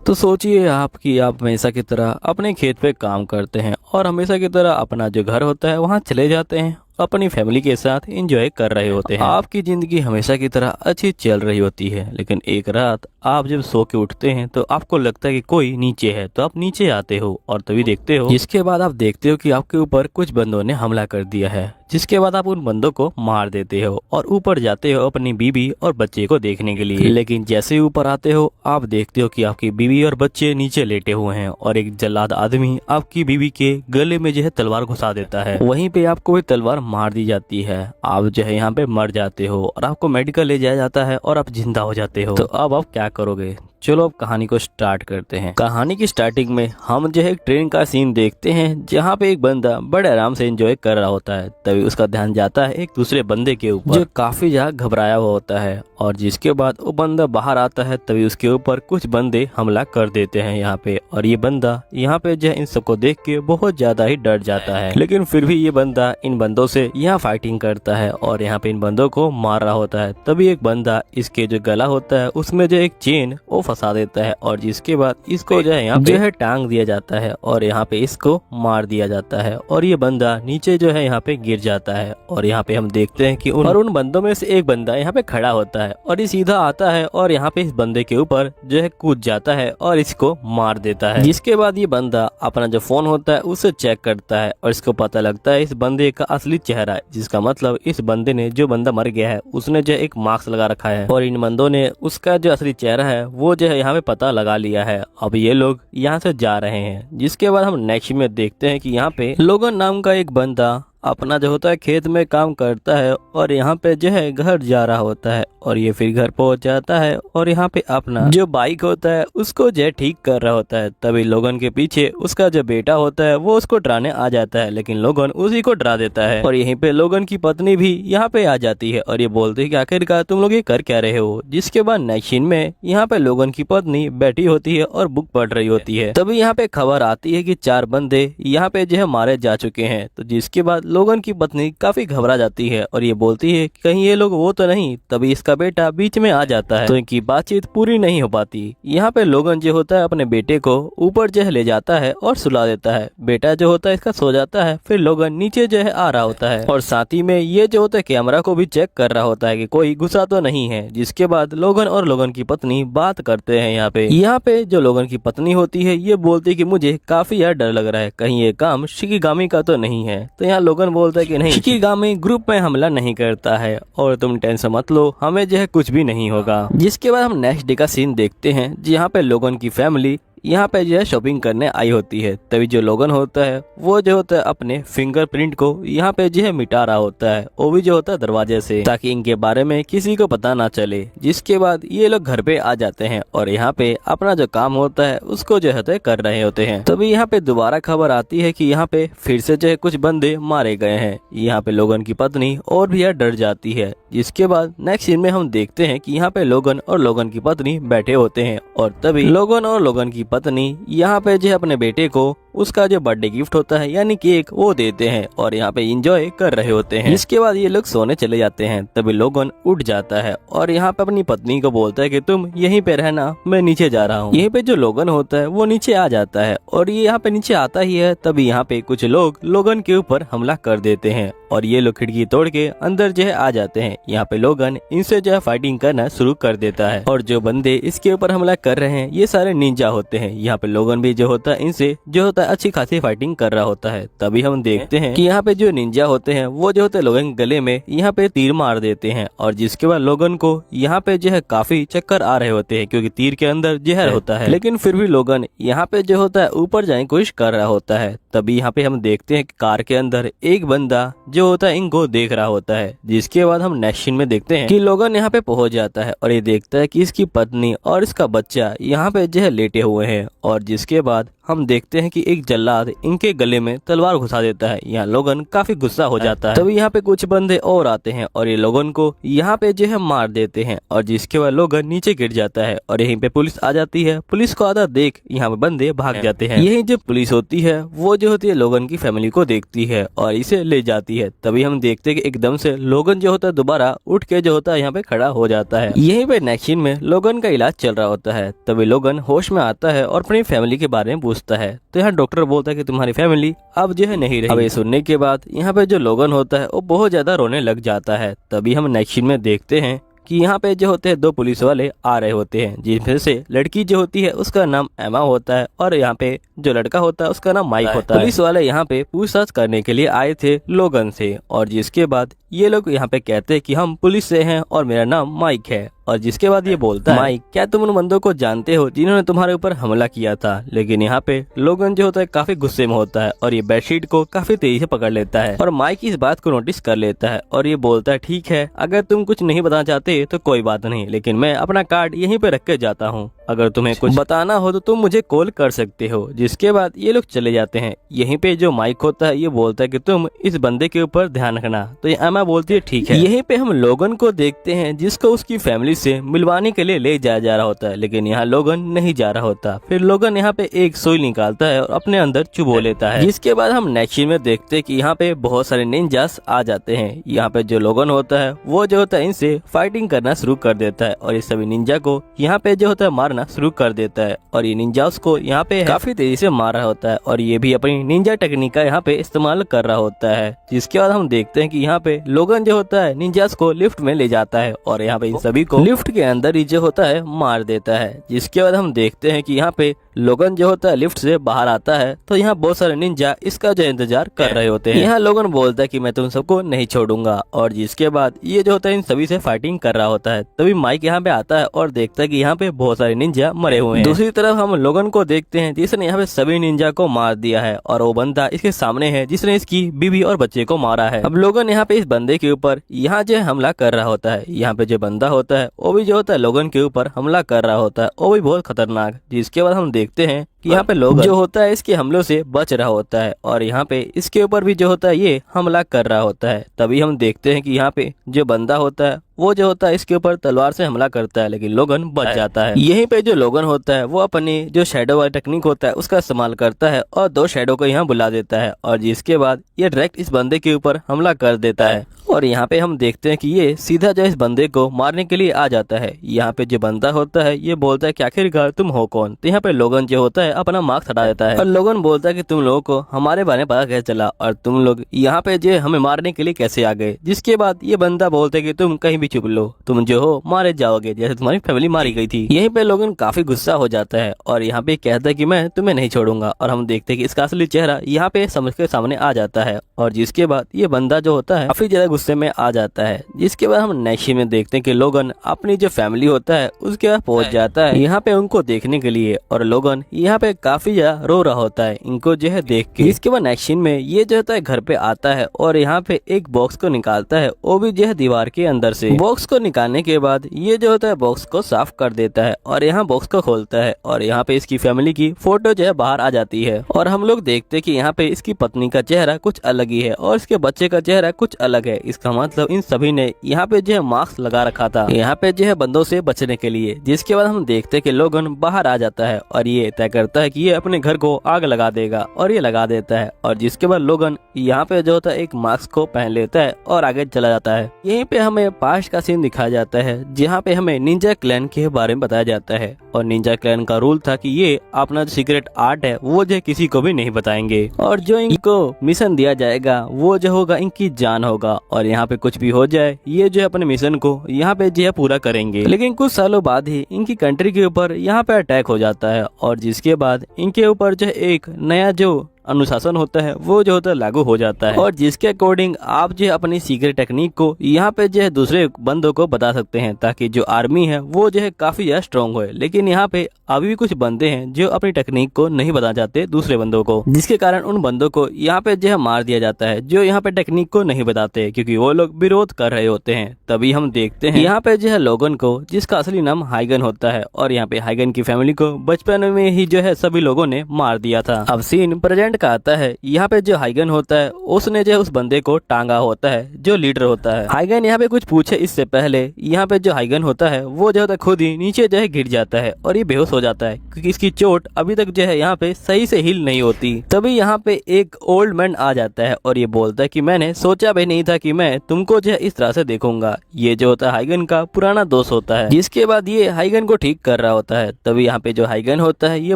तो सोचिए आप कि आप हमेशा की तरह अपने खेत पे काम करते हैं और हमेशा की तरह अपना जो घर होता है वहाँ चले जाते हैं, अपनी फैमिली के साथ एंजॉय कर रहे होते हैं। आपकी ज़िंदगी हमेशा की तरह अच्छी चल रही होती है, लेकिन एक रात आप जब सो के उठते हैं तो आपको लगता है कि कोई नीचे है, तो आप नीचे आते हो और तभी देखते हो, जिसके बाद आप देखते हो कि आपके ऊपर कुछ बंदों ने हमला कर दिया है। जिसके बाद आप उन बंदों को मार देते हो और ऊपर जाते हो अपनी बीवी और बच्चे को देखने के लिए। लेकिन जैसे ही ऊपर आते हो आप देखते हो कि आपकी बीवी और बच्चे नीचे लेटे हुए हैं और एक जल्लाद आदमी आपकी बीवी के गले में जो है तलवार घुसा देता है। वहीं पे आपको एक तलवार मार दी जाती है। आप जो है यहाँ पे मर जाते हो और आपको मेडिकल ले जाया जाता है और आप जिंदा हो जाते हो। तो अब आप क्या करोगे। चलो अब कहानी को स्टार्ट करते हैं। कहानी की स्टार्टिंग में हम जो है एक ट्रेन का सीन देखते हैं, जहाँ पे एक बंदा बड़े आराम से एंजॉय कर रहा होता है। तभी उसका ध्यान जाता है एक दूसरे बंदे के ऊपर, जो काफी ज्यादा घबराया हुआ होता है। और जिसके बाद वो बंदा बाहर आता है, तभी उसके ऊपर कुछ बंदे हमला कर देते हैं यहाँ पे। और ये बंदा यहाँ पे जो है इन सबको देख के बहुत ज्यादा ही डर जाता है। लेकिन फिर भी ये बंदा इन बंदों से यहाँ फाइटिंग करता है और यहाँ पे इन बंदों को मार रहा होता है। तभी एक बंदा इसके जो गला होता है उसमें जो एक चेन वो फंसा देता है और जिसके बाद इसको जो है यहाँ पे जो है टांग दिया जाता है और यहाँ पे इसको मार दिया जाता है। और ये बंदा नीचे जो है यहाँ पे गिर जाता है। और यहाँ पे हम देखते हैं कि उन बंदों में से एक बंदा यहाँ पे खड़ा होता है और ये सीधा आता है और यहाँ पे इस बंदे के ऊपर जो है कूद जाता है और इसको मार देता है। जिसके बाद ये बंदा अपना जो फोन होता है उसे चेक करता है और इसको पता लगता है इस बंदे का असली चेहरा है, जिसका मतलब इस बंदे ने, जो बंदा मर गया है, उसने जो एक मास्क लगा रखा है और इन बंदों ने उसका जो असली चेहरा है वो जो है यहाँ पे पता लगा लिया है। अब ये लोग यहाँ से जा रहे हैं। जिसके बाद हम नेक्स्ट में देखते हैं कि यहाँ पे लोगन नाम का एक बंदा अपना जो होता है खेत में काम करता है और यहाँ पे जो है घर जा रहा होता है और ये फिर घर पहुंच जाता है और यहाँ पे अपना जो बाइक होता है उसको जो है ठीक कर रहा होता है। तभी लोगन के पीछे उसका जो बेटा होता है वो उसको डराने आ जाता है, लेकिन लोगन उसी को डरा देता है। और यहीं पे लोगन की पत्नी भी यहाँ पे आ जाती है और ये बोलती है कि आखिरकार तुम लोग ये कर क्या रहे हो। जिसके बाद नेक्स्ट सीन में यहाँ पे लोगन की पत्नी बैठी होती है और बुक पढ़ रही होती है। तभी यहाँ पे खबर आती है कि 4 बंदे यहाँ पे जो है मारे जा चुके हैं। तो जिसके बाद लोगन की पत्नी काफी घबरा जाती है और ये बोलती है कि कहीं ये लोग वो तो नहीं। तभी इसका बेटा बीच में आ जाता है तो इनकी बातचीत पूरी नहीं हो पाती। यहाँ पे लोगन जो होता है अपने बेटे को ऊपर जो है ले जाता है और सुला देता है। बेटा जो होता है इसका सो जाता है। फिर लोगन नीचे जो है आ रहा होता है और साथ ही में ये जो होता है कैमरा को भी चेक कर रहा होता है कि कोई घुसा तो नहीं है। जिसके बाद लोगन और लोगन की पत्नी बात करते हैं। यहाँ पे जो लोगन की पत्नी होती है ये बोलती है कि मुझे काफी यार डर लग रहा है, कहीं ये काम शिकीगामी का तो नहीं है। तो यहाँ लोगन बोलता है कि नहीं, शिकीगामी ग्रुप में हमला नहीं करता है और तुम टेंशन मत लो, हमें जो है कुछ भी नहीं होगा। जिसके बाद हम नेक्स्ट डे का सीन देखते हैं, जहाँ पे लोगन की फैमिली यहाँ पे जो है शॉपिंग करने आई होती है। तभी जो लोगन होता है वो जो होता है अपने फिंगरप्रिंट को यहाँ पे जो है मिटा रहा होता है, वो भी जो होता है दरवाजे से, ताकि इनके बारे में किसी को पता ना चले। जिसके बाद ये लोग घर पे आ जाते हैं और यहाँ पे अपना जो काम होता है उसको जो है कर रहे होते हैं। तभी यहाँ पे दोबारा खबर आती है कि यहाँ पे फिर से जो है कुछ बंदे मारे गए हैं। यहाँ पे लोगन की पत्नी और भी यार डर जाती है। जिसके बाद नेक्स्ट सीन में हम देखते हैं कि यहाँ पे लोगन और लोगन की पत्नी बैठे होते हैं और तभी लोगन और लोगन की पत्नी यहाँ पे जो है अपने बेटे को उसका जो बर्थडे गिफ्ट होता है यानी केक वो देते हैं और यहाँ पे एंजॉय कर रहे होते हैं। इसके बाद ये लोग सोने चले जाते हैं। तभी लोगन उठ जाता है और यहाँ पे अपनी पत्नी को बोलता है कि तुम यहीं पे रहना, मैं नीचे जा रहा हूँ। यहीं पे जो लोगन होता है वो नीचे आ जाता है और ये यहाँ पे नीचे आता ही है। तभी यहाँ पे कुछ लोग लोगन के ऊपर हमला कर देते हैं और ये लोग खिड़की तोड़ के अंदर जो है आ जाते हैं। यहाँ पे लोगन इनसे जो है फाइटिंग करना शुरू कर देता है और जो बंदे इसके ऊपर हमला कर रहे हैं ये सारे निंजा होते हैं। यहाँ पे लोगन भी जो होता है इनसे जो होता है अच्छी खासी फाइटिंग कर रहा होता है। तभी हम देखते हैं कि यहाँ पे जो निंजा होते हैं वो जो होते हैं लोगन गले में यहाँ पे तीर मार देते हैं और जिसके बाद लोगन को यहाँ पे जो है काफी चक्कर आ रहे होते हैं, क्योंकि तीर के अंदर जहर होता है। लेकिन फिर भी लोगन यहाँ पे जो होता है ऊपर जाने की कोशिश कर रहा होता है। तभी यहाँ पे हम देखते हैं कि कार के अंदर एक बंदा जो होता है इनको देख रहा होता है। जिसके बाद हम नेक्स्ट सीन में देखते हैं कि लोगन यहाँ पे पहुंच जाता है और ये देखता है कि इसकी पत्नी और इसका बच्चा यहाँ पे जो है लेटे हुए हैं और जिसके बाद हम देखते हैं कि एक जल्लाद इनके गले में तलवार घुसा देता है। यहाँ लोगन काफी गुस्सा हो जाता है। तभी यहाँ पे कुछ बंदे और आते हैं और ये लोगन को यहाँ पे जो है मार देते हैं और जिसके बाद लोगन नीचे गिर जाता है और यहीं पे पुलिस आ जाती है। पुलिस को आधा देख यहाँ पे बंदे भाग जाते हैं। यही जो पुलिस होती है वो जो होती है लोगन की फैमिली को देखती है और इसे ले जाती है। तभी हम देखते हैं कि एकदम से लोगन जो होता है दोबारा उठ के जो होता है यहाँ पे खड़ा हो जाता है। यहीं पे नेक्स्ट सीन में लोगन का इलाज चल रहा होता है। तभी लोगन होश में आता है और अपनी फैमिली के बारे में पूछता है। तो यहाँ डॉक्टर बोलता है कि तुम्हारी फैमिली अब जो है नहीं रही। अब ये सुनने के बाद यहाँ पे जो लोगन होता है वो बहुत ज्यादा रोने लग जाता है। तभी हम नेक्स्ट सीन में देखते हैं कि यहाँ पे जो होते हैं दो पुलिस वाले आ रहे होते हैं, जिनमें से लड़की जो होती है उसका नाम एमा होता है और यहाँ पे जो लड़का होता है उसका नाम माइक होता है। पुलिस वाले यहाँ पे पूछताछ करने के लिए आए थे लोगन से और जिसके बाद ये लोग यहाँ पे कहते हैं कि हम पुलिस से हैं और मेरा नाम माइक है। और जिसके बाद ये बोलता है, माइक क्या तुम उन बंदों को जानते हो जिन्होंने तुम्हारे ऊपर हमला किया था? लेकिन यहाँ पे लोगन जो होता है काफी गुस्से में होता है और ये बेडशीट को काफी तेजी से पकड़ लेता है और माइक इस बात को नोटिस कर लेता है और ये बोलता है ठीक है, अगर तुम कुछ नहीं बताना चाहते तो कोई बात नहीं, लेकिन मैं अपना कार्ड यहीं पे रख के जाता हूँ, अगर तुम्हें कुछ बताना हो तो तुम मुझे कॉल कर सकते हो। जिसके बाद ये लोग चले जाते हैं। यहीं पे जो माइक होता है ये बोलता है कि तुम इस बंदे के ऊपर ध्यान रखना। तो ये एमा बोलती है ठीक है। यहीं पे हम लोगन को देखते हैं जिसको उसकी फैमिली से मिलवाने के लिए ले जाया जा रहा होता है, लेकिन यहाँ लोगन नहीं जा रहा होता। फिर लोगन यहाँ पे एक सुई निकालता है और अपने अंदर चुबो लेता है। जिसके बाद हम नेक्स्ट सीन में देखते हैं कि यहाँ पे बहुत सारे निंजास आ जाते हैं। यहाँ पे जो लोगन होता है वो जो होता है इनसे फाइटिंग करना शुरू कर देता है और ये सभी निंजा को यहाँ पे जो होता है मारना शुरू कर देता है और ये निंजा उसको यहाँ पे काफी तेजी से मार रहा होता है और ये भी अपनी निंजा टेक्निक का यहाँ पे इस्तेमाल कर रहा होता है। जिसके बाद हम देखते हैं कि यहाँ पे लोगन जो होता है निंजास को लिफ्ट में ले जाता है और यहाँ पे इन सभी को लिफ्ट के अंदर ही जो होता है मार देता है। जिसके बाद हम देखते हैं कि यहाँ पे लोगन जो होता है लिफ्ट से बाहर आता है तो यहाँ बहुत सारे निंजा इसका जो इंतजार कर रहे होते हैं। यहाँ लोगन बोलता है कि मैं तुम सबको नहीं छोड़ूंगा और जिसके बाद ये जो होता है इन सभी से फाइटिंग कर रहा होता है। तभी माइक यहाँ पे आता है और देखता है कि यहाँ पे बहुत सारे निंजा मरे हुए हैं। दूसरी तरफ हम लोगन को देखते हैं जिसने यहाँ पे सभी निंजा को मार दिया है और वो बंदा इसके सामने है जिसने इसकी बीवी और बच्चे को मारा है। अब लोगन यहाँ पे इस बंदे के ऊपर यहाँ जो हमला कर रहा होता है। यहाँ पे जो बंदा होता है वो भी जो होता है लोगन के ऊपर हमला कर रहा होता है, वो भी बहुत खतरनाक। जिसके बाद हम देखते हैं कि यहाँ पे लोग जो होता है इसके हमलों से बच रहा होता है और यहाँ पे इसके ऊपर भी जो होता है ये हमला कर रहा होता है। तभी हम देखते हैं कि यहाँ पे जो बंदा होता है वो जो होता है इसके ऊपर तलवार से हमला करता है, लेकिन लोगन बच जाता है। यहीं पे जो लोगन होता है वो अपनी जो शैडो वाली टेक्निक होता है उसका इस्तेमाल करता है और दो शैडो को यहाँ बुला देता है और जिसके बाद ये डायरेक्ट इस बंदे के ऊपर हमला कर देता है। और यहाँ पे हम देखते हैं कि ये सीधा जो इस बंदे को मारने के लिए आ जाता है। यहाँ पे जो बंदा होता है ये बोलता है कि आखिरकार तुम हो कौन? तो यहाँ पे लोगन जो होता है अपना मास्क हटा देता है और लोगन बोलता है कि तुम लोगों को हमारे बारे में पता कैसे चला और तुम लोग यहाँ पे जो हमें मारने के लिए कैसे आ गए? जिसके बाद ये बंदा बोलता है कि तुम कहीं भी छुप लो, तुम जो हो मारे जाओगे जैसे तुम्हारी फैमिली मारी गई थी। यहीं पे लोगन काफी गुस्सा हो जाता है और यहाँ पे कहता है कि मैं तुम्हें नहीं छोड़ूंगा और हम देखते हैं कि इसका असली चेहरा यहाँ पे समझ के सामने आ जाता है और जिसके बाद ये बंदा जो होता है काफी ज्यादा गुस्से में आ जाता है। जिसके बाद हम नेक्स्ट में देखते हैं कि लोगन अपनी जो फैमिली होता है उसके पास पहुंच जाता है यहाँ पे उनको देखने के लिए और लोगन यहाँ पे काफी ज्यादा रो रहा होता है इनको जो है देख के। इसके बाद नेक्स्ट सीन में ये जो होता है घर पे आता है और यहाँ पे एक बॉक्स को निकालता है, वो भी जो है दीवार के अंदर से। बॉक्स को निकालने के बाद ये जो होता है बॉक्स को साफ कर देता है और यहाँ बॉक्स को खोलता है और यहाँ पे इसकी फैमिली की फोटो जो है बाहर आ जाती है और हम लोग देखते हैं कि यहाँ पे इसकी पत्नी का चेहरा कुछ अलग ही है और इसके बच्चे का चेहरा कुछ अलग है। इसका मतलब इन सभी ने यहाँ पे जो है मास्क लगा रखा था यहाँ पे जो है बंदों से बचने के लिए। जिसके बाद हम देखते हैं कि लोगन बाहर आ जाता है और ये तय करता है कि ये अपने घर को आग लगा देगा और ये लगा देता है और जिसके बाद लोगन यहाँ पे जो होता है एक मास्क को पहन लेता है और आगे चला जाता है। यहीं पे हमें पास्ट का सीन दिखाया जाता है जहाँ पे हमें निंजा क्लैन के बारे में बताया जाता है और निंजा क्लैन का रूल था कि ये अपना जो सीक्रेट आर्ट है वो जो किसी को भी नहीं बताएंगे और जो इनको मिशन दिया जाएगा वो जो होगा इनकी जान होगा और यहाँ पे कुछ भी हो जाए ये जो है अपने मिशन को यहाँ पे जो है पूरा करेंगे। लेकिन कुछ सालों बाद ही इनकी कंट्री के ऊपर यहाँ पे अटैक हो जाता है और जिसके बाद इनके ऊपर जो एक नया जो अनुशासन होता है वो जो होता है लागू हो जाता है, और जिसके अकॉर्डिंग आप जो है अपनी सीक्रेट टेक्निक को यहाँ पे जो है दूसरे बंदों को बता सकते हैं, ताकि जो आर्मी है वो जो है काफी ज्यादा स्ट्रॉन्ग हो। लेकिन यहाँ पे अभी भी कुछ बंदे हैं जो अपनी टेक्निक को नहीं बता जाते दूसरे बंदों को, जिसके कारण उन बंदों को यहाँ पे जो है मार दिया जाता है जो यहाँ पे टेक्निक को नहीं बताते, क्योंकि वो लोग विरोध कर रहे होते हैं। तभी हम देखते हैं यहाँ पे जो है लोगन को, जिसका असली नाम हाइगन होता है, और यहाँ पे हाइगन की फैमिली को बचपन में ही जो है सभी लोगों ने मार दिया था। अब सीन प्रेजेंट का आता है। यहाँ पे जो हाइगन होता है उसने जो है उस बंदे को टांगा होता है जो लीडर होता है। हाइगन यहाँ पे कुछ पूछे इससे पहले यहाँ पे जो हाइगन होता है वो जो होता है खुद ही नीचे जो है गिर जाता है और ये बेहोश हो जाता है, क्योंकि इसकी चोट अभी तक जो है यहाँ पे सही से हील नहीं होती। तभी यहाँ पे एक ओल्ड मैन आ जाता है और ये बोलता है कि मैंने सोचा भी नहीं था कि मैं तुमको जो है इस तरह से देखूंगा। ये जो होता है हाइगन का पुराना दोस्त होता है, जिसके बाद ये हाइगन को ठीक कर रहा होता है। तभी यहाँ पे जो हाइगन होता है ये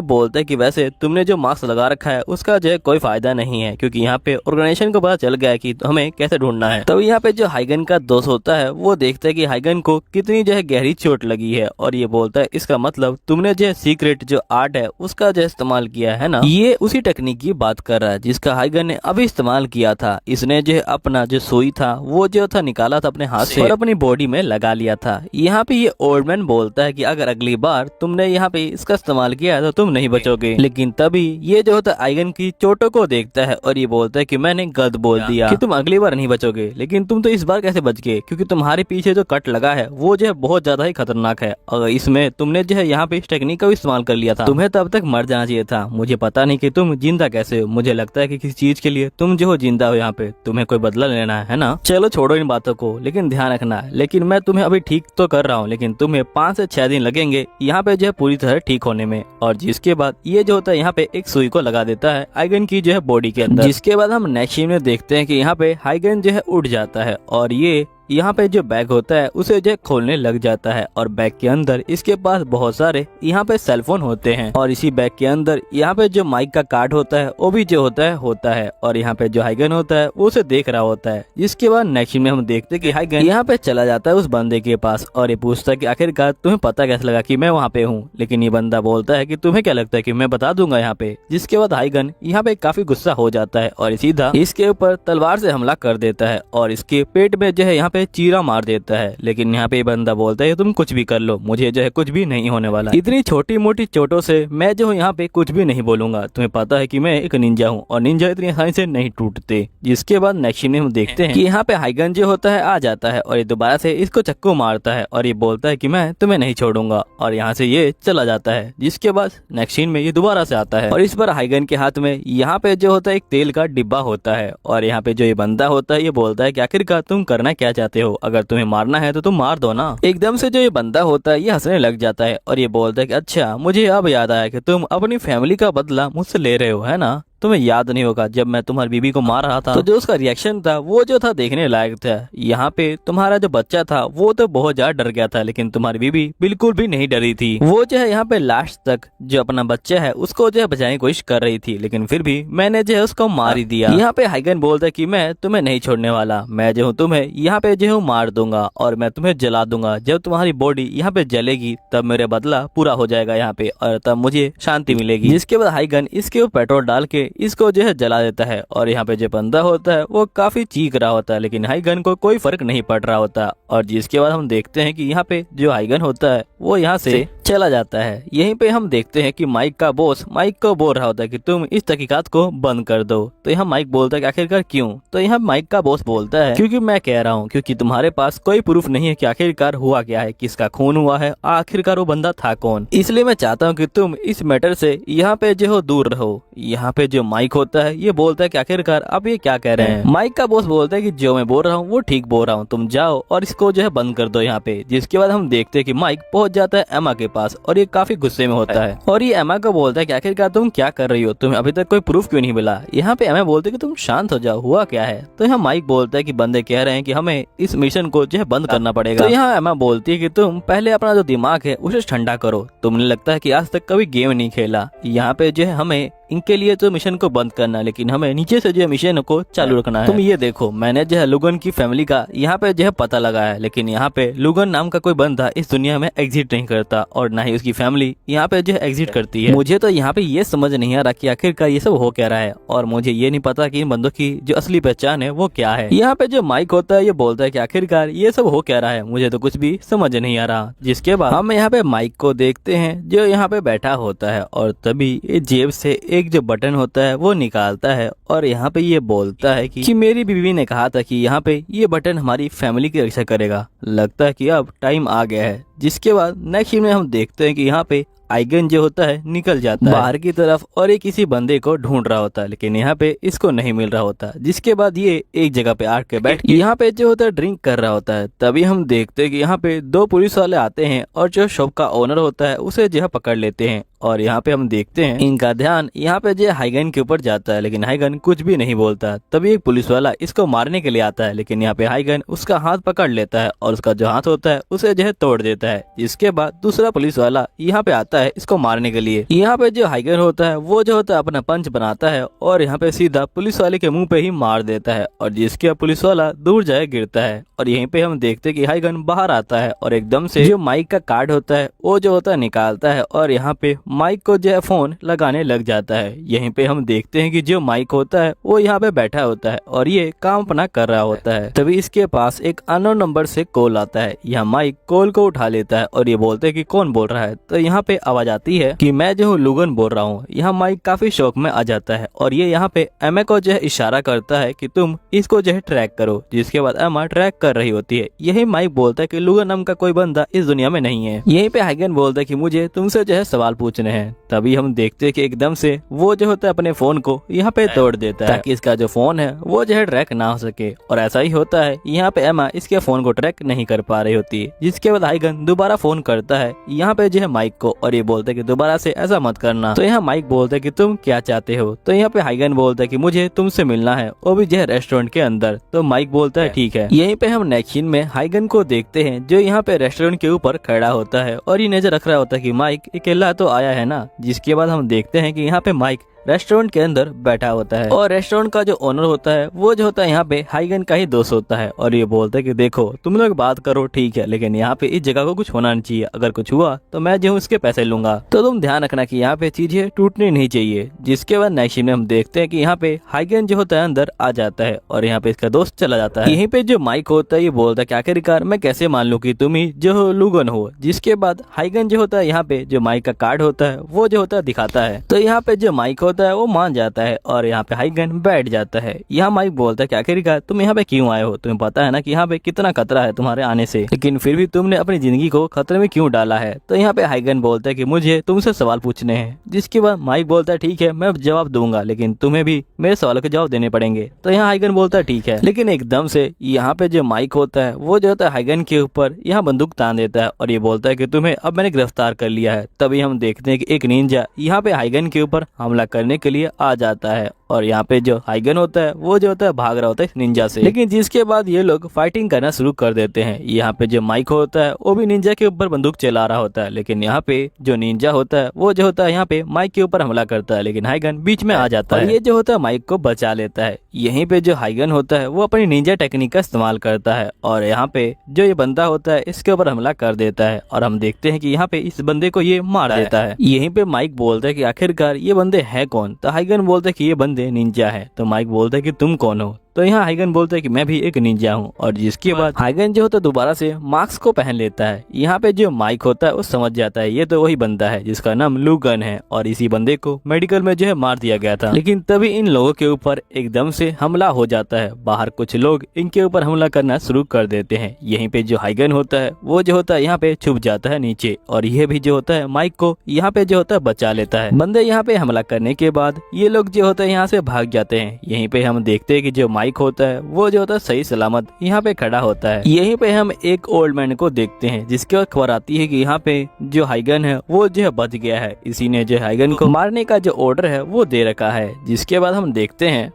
बोलता है कि वैसे तुमने जो मास्क लगा रखा है उसका जो है कोई फायदा नहीं है, क्योंकि यहाँ पे ऑर्गेनाइजेशन को पता चल गया है कि हमें कैसे ढूंढना है। तभी यहाँ पे जो हाइगन का दोस्त होता है वो देखता है कि हाइगन को कितनी जो है गहरी चोट लगी है, और ये बोलता है इसका मतलब तुमने जो है सीक्रेट जो आर्ट है उसका जो इस्तेमाल किया है ना। ये उसी टेक्निक की बात कर रहा है जिसका हाइगन ने अभी इस्तेमाल किया था। इसने जो है अपना जो सुई था वो जो था निकाला था अपने हाथ से और अपनी बॉडी में लगा लिया था। यहाँ पे ये ओल्ड मैन बोलता है कि अगर अगली बार तुमने यहाँ पे इसका इस्तेमाल किया तो तुम नहीं बचोगे। लेकिन तभी ये जो होता है हाइगन की चोटों को देखता है और ये बोलता है कि मैंने गलत बोल दिया कि तुम अगली बार नहीं बचोगे, लेकिन तुम तो इस बार कैसे बच गए, क्योंकि तुम्हारे पीछे जो कट लगा है वो जो है बहुत ज्यादा ही खतरनाक है। अगर इसमें तुमने जो है यहाँ पे इस टेक्निक का भी इस्तेमाल कर लिया था, तुम्हें तब तक मर जाना चाहिए था। मुझे पता नहीं कि तुम जिंदा कैसे हो। मुझे लगता है कि किसी चीज के लिए तुम जो हो जिंदा हो, यहाँ पे तुम्हें कोई बदला लेना है ना। चलो छोड़ो इन बातों को, लेकिन ध्यान रखना। लेकिन मैं तुम्हें अभी ठीक तो कर रहा हूँ, लेकिन तुम्हें 5 से 6 दिन लगेंगे यहाँ पे जो है पूरी तरह ठीक होने में। और जिसके बाद ये जो होता है यहाँ पे एक सुई को लगा देता है हाइगन की जो है बॉडी के अंदर। जिसके बाद हम नेक्स्ट सीन में देखते हैं कि यहाँ पे हाइगन जो है उठ जाता है और ये यहाँ पे जो बैग होता है उसे जो खोलने लग जाता है, और बैग के अंदर इसके पास बहुत सारे यहाँ पे सेलफोन होते हैं, और इसी बैग के अंदर यहाँ पे जो माइक का कार्ड होता है वो भी जो होता है और यहाँ पे जो हाइगन होता है वो उसे देख रहा होता है। जिसके बाद नेक्स्ट में हम देखते हैं कि हाइगन यहाँ पे चला जाता है उस बंदे के पास और ये पूछता है कि आखिरकार तुम्हें पता कैसे लगा कि मैं वहाँ पे हूँ। लेकिन ये बंदा बोलता है कि तुम्हें क्या लगता है कि मैं बता दूंगा यहाँ पे। जिसके बाद हाइगन यहाँ पे काफी गुस्सा हो जाता है और सीधा इसके ऊपर तलवार से हमला कर देता है और इसके पेट में जो है यहाँ पे चीरा मार देता है। लेकिन यहाँ पे बंदा बोलता है तुम कुछ भी कर लो, मुझे जो है कुछ भी नहीं होने वाला। इतनी छोटी मोटी चोटों से मैं जो हूँ यहाँ पे कुछ भी नहीं बोलूंगा। तुम्हें पता है कि मैं एक निंजा हूँ और निंजा इतनी आसानी से नहीं टूटते। जिसके बाद नेक्स्ट में हम देखते हैं कि यहाँ पे हाइगन जो होता है आ जाता है और ये दोबारा से इसको चक्कू मारता है और ये बोलता है कि मैं तुम्हें नहीं छोड़ूंगा, और यहाँ से ये चला जाता है। जिसके बाद नेक्स्ट सीन में ये दोबारा से आता है और इस बार हाइगन के हाथ में यहाँ पे जो होता है एक तेल का डिब्बा होता है, और यहाँ पे जो ये बंदा होता है ये बोलता है कि आखिरकार तुम करना क्या चाहते हो, अगर तुम्हें मारना है तो तुम मार दो ना। एकदम से जो ये बंदा होता है ये हंसने लग जाता है और ये बोलता है कि अच्छा मुझे अब याद आया कि तुम अपनी फैमिली का बदला मुझसे ले रहे हो, है ना। तुम्हें याद नहीं होगा जब मैं तुम्हारी बीबी को मार रहा था तो जो उसका रिएक्शन था वो जो था देखने लायक था। यहाँ पे तुम्हारा जो बच्चा था वो तो बहुत ज्यादा डर गया था, लेकिन तुम्हारी बीबी बिल्कुल भी नहीं डरी थी। वो जो है यहाँ पे लास्ट तक जो अपना बच्चा है उसको जो है बचाने की कोशिश कर रही थी, लेकिन फिर भी मैंने जो है उसको मार ही दिया। यहाँ पे हाइगन बोलता है कि मैं तुम्हें नहीं छोड़ने वाला, मैं जो हूँ तुम्हें यहाँ पे जो हूँ मार दूंगा और मैं तुम्हें जला दूंगा। जब तुम्हारी बॉडी यहाँ पे जलेगी तब मेरा बदला पूरा हो जाएगा यहाँ पे, और तब मुझे शांति मिलेगी। जिसके बाद हाइगन इसके ऊपर पेट्रोल डाल के इसको जो है जला देता है, और यहाँ पे जो बंदा होता है वो काफी चीख रहा होता है, लेकिन हाइगन को कोई फर्क नहीं पड़ रहा होता। और जिसके बाद हम देखते हैं कि यहाँ पे जो हाइगन होता है वो यहाँ से चला जाता है। यहीं पे हम देखते हैं कि माइक का बॉस माइक को बोल रहा होता है कि तुम इस तहकीकात को बंद कर दो। तो यहाँ माइक बोलता है कि आखिरकार क्यों? तो यहाँ माइक का बॉस बोलता है क्योंकि मैं कह रहा हूँ, क्योंकि तुम्हारे पास कोई प्रूफ नहीं है कि आखिरकार हुआ क्या है, किसका खून हुआ है, आखिरकार वो बंदा था कौन। इसलिए मैं चाहता हूँ कि तुम इस मैटर से यहाँ पे जो हो दूर रहो। यहाँ पे जो माइक होता है ये बोलता है कि आखिरकार अब ये क्या कह रहे हैं। माइक का बॉस बोलता है कि जो मैं बोल रहा हूँ वो ठीक बोल रहा हूँ, तुम जाओ और इसको जो है बंद कर दो यहाँ पे। जिसके बाद हम देखते हैं कि माइक पहुंच जाता है एमा के पास और ये काफी गुस्से में होता है और ये एमा को बोलता है कि आखिरकार तुम क्या कर रही हो, तुम्हें अभी तक कोई प्रूफ क्यों नहीं मिला। यहाँ पे एमा बोलते है कि तुम शांत हो जाओ, हुआ क्या है। तो यहाँ माइक बोलता है कि बंदे कह रहे हैं कि हमें इस मिशन को जो है बंद करना पड़ेगा। तो यहाँ एमा बोलती है कि तुम पहले अपना जो दिमाग है उसे ठंडा करो, तुमने लगता है कि आज तक कभी गेम नहीं खेला। यहाँ पे जो है हमें इनके लिए तो मिशन को बंद करना है, लेकिन हमें नीचे से जो है मिशन को चालू रखना है। तुम ये देखो, मैंने जो है लुगन की फैमिली का यहाँ पे जो है पता लगाया है, लेकिन यहाँ पे लुगन नाम का कोई बंदा इस दुनिया में एग्जिट नहीं करता और ना ही उसकी फैमिली यहाँ पे जो है एग्जिट करती है। मुझे तो यहाँ पे ये समझ नहीं आ रहा कि आखिरकार ये सब हो क्या रहा है, और मुझे ये नहीं पता कि इन बंदों की जो असली पहचान है वो क्या है। यहाँ पे जो माइक होता है ये बोलता है कि आखिरकार ये सब हो क्या रहा है, मुझे तो कुछ भी समझ नहीं आ रहा। जिसके बाद हम यहाँ पे माइक को देखते हैं जो यहाँ पे बैठा होता है, और तभी ये जेब से एक जो बटन होता है वो निकालता है और यहाँ पे ये बोलता है कि मेरी बीवी ने कहा था कि यहाँ पे ये बटन हमारी फैमिली की रक्षा करेगा, लगता है कि अब टाइम आ गया है। जिसके बाद नेक्स्ट में हम देखते हैं कि यहाँ पे आइगन जो होता है निकल जाता है बाहर की तरफ और ये किसी बंदे को ढूंढ रहा होता है, लेकिन यहाँ पे इसको नहीं मिल रहा होता। जिसके बाद ये एक जगह पे आके बैठ के यहाँ पे जो होता है ड्रिंक कर रहा होता है। तभी हम देखते हैं कि यहाँ पे दो पुलिस वाले आते हैं और जो शॉप का ओनर होता है उसे जो है पकड़ लेते हैं, और यहाँ पे हम देखते हैं इनका ध्यान यहाँ पे जो हाइगन के ऊपर जाता है, लेकिन हाइगन कुछ भी नहीं बोलता। तभी एक पुलिस वाला इसको मारने के लिए आता है, लेकिन यहाँ पे हाइगन उसका हाथ पकड़ लेता है और उसका जो हाथ होता है उसे जो है तोड़ देता है। इसके बाद दूसरा पुलिस वाला यहाँ पे आता है इसको मारने के लिए। यहाँ पे जो हाइगन होता है वो जो होता है अपना पंच बनाता है और यहाँ पे सीधा पुलिस वाले के मुंह पे ही मार देता है, और जिसके पुलिस वाला दूर जाए गिरता है। और यहीं पे हम देखते हैं कि हाइगन बाहर आता है और एकदम से जो माइक का कार्ड होता है वो जो होता है निकालता है और यहाँ पे माइक को जो है फोन लगाने लग जाता है। यहीं पे हम देखते हैं कि जो माइक होता है वो यहाँ पे बैठा होता है और ये काम अपना कर रहा होता है। तभी इसके पास एक अननोन नंबर से कॉल आता है। यहाँ माइक कॉल को उठा लेता है और ये बोलते हैं कि कौन बोल रहा है। तो यहाँ पे आवाज आती है कि मैं जो हूँ लुगन बोल रहा हूँ। यहाँ माइक काफी शौक में आ जाता है और ये यहाँ पे एमा को जो है इशारा करता है कि तुम इसको जो है ट्रैक करो। जिसके बाद एमा ट्रैक कर रही होती है। यही माइक बोलता है कि लुगन नाम का कोई बंदा इस दुनिया में नहीं है। यहीं पे हाइगन बोलता है कि मुझे तुमसे जो है सवाल पूछने हैं। तभी हम देखते हैं कि एकदम से वो जो होता है अपने फोन को यहाँ पे तोड़ देता है ताकि इसका जो फोन है वो जो है ट्रैक ना हो सके, और ऐसा ही होता है। यहाँ पे एमा इसके फोन को ट्रैक नहीं कर पा रही होती है। जिसके बाद हाइगन दोबारा फोन करता है यहाँ पे जो है माइक को और ये बोलता है कि दोबारा से ऐसा मत करना। तो यहाँ माइक बोलता है कि तुम क्या चाहते हो। तो यहाँ पे हाइगन बोलता है कि मुझे तुमसे मिलना है, वो भी जो है रेस्टोरेंट के अंदर। तो माइक बोलता है ठीक है। यहीं पे हम नेक्स्ट सीन में हाइगन को देखते हैं जो यहाँ पे रेस्टोरेंट के ऊपर खड़ा होता है और ये नजर रख रहा होता है कि माइक अकेला तो आया है ना। जिसके बाद हम देखते हैं कि यहाँ पे माइक रेस्टोरेंट के अंदर बैठा होता है और रेस्टोरेंट का जो ओनर होता है वो जो होता है यहाँ पे हाइगन का ही दोस्त होता है, और ये बोलता है कि देखो तुम लोग बात करो ठीक है, लेकिन यहाँ पे इस जगह को कुछ होना नहीं चाहिए। अगर कुछ हुआ तो मैं जो हूँ उसके पैसे लूंगा, तो तुम ध्यान रखना कि यहाँ पे चीजें टूटनी नहीं चाहिए। जिसके बाद नेक्स्ट में हम देखते हैं कि यहाँ पे हाइगन जो होता है अंदर आ जाता है और यहाँ पे इसका दोस्त चला जाता है। यहीं पे जो माइक होता है ये बोलता है कि आखिरकार मैं कैसे मान लूं कि तुम ही जो हो लुगन हो। जिसके बाद हाइगन जो होता है यहाँ पे जो माइक का कार्ड होता है वो जो होता है दिखाता है। तो यहाँ पे जो माइक होता है वो मान जाता है और यहाँ पे हाइगन बैठ जाता है। यहाँ माइक बोलता है कि आखिरकार तुम यहाँ पे क्यों आए हो, तुम्हें पता है ना कि यहाँ पे कितना खतरा है तुम्हारे आने से, लेकिन फिर भी तुमने अपनी जिंदगी को खतरे में क्यों डाला है। तो यहाँ पे हाइगन बोलता है कि मुझे तुमसे सवाल पूछने हैं। जिसके बाद माइक बोलता है ठीक है मैं जवाब दूंगा, लेकिन तुम्हें भी मेरे सवालों के जवाब देने पड़ेंगे। तो यहाँ हाइगन बोलता है ठीक है, लेकिन एकदम से यहाँ पे जो माइक होता है वो जो होता है हाइगन के ऊपर यहाँ बंदूक तान देता है और ये बोलता है कि तुम्हें अब मैंने गिरफ्तार कर लिया है। तभी हम देखते हैं कि एक निंजा यहाँ पे हाइगन के ऊपर हमला करने के लिए आ जाता है और यहाँ पे जो हाइगन होता है वो जो होता है भाग रहा होता है निंजा से। लेकिन जिसके बाद ये लोग फाइटिंग करना शुरू कर देते हैं। यहाँ पे जो माइक होता है वो भी निंजा के ऊपर बंदूक चला रहा होता है, लेकिन यहाँ पे जो निंजा होता है वो जो होता है यहाँ पे माइक के ऊपर हमला करता है, लेकिन हाइगन बीच में आ जाता है। ये जो होता है माइक को बचा लेता है। यहीं पे जो हाइगन होता है वो अपनी निंजा टेक्निक का इस्तेमाल करता है और यहाँ पे जो ये बंदा होता है इसके ऊपर हमला कर देता है और हम देखते हैं कि यहाँ पे इस बंदे को ये मार देता है। यहीं पे माइक बोलता है कि आखिरकार ये बंदे है कौन। तो हाइगन बोलता है कि ये बंदे निंजा है। तो माइक बोलता है कि तुम कौन हो। तो यहाँ हाइगन बोलता है कि मैं भी एक निंजा हूँ, और जिसके बाद हाइगन जो होता है दोबारा से मास्क को पहन लेता है। यहाँ पे जो माइक होता है वो समझ जाता है ये तो वही बंदा है जिसका नाम लुगन है और इसी बंदे को मेडिकल में जो है मार दिया गया था। लेकिन तभी इन लोगों के ऊपर एकदम से हमला हो जाता है। बाहर कुछ लोग इनके ऊपर हमला करना शुरू कर देते हैं। यहीं पे जो हाइगन होता है वो जो होता है यहाँ पे छुप जाता है नीचे, और यह भी जो होता है माइक को यहाँ पे जो होता है बचा लेता है। बंदे यहाँ पे हमला करने के बाद ये लोग जो होता है यहाँ से भाग जाते हैं। यहीं पे हम देखते हैं कि जो माइक होता है वो जो होता है सही सलामत यहाँ पे खड़ा होता है। यहीं पे हम एक ओल्ड मैन को देखते हैं जिसके बाद खबर आती है कि यहाँ पे जो हाइगन है वो जो है बच गया है। इसी ने जो हाइगन को मारने का जो ऑर्डर है वो दे रखा है। जिसके बाद हम देखते हैं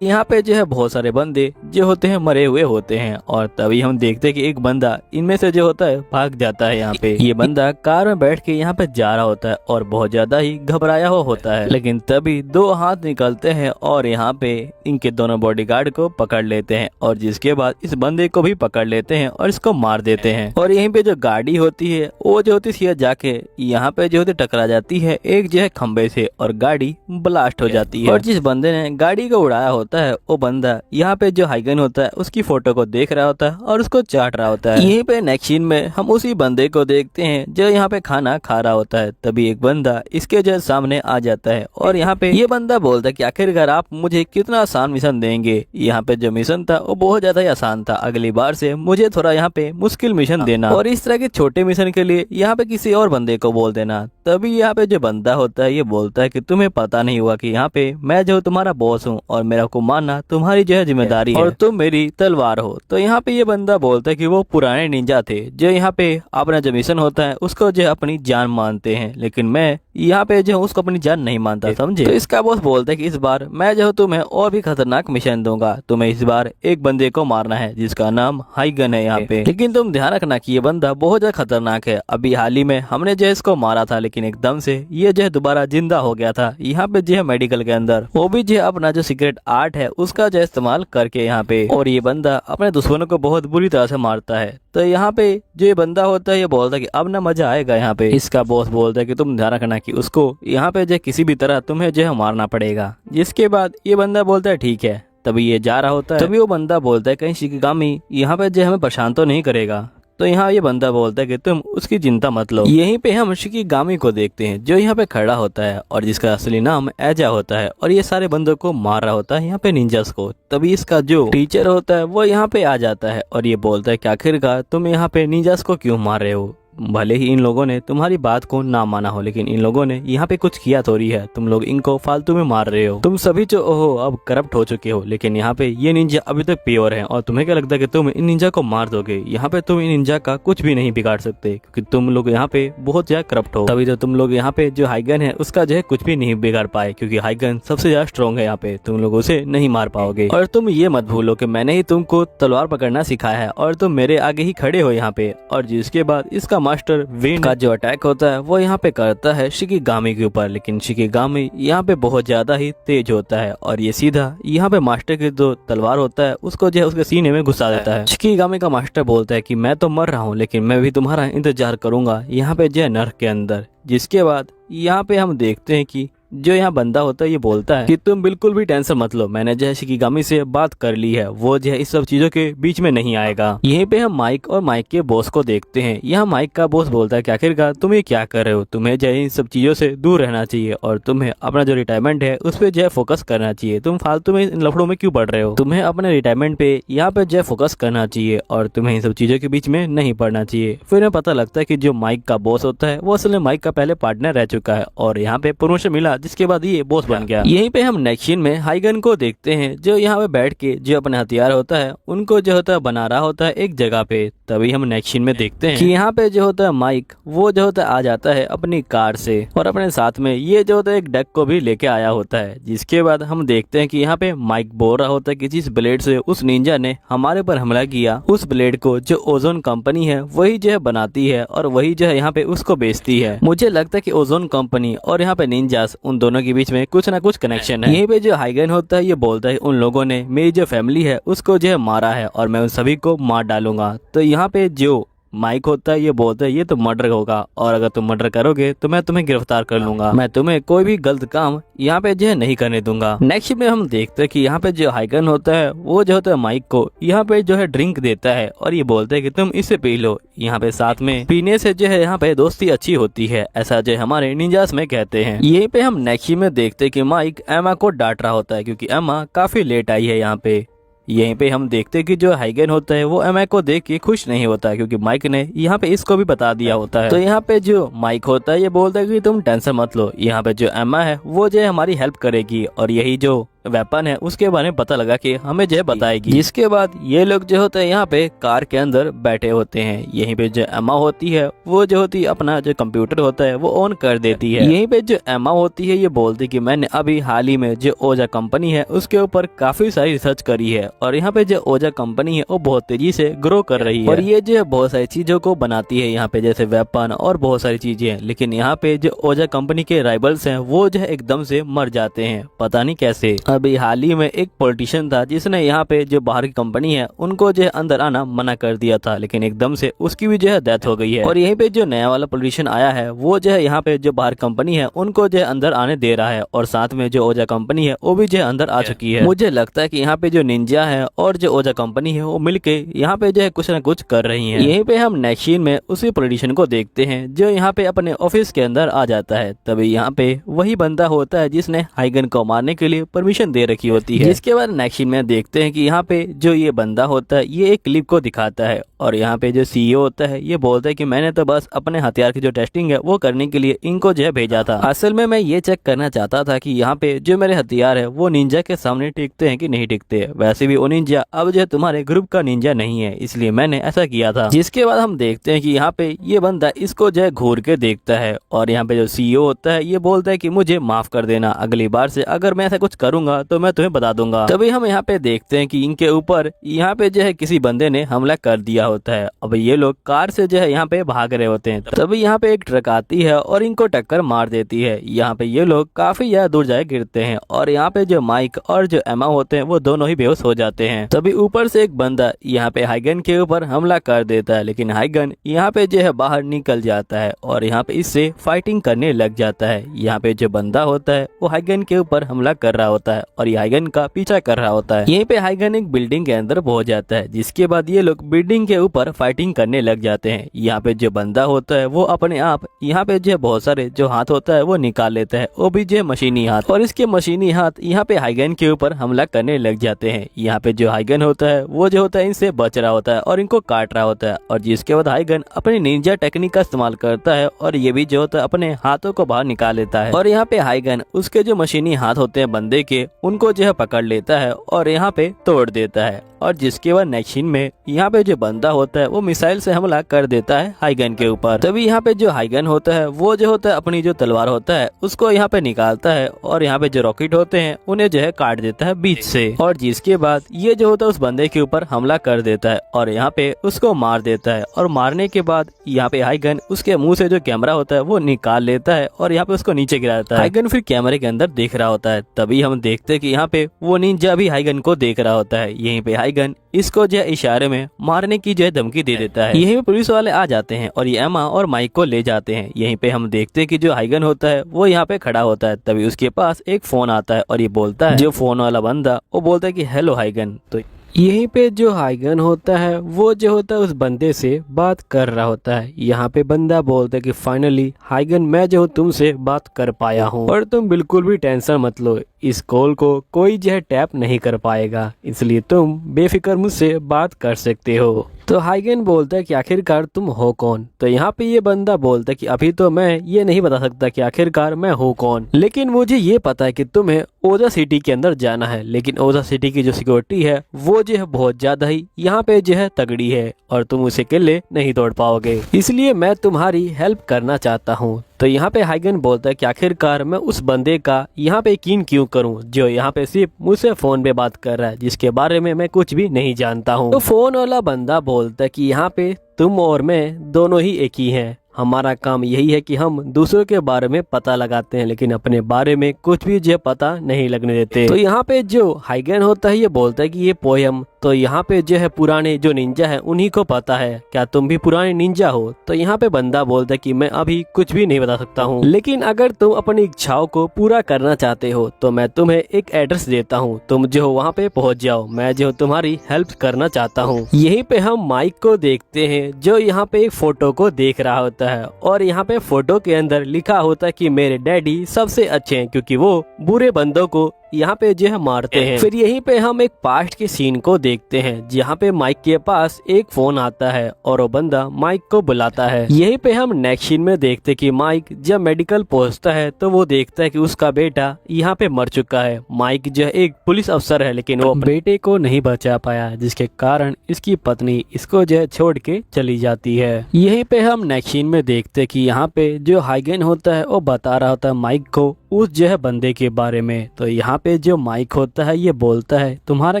यहाँ पे जो है बहुत सारे बंदे जो होते हैं मरे हुए होते हैं और तभी हम देखते हैं कि एक बंदा इनमें से जो होता है भाग जाता है। यहाँ पे ये बंदा कार में बैठ के यहाँ पे जा रहा होता है और बहुत ज्यादा ही घबराया हुआ होता है, लेकिन तभी दो हाथ निकलते हैं और यहाँ पे इनके दोनों बॉडीगार्ड को पकड़ लेते हैं और जिसके बाद इस बंदे को भी पकड़ लेते हैं और इसको मार देते हैं। और यहीं पे जो गाड़ी होती है वो जो होती है जाके यहाँ पे जो होती टकरा जाती है एक जो है खंबे से और गाड़ी ब्लास्ट हो जाती है। और जिस बंदे ने गाड़ी को उड़ाया होता है वो बंदा यहाँ पे जो हाइगन होता है उसकी फोटो को देख रहा होता है और उसको चाट रहा होता है। यहीं पे नेक्स्ट सीन में हम उसी बंदे को देखते हैं जो यहाँ पे खाना खा रहा होता है। तभी एक बंदा इसके जो सामने आ जाता है और यहाँ पे ये बंदा बोलता है कि आखिरकार आप मुझे कितना आसान मिशन देंगे। यहाँ पे जो मिशन था वो बहुत ज्यादा ही आसान था, अगली बार से मुझे थोड़ा यहाँ पे मुश्किल मिशन देना और इस तरह के छोटे मिशन के लिए यहाँ पे किसी और बंदे को बोल देना। तभी यहाँ पे जो बंदा होता है ये बोलता है कि तुम्हें पता नहीं हुआ कि यहाँ पे मैं जो तुम्हारा बॉस हूँ और मेरा को मारना तुम्हारी जो है जिम्मेदारी है और तुम मेरी तलवार हो। तो यहाँ पे ये बंदा बोलता है कि वो पुराने निंजा थे जो यहाँ पे अपना जो मिशन होता है उसको जो अपनी जान मानते हैं, लेकिन मैं यहाँ पे जो उसको अपनी जान नहीं मानता, समझे। तो इसका बॉस बोलता है कि इस बार मैं जो तुम्हें और भी खतरनाक मिशन दूंगा। तुम्हें इस बार एक बंदे को मारना है जिसका नाम हाइगन है यहाँ पे, लेकिन तुम ध्यान रखना कि ये बंदा बहुत ज्यादा खतरनाक है। अभी हाल ही में हमने जो इसको मारा था लेकिन एकदम से ये जो है दोबारा जिंदा हो गया था यहाँ पे जो है मेडिकल के अंदर, वो भी जो है अपना जो सीक्रेट आर्ट है उसका जो इस्तेमाल करके यहाँ पे। और ये बंदा अपने दुश्मनों को बहुत बुरी तरह से मारता है। तो यहाँ पे जो ये बंदा होता है ये बोलता है कि अब ना मजा आएगा यहाँ पे। इसका बॉस बोलता है कि तुम ध्यान रखना कि उसको यहाँ पे जो किसी भी तरह तुम्हें जो है मारना पड़ेगा। जिसके बाद ये बंदा बोलता है ठीक है। तभी ये जा रहा होता है, तभी वो बंदा बोलता है कहीं शिकिगामी यहाँ पे जो हमें परेशान तो नहीं करेगा। तो यहाँ ये बंदा बोलता है कि तुम उसकी चिंता मत लो। यहीं पे हम शिकिगामी को देखते हैं जो यहाँ पे खड़ा होता है और जिसका असली नाम एजा होता है और ये सारे बंदों को मार रहा होता है यहाँ पे निंजास को। तभी इसका जो टीचर होता है वो यहाँ पे आ जाता है और ये बोलता है कि आखिरकार तुम यहाँ पे निंजास को क्यों मार रहे हो। भले ही इन लोगों ने तुम्हारी बात को ना माना हो लेकिन इन लोगों ने यहाँ पे कुछ किया थोड़ी है, तुम लोग इनको फालतू में मार रहे हो। तुम सभी जो हो अब करप्ट हो चुके हो, लेकिन यहाँ पे ये निंजा अभी तक प्योर है और तुम्हें क्या लगता है कि तुम इन निंजा को मार दोगे। यहाँ पे तुम इन निंजा का कुछ भी नहीं बिगाड़ सकते क्योंकि तुम लोग यहाँ पे बहुत ज्यादा करप्ट हो। तभी तो तुम लोग यहाँ पे जो हाइगन है उसका जो है कुछ भी नहीं बिगाड़ पाए क्योंकि हाइगन सबसे ज्यादा स्ट्रॉन्ग है यहाँ पे, तुम लोग उसे नहीं मार पाओगे। और तुम ये मत भूलो कि मैंने ही तुमको तलवार पकड़ना सिखाया है और तुम मेरे आगे ही खड़े हो यहाँ पे। और जिसके बाद इसका मास्टर विन का जो अटैक होता है वो यहाँ पे करता है शिकिगामी के ऊपर, लेकिन शिकिगामी यहाँ पे बहुत ज्यादा ही तेज होता है और ये सीधा यहाँ पे मास्टर की जो तलवार होता है उसको जो है उसके सीने में घुसा देता है। शिकिगामी का मास्टर बोलता है कि मैं तो मर रहा हूँ लेकिन मैं भी तुम्हारा इंतजार करूंगा यहाँ पे जो है नर्क के अंदर। जिसके बाद यहाँ पे हम देखते हैं कि जो यहाँ बंदा होता है ये बोलता है कि तुम बिल्कुल भी टेंशन मत लो, मैंने जो है शिकिगामी से बात कर ली है, वो जो है इस सब चीजों के बीच में नहीं आएगा। यहीं पे हम माइक और माइक के बॉस को देखते हैं। यहाँ माइक का बॉस बोलता है कि आखिरकार तुम ये क्या कर रहे हो, तुम्हें जो है इन सब चीजों से दूर रहना चाहिए और तुम्हें अपना जो रिटायरमेंट है उस पर जो है फोकस करना चाहिए। तुम फालतू में इन लफड़ों में क्यों पड़ रहे हो, तुम्हें अपने रिटायरमेंट पे यहाँ पे जो है फोकस करना चाहिए और तुम्हें इन सब चीजों के बीच में नहीं पड़ना चाहिए। फिर हमें पता लगता है कि जो माइक का बॉस होता है वो असल में माइक का पहले पार्टनर रह चुका है और यहाँ पे प्रमोशन मिला जिसके बाद ये बॉस बन गया। यहीं पे हम नेक्स्ट सीन में हाइगन को देखते हैं जो यहाँ पे बैठ के जो अपने हथियार होता है उनको जो होता है बना रहा होता है एक जगह पे। तभी हम नेक्स्ट सीन में देखते हैं कि यहाँ पे जो होता है माइक वो जो होता है आ जाता है अपनी कार से और अपने साथ में ये जो होता है एक डक को भी लेके आया होता है। जिसके बाद हम देखते हैं कि यहाँ पे माइक बोल रहा होता है कि जिस ब्लेड से उस निंजा ने हमारे पर हमला किया उस ब्लेड को जो ओजोन कंपनी है वही जो है बनाती है और वही जो है यहाँ पे उसको बेचती है। मुझे लगता है कि ओजोन कंपनी और यहाँ पे निंजास उन दोनों के बीच में कुछ ना कुछ कनेक्शन है। यहीं पे जो हाइगन होता है ये बोलता है उन लोगों ने मेरी जो फैमिली है उसको जो है मारा है और मैं उन सभी को मार डालूंगा। तो यहाँ पे जो माइक होता है ये बोलता है ये तो मर्डर होगा और अगर तुम मर्डर करोगे तो मैं तुम्हें गिरफ्तार कर लूंगा, मैं तुम्हें कोई भी गलत काम यहाँ पे जो है नहीं करने दूंगा। नेक्स्ट में हम देखते हैं कि यहाँ पे जो हाइगन होता है वो जो होता है माइक को यहाँ पे जो है ड्रिंक देता है और ये बोलता है कि तुम इसे पी लो, यहाँ पे साथ में पीने से जो है यहाँ पे दोस्ती अच्छी होती है, ऐसा जो हमारे निंजास में कहते हैं। यहीं पे हम नेक्स्ट में देखते हैं कि माइक एमा को डांट रहा होता है क्योंकि एमा काफी लेट आई है यहाँ पे। यहीं पे हम देखते हैं कि जो हाइगन होता है वो एमा को देख के खुश नहीं होता क्योंकि माइक ने यहाँ पे इसको भी बता दिया होता है। तो यहाँ पे जो माइक होता है ये बोलता है कि तुम टेंशन मत लो, यहाँ पे जो एमा है वो जो है हमारी हेल्प करेगी और यही जो वेपन है उसके बारे में पता लगा कि हमें जो है बताएगी। जिसके बाद ये लोग जो होते हैं यहाँ पे कार के अंदर बैठे होते हैं। यहीं पे जो एमा होती है वो जो होती है अपना जो कंप्यूटर होता है वो ऑन कर देती है। यहीं पे जो एमा होती है ये बोलती है कि मैंने अभी हाल ही में जो ओजा कंपनी है उसके ऊपर काफी सारी रिसर्च करी है और यहाँ पे जो ओजा कंपनी है वो बहुत तेजी से ग्रो कर रही है और ये जो है बहुत सारी चीजों को बनाती है यहाँ पे, जैसे वेपन और बहुत सारी चीजें हैं। लेकिन यहाँ पे जो ओजा कंपनी के राइवल्स हैं वो जो है एकदम से मर जाते हैं, पता नहीं कैसे। अभी हाल ही में एक पॉलिटिशियन था जिसने यहाँ पे जो बाहर की कंपनी है उनको जो है अंदर आना मना कर दिया था, लेकिन एकदम से उसकी भी जो है डेथ हो गई है। और यहीं पे जो नया वाला पॉलिटिशियन आया है वो जो है यहाँ पे जो बाहर कंपनी है उनको जो है अंदर आने दे रहा है और साथ में जो ओजा कंपनी है वो भी जो है अंदर आ चुकी है। मुझे लगता है कि यहाँ पे जो निंजा है और जो ओजा कंपनी है वो मिलके यहाँ पे जो है कुछ न कुछ कर रही है। यहीं पे हम नेक्स्ट सीन में उसी पॉलिटिशियन को देखते हैं जो यहाँ पे अपने ऑफिस के अंदर आ जाता है। तभी यहाँ पे वही बंदा होता है जिसने हाइगन को मारने के लिए परमिशन दे रखी होती है। जिसके बाद नेक्स्ट सीन में देखते हैं कि यहाँ पे जो ये बंदा होता है ये एक क्लिप को दिखाता है और यहाँ पे जो सीईओ होता है ये बोलता है कि मैंने तो बस अपने हथियार की जो टेस्टिंग है वो करने के लिए इनको जो है भेजा था। असल में मैं ये चेक करना चाहता था कि यहाँ पे जो मेरे हथियार है वो निंजा के सामने टिकते हैं कि नहीं टिकते। वैसे भी वो निंजा अब जो है तुम्हारे ग्रुप का निंजा नहीं है, इसलिए मैंने ऐसा किया था। जिसके बाद हम देखते हैं कि यहाँ पे ये बंदा इसको जो है घूर के देखता है और यहाँ पे जो सीईओ होता है ये बोलता है कि मुझे माफ कर देना, अगली बार से अगर मैं ऐसा कुछ करूंगा तो मैं तुम्हें बता दूंगा। तभी हम यहाँ पे देखते हैं कि इनके ऊपर यहाँ पे जो है किसी बंदे ने हमला कर दिया होता है। अब ये लोग कार से जो है यहाँ पे भाग रहे होते हैं। तभी यहाँ पे एक ट्रक आती है और इनको टक्कर मार देती है। यहाँ पे ये लोग काफी ज्यादा दूर जाए गिरते हैं और यहाँ पे जो माइक और जो एमा होते हैं वो दोनों ही बेहोश हो जाते हैं। तभी ऊपर से एक बंदा यहाँ पे हाइगन के ऊपर हमला कर देता है, लेकिन हाइगन यहाँ पे जो है बाहर निकल जाता है और यहाँ पे इससे फाइटिंग करने लग जाता है। यहाँ पे जो बंदा होता है वो हाइगन के ऊपर हमला कर रहा होता है और ये हाइगन का पीछा कर रहा होता है। यहीं पे हाइगन एक बिल्डिंग के अंदर पहुंच जाता है, जिसके बाद ये लोग बिल्डिंग के ऊपर फाइटिंग करने लग जाते हैं। यहाँ पे जो बंदा होता है वो अपने आप यहाँ पे जो बहुत सारे जो हाथ होता है वो निकाल लेता है, वो भी जो मशीनी हाथ, और इसके मशीनी हाथ यहाँ पे हाइगन के ऊपर हमला करने लग जाते हैं। यहाँ पे जो हाइगन होता है वो जो होता है इनसे बच रहा होता है और इनको काट रहा होता है और जिसके बाद हाइगन अपनी निंजा टेक्निक का इस्तेमाल करता है और ये भी जो होता है अपने हाथों को बाहर निकाल लेता है और यहाँ पे हाइगन उसके जो मशीनी हाथ होते हैं बंदे के उनको जो है पकड़ लेता है और यहाँ पे तोड़ देता है। और जिसके बाद नेक्स्ट सीन में यहाँ पे जो बंदा होता है वो मिसाइल से हमला कर देता है हाइगन के ऊपर। तभी यहाँ पे जो हाइगन होता है वो जो होता है अपनी जो तलवार होता है उसको यहाँ पे निकालता है और यहाँ पे जो रॉकेट होते हैं उन्हें जो है काट देता है बीच से और जिसके बाद ये जो होता है उस बंदे के ऊपर हमला कर देता है और यहाँ पे उसको मार देता है और मारने के बाद यहाँ पे हाइगन उसके मुंह से जो कैमरा होता है वो निकाल लेता है और यहाँ पे उसको नीचे गिरा देता है। हाइगन फिर कैमरे के अंदर देख रहा होता है। तभी हम देखते हैं कि यहाँ पे वो निंजा भी हाइगन को देख रहा होता है। यहीं पे हाइगन इसको जो इशारे में मारने की जो है धमकी दे देता है। यहीं पे पुलिस वाले आ जाते हैं और ये एमा और माइक को ले जाते हैं। यहीं पे हम देखते हैं कि जो हाइगन होता है वो यहाँ पे खड़ा होता है। तभी उसके पास एक फोन आता है और ये बोलता है, जो फोन वाला बंदा वो बोलता है कि हेलो हाइगन। तो यहीं पे जो हाइगन होता है वो जो होता है उस बंदे से बात कर रहा होता है। यहाँ पे बंदा बोलता है कि फाइनली हाइगन मैं जो तुमसे बात कर पाया हूँ और तुम बिल्कुल भी टेंशन मत लो, इस कॉल को कोई जो है टैप नहीं कर पाएगा, इसलिए तुम बेफिक्र मुझसे बात कर सकते हो। तो हाइगन बोलता है कि आखिरकार तुम हो कौन। तो यहाँ पे ये बंदा बोलता है कि अभी तो मैं ये नहीं बता सकता कि आखिरकार मैं हूँ कौन, लेकिन मुझे ये पता है कि तुम्हें ओजा सिटी के अंदर जाना है, लेकिन ओजा सिटी की जो सिक्योरिटी है वो जो है बहुत ज्यादा ही यहाँ पे जो है तगड़ी है और तुम उसे अकेले नहीं तोड़ पाओगे, इसलिए मैं तुम्हारी हेल्प करना चाहता हूँ। तो यहाँ पे हाइगन बोलता है कि आखिरकार मैं उस बंदे का यहाँ पे यकीन क्यों करूँ जो यहाँ पे सिर्फ मुझसे फोन पे बात कर रहा है, जिसके बारे में मैं कुछ भी नहीं जानता हूँ। तो फोन वाला बंदा बोलता है कि यहाँ पे तुम और मैं दोनों ही एक ही हैं, हमारा काम यही है कि हम दूसरों के बारे में पता लगाते हैं लेकिन अपने बारे में कुछ भी जो पता नहीं लगने देते। तो यहाँ पे जो हाइगन होता है ये बोलता है कि ये पोयम तो यहाँ पे जो है पुराने जो निंजा है उन्हीं को पता है, क्या तुम भी पुराने निंजा हो। तो यहाँ पे बंदा बोलता है कि मैं अभी कुछ भी नहीं बता सकता हूँ, लेकिन अगर तुम अपनी इच्छाओं को पूरा करना चाहते हो तो मैं तुम्हें एक एड्रेस देता हूँ, तुम जो हो वहाँ पे पहुँच जाओ, मैं जो तुम्हारी हेल्प करना चाहता हूँ। यहीं पे हम माइक को देखते हैं जो यहाँ पे एक फोटो को देख रहा होता होता है और यहाँ पे फोटो के अंदर लिखा होता है कि मेरे डैडी सबसे अच्छे हैं क्योंकि वो बुरे बंदों को यहाँ पे जो है मारते हैं। फिर यहीं पे हम एक पास्ट के सीन को देखते हैं जहाँ पे माइक के पास एक फोन आता है और वो बंदा माइक को बुलाता है। यहीं पे हम नेक्स्ट सीन में देखते कि माइक जब मेडिकल पहुँचता है तो वो देखता है कि उसका बेटा यहाँ पे मर चुका है। माइक जो है एक पुलिस अफसर है लेकिन वो बेटे को नहीं बचा पाया जिसके कारण इसकी पत्नी इसको जो है छोड़ के चली जाती है। यहीं पे हम नेक्स्ट सीन में देखते कि यहाँ पे जो हाइगन होता है वो बता रहा होता है माइक को उस जो है बंदे के बारे में। तो यहाँ पे जो माइक होता है ये बोलता है तुम्हारा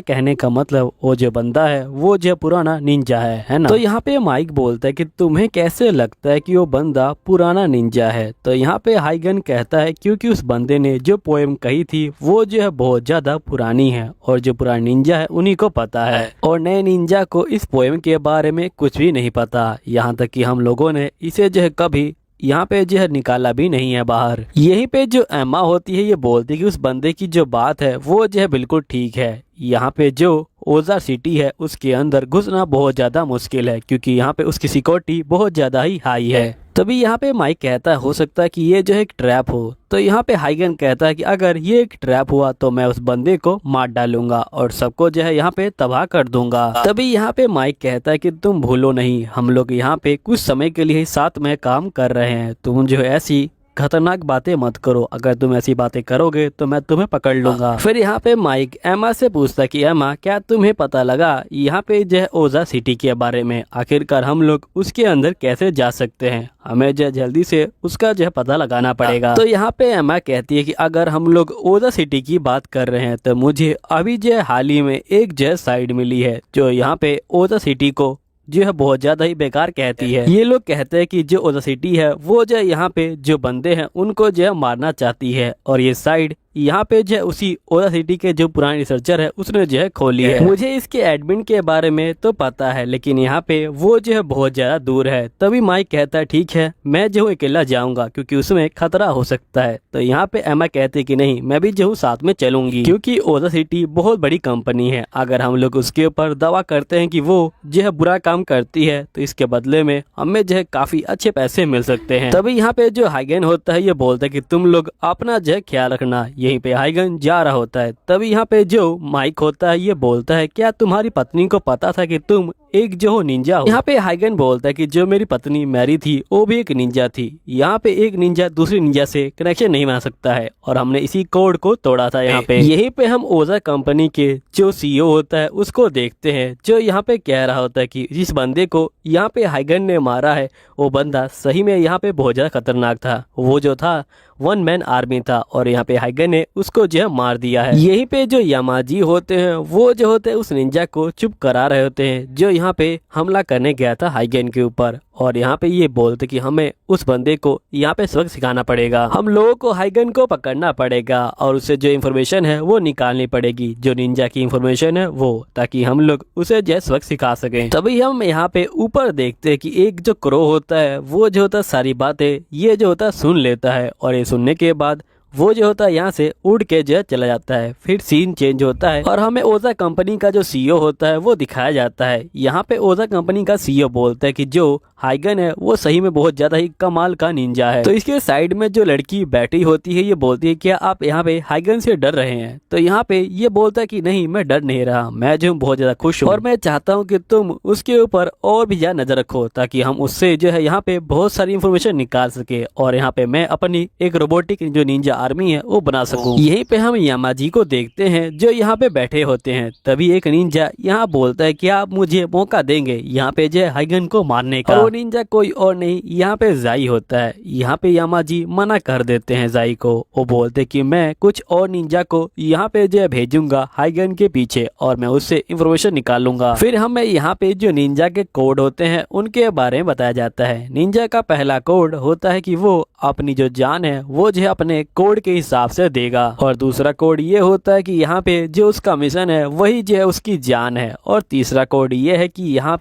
कहने का मतलब वो जो बंदा है वो जो पुराना निंजा है ना। तो यहाँ पे माइक बोलता है कि तुम्हें कैसे लगता है कि वो बंदा पुराना निंजा है। तो यहाँ पे हाइगन कहता है क्योंकि उस बंदे ने जो पोएम कही थी वो जो है बहुत ज्यादा पुरानी है और जो पुराना निंजा है उन्हीं को पता है और नए निंजा को इस पोएम के बारे में कुछ भी नहीं पता। यहाँ तक कि हम लोगों ने इसे जो है कभी यहाँ पे जो है निकाला भी नहीं है बाहर। यहीं पे जो एमा होती है ये बोलती है कि उस बंदे की जो बात है वो जो है बिल्कुल ठीक है। यहाँ पे जो ओजा सिटी है उसके अंदर घुसना बहुत ज्यादा मुश्किल है क्योंकि यहाँ पे उसकी सिक्योरिटी बहुत ज्यादा ही हाई है। तभी यहाँ पे माइक कहता है हो सकता है कि ये जो है एक ट्रैप हो। तो यहाँ पे हाइगन कहता है कि अगर ये एक ट्रैप हुआ तो मैं उस बंदे को मार डालूंगा और सबको जो है यहाँ पे तबाह कर दूंगा। तभी यहाँ पे माइक कहता है कि तुम भूलो नहीं हम लोग यहाँ पे कुछ समय के लिए साथ में काम कर रहे हैं, तुम जो है ऐसी खतरनाक बातें मत करो, अगर तुम ऐसी बातें करोगे तो मैं तुम्हें पकड़ लूंगा। फिर यहाँ पे माइक एमा से पूछता कि एमा क्या तुम्हें पता लगा यहाँ पे जो है ओजा सिटी के बारे में, आखिरकार हम लोग उसके अंदर कैसे जा सकते हैं, हमें जो जल्दी से उसका जो है पता लगाना पड़ेगा। तो यहाँ पे एमा कहती है कि अगर हम लोग ओजा सिटी की बात कर रहे हैं तो मुझे अभी जो है हाल ही में एक जो है साइड मिली है जो यहाँ पे ओजा सिटी को जो है बहुत ज्यादा ही बेकार कहती है। ये लोग कहते हैं कि जो ओजा सिटी है वो जो यहाँ पे जो बंदे हैं उनको जो है मारना चाहती है और ये साइड यहाँ पे जो है उसी ओजा सिटी के जो पुराने रिसर्चर है उसने जो है खोली है। मुझे इसके एडमिन के बारे में तो पता है लेकिन यहाँ पे वो जो है बहुत ज्यादा दूर है। तभी माइक कहता है ठीक है मैं जो हूँ अकेला जाऊंगा क्योंकि उसमें खतरा हो सकता है। तो यहाँ पे एमा कहती है कि नहीं मैं भी जो हूँ साथ में चलूंगी क्योंकि ओजा सिटी बहुत बड़ी कंपनी है, अगर हम लोग उसके ऊपर दावा करते हैं कि वो जो है बुरा काम करती है तो इसके बदले में हमें जो है काफी अच्छे पैसे मिल सकते हैं। तभी यहाँ पे जो हाइगन होता है ये बोलता है कि तुम लोग अपना जो है ख्याल रखना। यहीं पे हाइगन जा रहा होता है। तभी यहाँ पे जो माइक होता है ये बोलता है क्या तुम्हारी पत्नी को पता था कि तुम एक जो हो निंजा हो। यहाँ पे हाइगन बोलता है कि जो मेरी पत्नी मैरी थी वो भी एक निंजा थी, यहाँ पे एक निंजा दूसरी निंजा से कनेक्शन नहीं बना सकता है और हमने इसी कोड को तोड़ा था। यहाँ पे यहीं पे हम ओजा कंपनी के जो सीईओ होता है उसको देखते हैं जो यहाँ पे कह रहा होता है कि जिस बंदे को यहाँ पे हाइगन ने मारा है वो बंदा सही में यहाँ पे बहुत ज्यादा खतरनाक था, वो जो था वन मैन आर्मी था और यहाँ पे हाइगन ने उसको जो है मार दिया है। यहीं पे जो यामाजी होते हैं वो जो होते हैं उस निंजा को चुप करा रहे होते हैं जो यहाँ पे हमला करने गया था हाइगन के ऊपर और यहाँ पे ये बोलते कि हमें उस बंदे को यहाँ पे सबक सिखाना पड़ेगा, हम लोगों को हाइगन को पकड़ना पड़ेगा और उससे जो इन्फॉर्मेशन है वो निकालनी पड़ेगी, जो निंजा की इन्फॉर्मेशन है वो, ताकि हम लोग उसे जो सबक सिखा सकें। तभी हम यहाँ पे ऊपर देखते हैं कि एक जो क्रो होता है वो जो होता है सारी बातें ये जो होता है सुन लेता है और ये सुनने के बाद वो जो होता है यहाँ से उड़ के जो चला जाता है। फिर सीन चेंज होता है और हमें ओजा कंपनी का जो सीईओ होता है वो दिखाया जाता है। यहाँ पे ओजा कंपनी का सीईओ बोलता है कि जो हाइगन है वो सही में बहुत ज्यादा ही कमाल का निंजा है। तो इसके साइड में जो लड़की बैठी होती है ये बोलती है क्या आप यहाँ पे हाइगन से डर रहे हैं। तो यहाँ पे ये बोलता है कि नहीं मैं डर नहीं रहा, मैं जो बहुत ज्यादा खुश हूँ और मैं चाहता हूँ कि तुम उसके ऊपर और भी ज्यादा नजर रखो ताकि हम उससे जो है यहाँ पे बहुत सारी इन्फॉर्मेशन निकाल सके और यहाँ पे मैं अपनी एक रोबोटिक जो निंजा आर्मी है वो बना सकूं। यहीं पे हम यामाजी को देखते हैं जो यहाँ पे बैठे होते हैं। तभी एक निंजा यहाँ बोलता है कि आप मुझे मौका देंगे यहाँ पे जो हाइगन को मारने का। वो निंजा कोई और नहीं यहाँ पे जाई होता है। यहाँ पे यामाजी मना कर देते हैं जाई को, वो बोलते कि मैं कुछ और निंजा को यहाँ पे जो भेजूंगा हाइगन के पीछे और मैं उससे इंफॉर्मेशन निकालूंगा। फिर हमें यहाँ पे जो निंजा के कोड होते हैं उनके बारे में बताया जाता है। निंजा का पहला कोड होता है कि वो अपनी जो जान है वो जो अपने कोड के हिसाब से देगा और दूसरा कोड ये होता है कि यहाँ पे जो उसका मिशन है वही जो है उसकी जान है और तीसरा कोड ये है कि यहाँ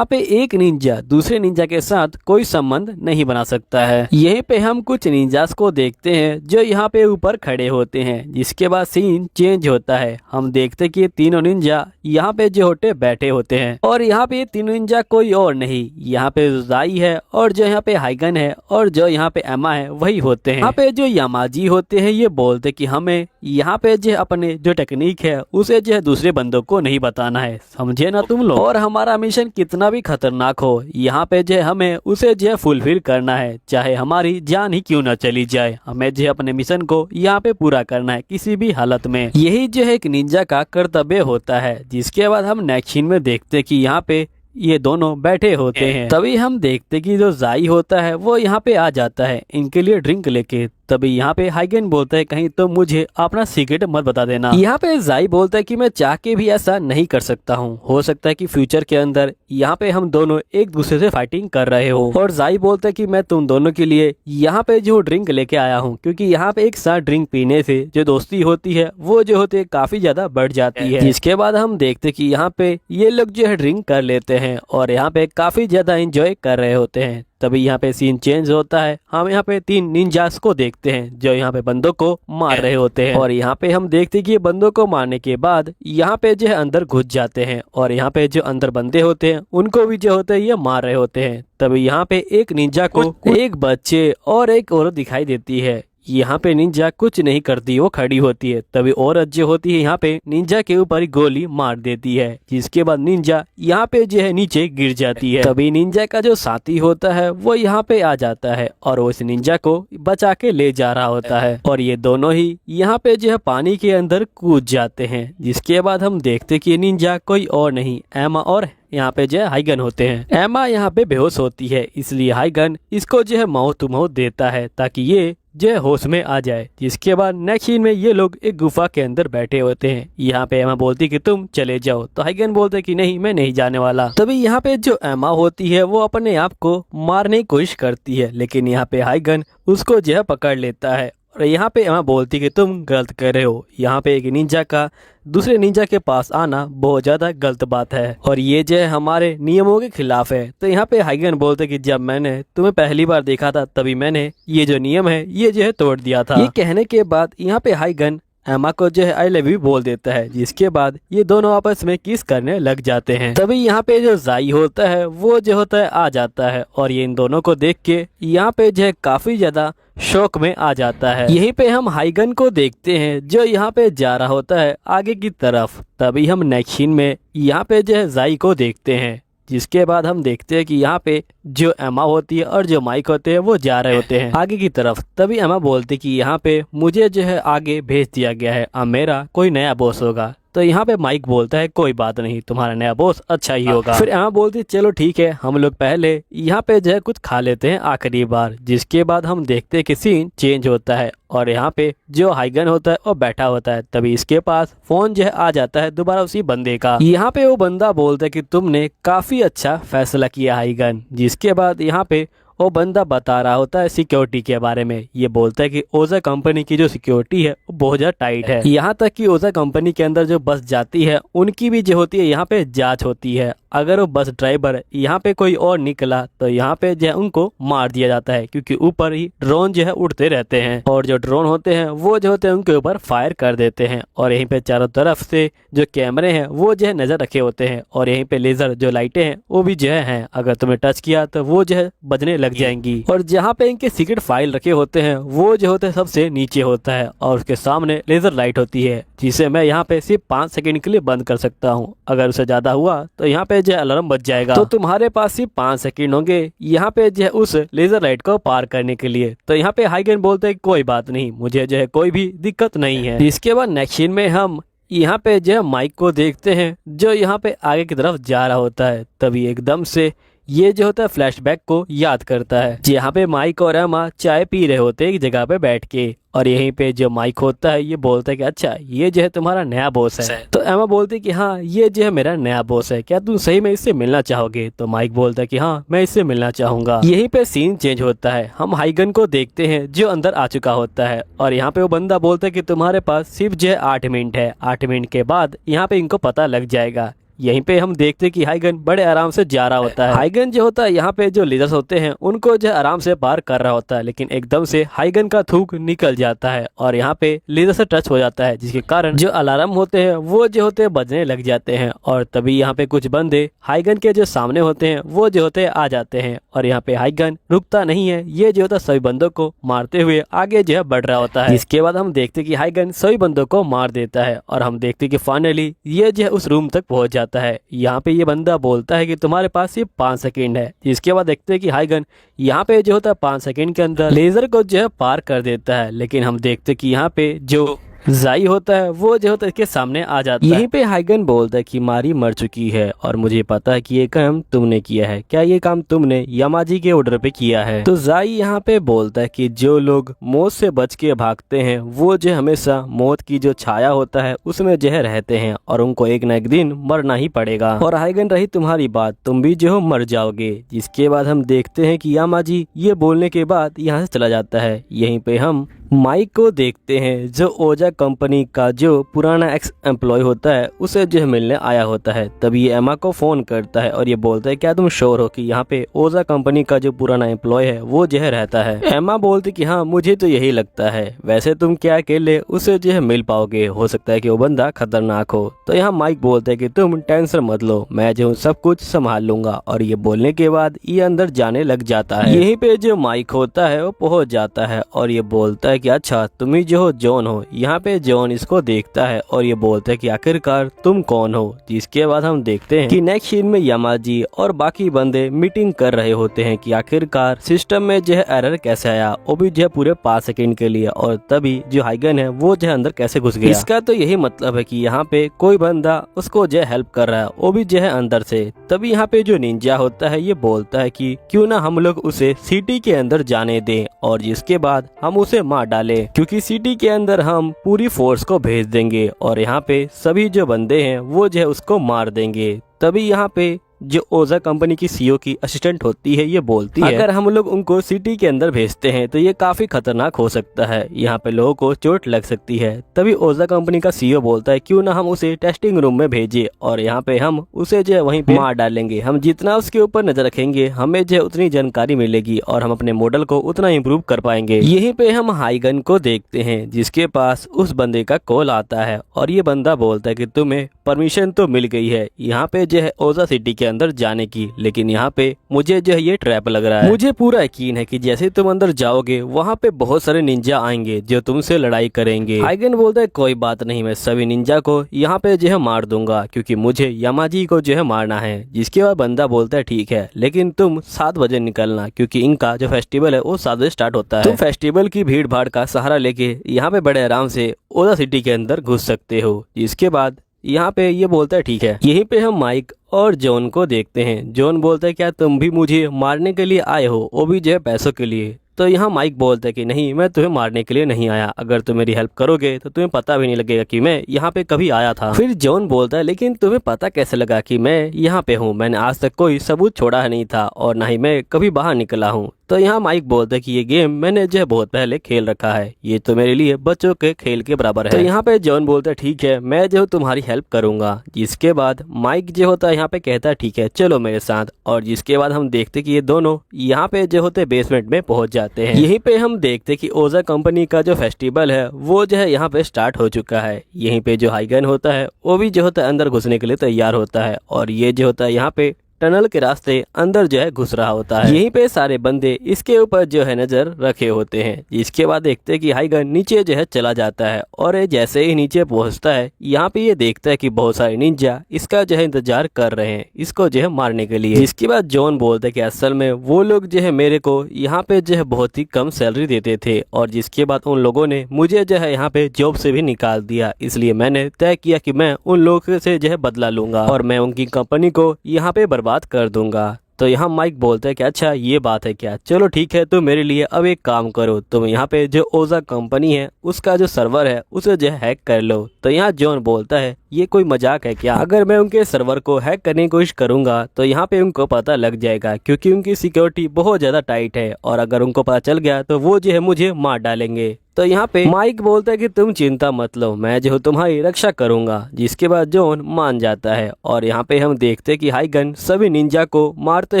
पे एक निंजा दूसरे निंजा के साथ कोई संबंध नहीं बना सकता है। यहीं पे हम कुछ निंजास को देखते हैं जो यहाँ पे ऊपर खड़े होते हैं, जिसके बाद सीन चेंज होता है। हम देखते कि ये तीनों निंजा यहाँ पे जो होते बैठे होते हैं और यहाँ पे ये तीनों निंजा कोई और नहीं, यहाँ पे जाई है और जो यहाँ पे हाइगन है और जो यहाँ पे एमा है वही होते हैं। यहाँ पे जो यामाजी होते हैं ये बोलते कि हमें यहाँ पे जो अपने जो टेक्निक है उसे जो है दूसरे बंदों को नहीं बताना है, समझे ना तुम लोग। और हमारा मिशन कितना भी खतरनाक हो यहाँ पे जो हमें उसे जो फुलफिल करना है, चाहे हमारी जान ही क्यों न चली जाए, हमें जो अपने मिशन को यहाँ पे पूरा करना है किसी भी हालत में। यही जो है एक निंजा का कर्तव्य होता है। जिसके बाद हम नेक्स्ट सीन में देखते कि यहाँ पे ये दोनों बैठे होते हैं। तभी हम देखते कि जो जाई होता है वो यहाँ पे आ जाता है इनके लिए ड्रिंक लेके। तभी यहाँ पे हाइगन बोलता है कहीं तो मुझे अपना सीक्रेट मत बता देना। यहाँ पे जाई बोलता है कि मैं चाह के भी ऐसा नहीं कर सकता हूँ, हो सकता है कि फ्यूचर के अंदर यहाँ पे हम दोनों एक दूसरे से फाइटिंग कर रहे हो। और जाई बोलता है कि मैं तुम दोनों के लिए यहाँ पे जो ड्रिंक लेके आया हूँ, क्योंकि यहाँ पे एक साथ ड्रिंक पीने से जो दोस्ती होती है वो जो होती है काफी ज्यादा बढ़ जाती है। जिसके बाद हम देखते कि यहाँ पे ये लोग जो है ड्रिंक कर लेते हैं और यहाँ पे काफी ज्यादा एंजॉय कर रहे होते हैं। तभी यहाँ पे सीन चेंज होता है। हम यहाँ पे तीन निंजास को देखते हैं जो यहाँ पे बंदों को मार रहे होते हैं और यहाँ पे हम देखते हैं कि ये बंदों को मारने के बाद यहाँ पे जो है अंदर घुस जाते हैं और यहाँ पे जो अंदर बंदे होते हैं उनको भी जो होते हैं ये मार रहे होते हैं। तभी यहाँ पे एक निंजा को एक बच्चे और एक औरत दिखाई देती है। यहाँ पे निंजा कुछ नहीं करती, वो खड़ी होती है। तभी औरत जो होती है यहाँ पे निंजा के ऊपर गोली मार देती है, जिसके बाद निंजा यहाँ पे जो है नीचे गिर जाती है। तभी निंजा का जो साथी होता है वो यहाँ पे आ जाता है और वो इस निंजा को बचा के ले जा रहा होता है और ये दोनों ही यहाँ पे जो है पानी के अंदर कूद जाते हैं। जिसके बाद हम देखते कि निंजा कोई और नहीं एमा और यहाँ पे जो है हाइगन होते हैं। एमा यहाँ पे बेहोश होती है, इसलिए हाइगन इसको जो है माउथ टू माउथ देता है ताकि ये जो है होश में आ जाए। जिसके बाद नेक्स्ट सीन में ये लोग एक गुफा के अंदर बैठे होते हैं। यहाँ पे एमा बोलती कि तुम चले जाओ, तो हाइगन बोलते कि नहीं मैं नहीं जाने वाला। तभी यहाँ पे जो एमा होती है वो अपने आप को मारने की कोशिश करती है, लेकिन यहाँ पे हाइगन उसको जो है पकड़ लेता है और यहाँ पे एमा बोलती कि तुम गलत कर रहे हो, यहाँ पे एक निंजा का दूसरे निंजा के पास आना बहुत ज्यादा गलत बात है और ये जो है हमारे नियमों के खिलाफ है। तो यहाँ पे हाइगन बोलते कि जब मैंने तुम्हें पहली बार देखा था तभी मैंने ये जो नियम है ये जो है तोड़ दिया था। ये कहने के बाद यहाँ पे हाइगन एमा को जो है आई लव यू बोल देता है, जिसके बाद ये दोनों आपस में किस करने लग जाते हैं। तभी यहाँ पे जो जाई होता है वो जो होता है आ जाता है और ये इन दोनों को देख के यहाँ पे जो है काफी ज्यादा शौक में आ जाता है। यहीं पे हम हाइगन को देखते हैं जो यहाँ पे जा रहा होता है आगे की तरफ। तभी हम नेक्स्ट सीन में यहाँ पे जो है जाई को देखते हैं, जिसके बाद हम देखते हैं कि यहाँ पे जो एमा होती है और जो माइक होते हैं वो जा रहे होते हैं आगे की तरफ। तभी एमा बोलती कि यहाँ पे मुझे जो है आगे भेज दिया गया है, अब मेरा कोई नया बॉस होगा। तो यहाँ पे माइक बोलता है कोई बात नहीं, तुम्हारा नया बॉस अच्छा ही होगा। फिर एमा बोलती चलो ठीक है, हम लोग पहले यहाँ पे जो है कुछ खा लेते हैं आखिरी बार। जिसके बाद हम देखते हैं कि सीन चेंज होता है और यहाँ पे जो हाइगन होता है वो बैठा होता है। तभी इसके पास फोन जो है आ जाता है दोबारा उसी बंदे का। यहाँ पे वो बंदा बोलता है कि तुमने काफी अच्छा फैसला किया हाइगन। जिसके बाद यहाँ पे वो बंदा बता रहा होता है सिक्योरिटी के बारे में। ये बोलता है कि ओजा कंपनी की जो सिक्योरिटी है वो बहुत ज्यादा टाइट है, यहाँ तक कि ओजा कंपनी के अंदर जो बस जाती है उनकी भी जो होती है यहाँ पे जांच होती है। अगर वो बस ड्राइवर यहाँ पे कोई और निकला तो यहाँ पे जो है उनको मार दिया जाता है, क्योंकि ऊपर ही ड्रोन जो है उड़ते रहते हैं और जो ड्रोन होते हैं वो जो होते हैं उनके ऊपर फायर कर देते हैं। और यहीं पे चारों तरफ से जो कैमरे हैं वो जो है नजर रखे होते हैं और यहीं पे लेजर जो लाइटें हैं वो भी जो है अगर तुम्हें टच किया तो वो जो है बजने लग जाएंगी। और जहाँ पे इनके सीक्रेट फाइल रखे होते हैं वो जो होते हैं सबसे नीचे होता है और उसके सामने लेजर लाइट होती है, जिसे मैं यहाँ पे सिर्फ 5 सेकंड के लिए बंद कर सकता हूँ। अगर उससे ज्यादा हुआ तो यहाँ पे जो अलार्म बज जाएगा। तो तुम्हारे पास सिर्फ 5 सेकंड होंगे यहाँ पे जो है उस लेजर लाइट को पार करने के लिए। तो यहाँ पे हाइगन बोलते हैं कोई बात नहीं, मुझे जो है कोई भी दिक्कत नहीं है। इसके बाद नेक्स्ट सीन में हम यहाँ पे जो है माइक को देखते हैं जो यहाँ पे आगे की तरफ जा रहा होता है। तभी एकदम से ये जो होता है फ्लैशबैक को याद करता है, जहाँ पे माइक और एमा चाय पी रहे होते हैं एक जगह पे बैठ के। और यहीं पे जो माइक होता है ये बोलता है कि अच्छा ये जो है तुम्हारा नया बॉस है। तो एमा बोलती है कि हाँ ये जो है मेरा नया बॉस है, क्या तुम सही में इससे मिलना चाहोगे? तो माइक बोलता है कि हाँ मैं इससे मिलना चाहूंगा। यहीं पे सीन चेंज होता है, हम हाइगन को देखते हैं जो अंदर आ चुका होता है और यहाँ पे वो बंदा बोलता है कि तुम्हारे पास सिर्फ जो है 8 मिनट है, 8 मिनट के बाद यहाँ पे इनको पता लग जाएगा। यहीं पे हम देखते हैं कि हाइगन बड़े आराम से जा रहा होता है। हाइगन जो होता है यहाँ पे जो लीडर्स होते हैं उनको जो आराम से पार कर रहा होता है, लेकिन एकदम से हाइगन का थूक निकल जाता है और यहाँ पे लीडर से टच हो जाता है, जिसके कारण जो अलार्म होते हैं वो जो होते हैं बजने लग जाते हैं। और तभी यहाँ पे कुछ बंदे हाइगन के जो सामने होते हैं वो जो होते आ जाते हैं और यहाँ पे हाइगन रुकता नहीं है, ये जो होता है सभी बंदों को मारते हुए आगे जो है बढ़ रहा होता है। इसके बाद हम देखते कि हाइगन सभी बंदों को मार देता है और हम देखते कि फाइनली ये जो है उस रूम तक पहुंच जाता है। यहाँ पे ये बंदा बोलता है कि तुम्हारे पास सिर्फ 5 सेकंड है। इसके बाद देखते हैं कि हाइगन यहाँ पे जो होता है 5 सेकंड के अंदर लेजर को जो है पार कर देता है, लेकिन हम देखते कि यहाँ पे जो जाई होता है वो जो होता है इसके सामने आ जाता है। यहीं पे हाइगन बोलता है कि मारी मर चुकी है और मुझे पता है कि ये काम तुमने किया है, क्या ये काम तुमने यामाजी के ऑर्डर पे किया है? तो जाई यहाँ पे बोलता है कि जो लोग मौत से बच के भागते हैं वो जो हमेशा मौत की जो छाया होता है उसमें जो है रहते हैं और उनको एक न एक दिन मरना ही पड़ेगा। और हाइगन रही तुम्हारी बात, तुम भी जो हो मर जाओगे। जिसके बाद हम देखते हैं कि यामाजी ये बोलने के बाद यहाँ से चला जाता है। यहीं पे हम माइक को देखते हैं जो ओजा कंपनी का जो पुराना एक्स एम्प्लॉय होता है उसे जो मिलने आया होता है। तभी ये एमा को फोन करता है और ये बोलता है क्या तुम श्योर हो कि यहाँ पे ओजा कंपनी का जो पुराना एम्प्लॉय है वो जो है रहता है? एमा बोलती कि हाँ मुझे तो यही लगता है, वैसे तुम क्या अकेले उसे जो है मिल पाओगे, हो सकता है कि वो बंदा खतरनाक हो। तो यहाँ माइक बोलता है कि तुम टेंशन मत लो, मैं जो सब कुछ संभाल लूंगा। और ये बोलने के बाद ये अंदर जाने लग जाता है। यहीं पे जो माइक होता है वो पहुंच जाता है और ये बोलता है कि अच्छा तुम ही जो हो जॉन हो। यहाँ पे जॉन इसको देखता है और ये बोलता है कि आखिरकार तुम कौन हो? जिसके बाद हम देखते हैं कि नेक्स्ट सीन में यामाजी और बाकी बंदे मीटिंग कर रहे होते हैं कि आखिरकार सिस्टम में जो है एरर कैसे आया, वो भी जो है पूरे 5 सेकंड के लिए, और तभी जो हाइगन है वो जो है अंदर कैसे घुस गया। इसका तो यही मतलब है कि यहाँ पे कोई बंदा उसको जो है हेल्प कर रहा है, वो भी जो है अंदर से। तभी यहाँ पे जो निंजा होता है ये बोलता है कि क्यों ना हम लोग उसे सिटी के अंदर जाने दें और जिसके बाद हम उसे मार डालें, क्योंकि सिटी के अंदर हम पूरी फोर्स को भेज देंगे और यहाँ पे सभी जो बंदे हैं वो जो है उसको मार देंगे। तभी यहाँ पे जो ओजा कंपनी की सीईओ की असिस्टेंट होती है ये बोलती है अगर हम लोग उनको सिटी के अंदर भेजते हैं तो ये काफी खतरनाक हो सकता है, यहाँ पे लोगों को चोट लग सकती है। तभी ओजा कंपनी का सीईओ बोलता है क्यों ना हम उसे टेस्टिंग रूम में भेजे और यहाँ पे हम उसे जो है वहीं पे मार डालेंगे। हम जितना उसके ऊपर नजर रखेंगे हमें जो है उतनी जानकारी मिलेगी और हम अपने मॉडल को उतना इम्प्रूव कर पाएंगे। यहीं पे हम हाइगन को देखते हैं जिसके पास उस बंदे का कॉल आता है और ये बंदा बोलता है कि तुम्हें परमिशन तो मिल गई है यहाँ पे जो है ओजा सिटी के अंदर जाने की, लेकिन यहाँ पे मुझे जो है ये ट्रैप लग रहा है। मुझे पूरा यकीन है कि जैसे तुम अंदर जाओगे वहाँ पे बहुत सारे निंजा आएंगे जो तुमसे लड़ाई करेंगे। हाइगन बोलता है कोई बात नहीं, मैं सभी निंजा को यहाँ पे जो है मार दूंगा क्योंकि मुझे यामाजी को जो है मारना है। जिसके बाद बंदा बोलता है ठीक है, लेकिन तुम 7 बजे निकलना क्योंकि इनका जो फेस्टिवल है वो 7 बजे स्टार्ट होता है। तुम फेस्टिवल की भीड़ भाड़ का सहारा लेके यहाँ पे बड़े आराम से ओजा सिटी के अंदर घुस सकते हो। इसके बाद यहाँ पे ये बोलता है ठीक है। यहीं पे हम माइक और जॉन को देखते हैं। जॉन बोलता है क्या तुम भी मुझे मारने के लिए आए हो, वो भी जो है पैसों के लिए? तो यहाँ माइक बोलता है कि नहीं, मैं तुम्हें मारने के लिए नहीं आया, अगर तुम मेरी हेल्प करोगे तो तुम्हें पता भी नहीं लगेगा कि मैं यहाँ पे कभी आया था। फिर जॉन बोलता है लेकिन तुम्हें पता कैसे लगा कि मैं यहाँ पे हूँ? मैंने आज तक कोई सबूत छोड़ा नहीं था और ना ही मैं कभी बाहर निकला हूँ। तो यहाँ माइक बोलता है कि ये गेम मैंने जो है बहुत पहले खेल रखा है, ये तो मेरे लिए बच्चों के खेल के बराबर है। तो यहाँ पे जॉन बोलता है ठीक है, मैं जो तुम्हारी हेल्प करूंगा। जिसके बाद माइक जो होता है यहाँ पे कहता है ठीक है चलो मेरे साथ। और जिसके बाद हम देखते कि ये दोनों यहाँ पे जो होते बेसमेंट में पहुंच जाते हैं। यहीं पे हम देखते कि ओजा कंपनी का जो फेस्टिवल है वो जो है यहाँ पे स्टार्ट हो चुका है। यहीं पे जो हाइगन होता है वो भी जो होता है अंदर घुसने के लिए तैयार होता है और ये जो होता है यहाँ पे टनल के रास्ते अंदर जो है घुस रहा होता है। यहीं पे सारे बंदे इसके ऊपर जो है नजर रखे होते हैं। जिसके बाद देखते हैं कि हाइगन नीचे जो है चला जाता है और ये जैसे ही नीचे पहुंचता है यहाँ पे ये देखता है कि बहुत सारे निंजा इसका जो है इंतजार कर रहे हैं इसको जो है मारने के लिए। जिसके बाद जॉन बोलता है कि असल में वो लोग जो है मेरे को यहाँ पे जो है बहुत ही कम सैलरी देते थे और जिसके बाद उन लोगों ने मुझे जो है यहाँ पे जॉब से भी निकाल दिया, इसलिए मैंने तय किया कि मैं उन लोगों से जो है बदला लूंगा और मैं उनकी कंपनी को यहाँ पे बात कर दूंगा। तो यहाँ माइक बोलता है कि अच्छा ये बात है क्या, चलो ठीक है, तो मेरे लिए अब एक काम करो, तुम यहाँ पे जो ओजा कंपनी है उसका जो सर्वर है उसे जो हैक कर लो। तो यहाँ जॉन बोलता है ये कोई मजाक है क्या? अगर मैं उनके सर्वर को हैक करने की कोशिश करूंगा तो यहाँ पे उनको पता लग जाएगा क्योंकि उनकी सिक्योरिटी बहुत ज्यादा टाइट है और अगर उनको पता चल गया तो वो जो है मुझे मार डालेंगे। तो यहाँ पे माइक बोलता है कि तुम चिंता मत लो, मैं जो हूँ तुम्हारी रक्षा करूंगा, जिसके बाद जॉन मान जाता है। और यहाँ पे हम देखते हैं कि हाइगन सभी निंजा को मारते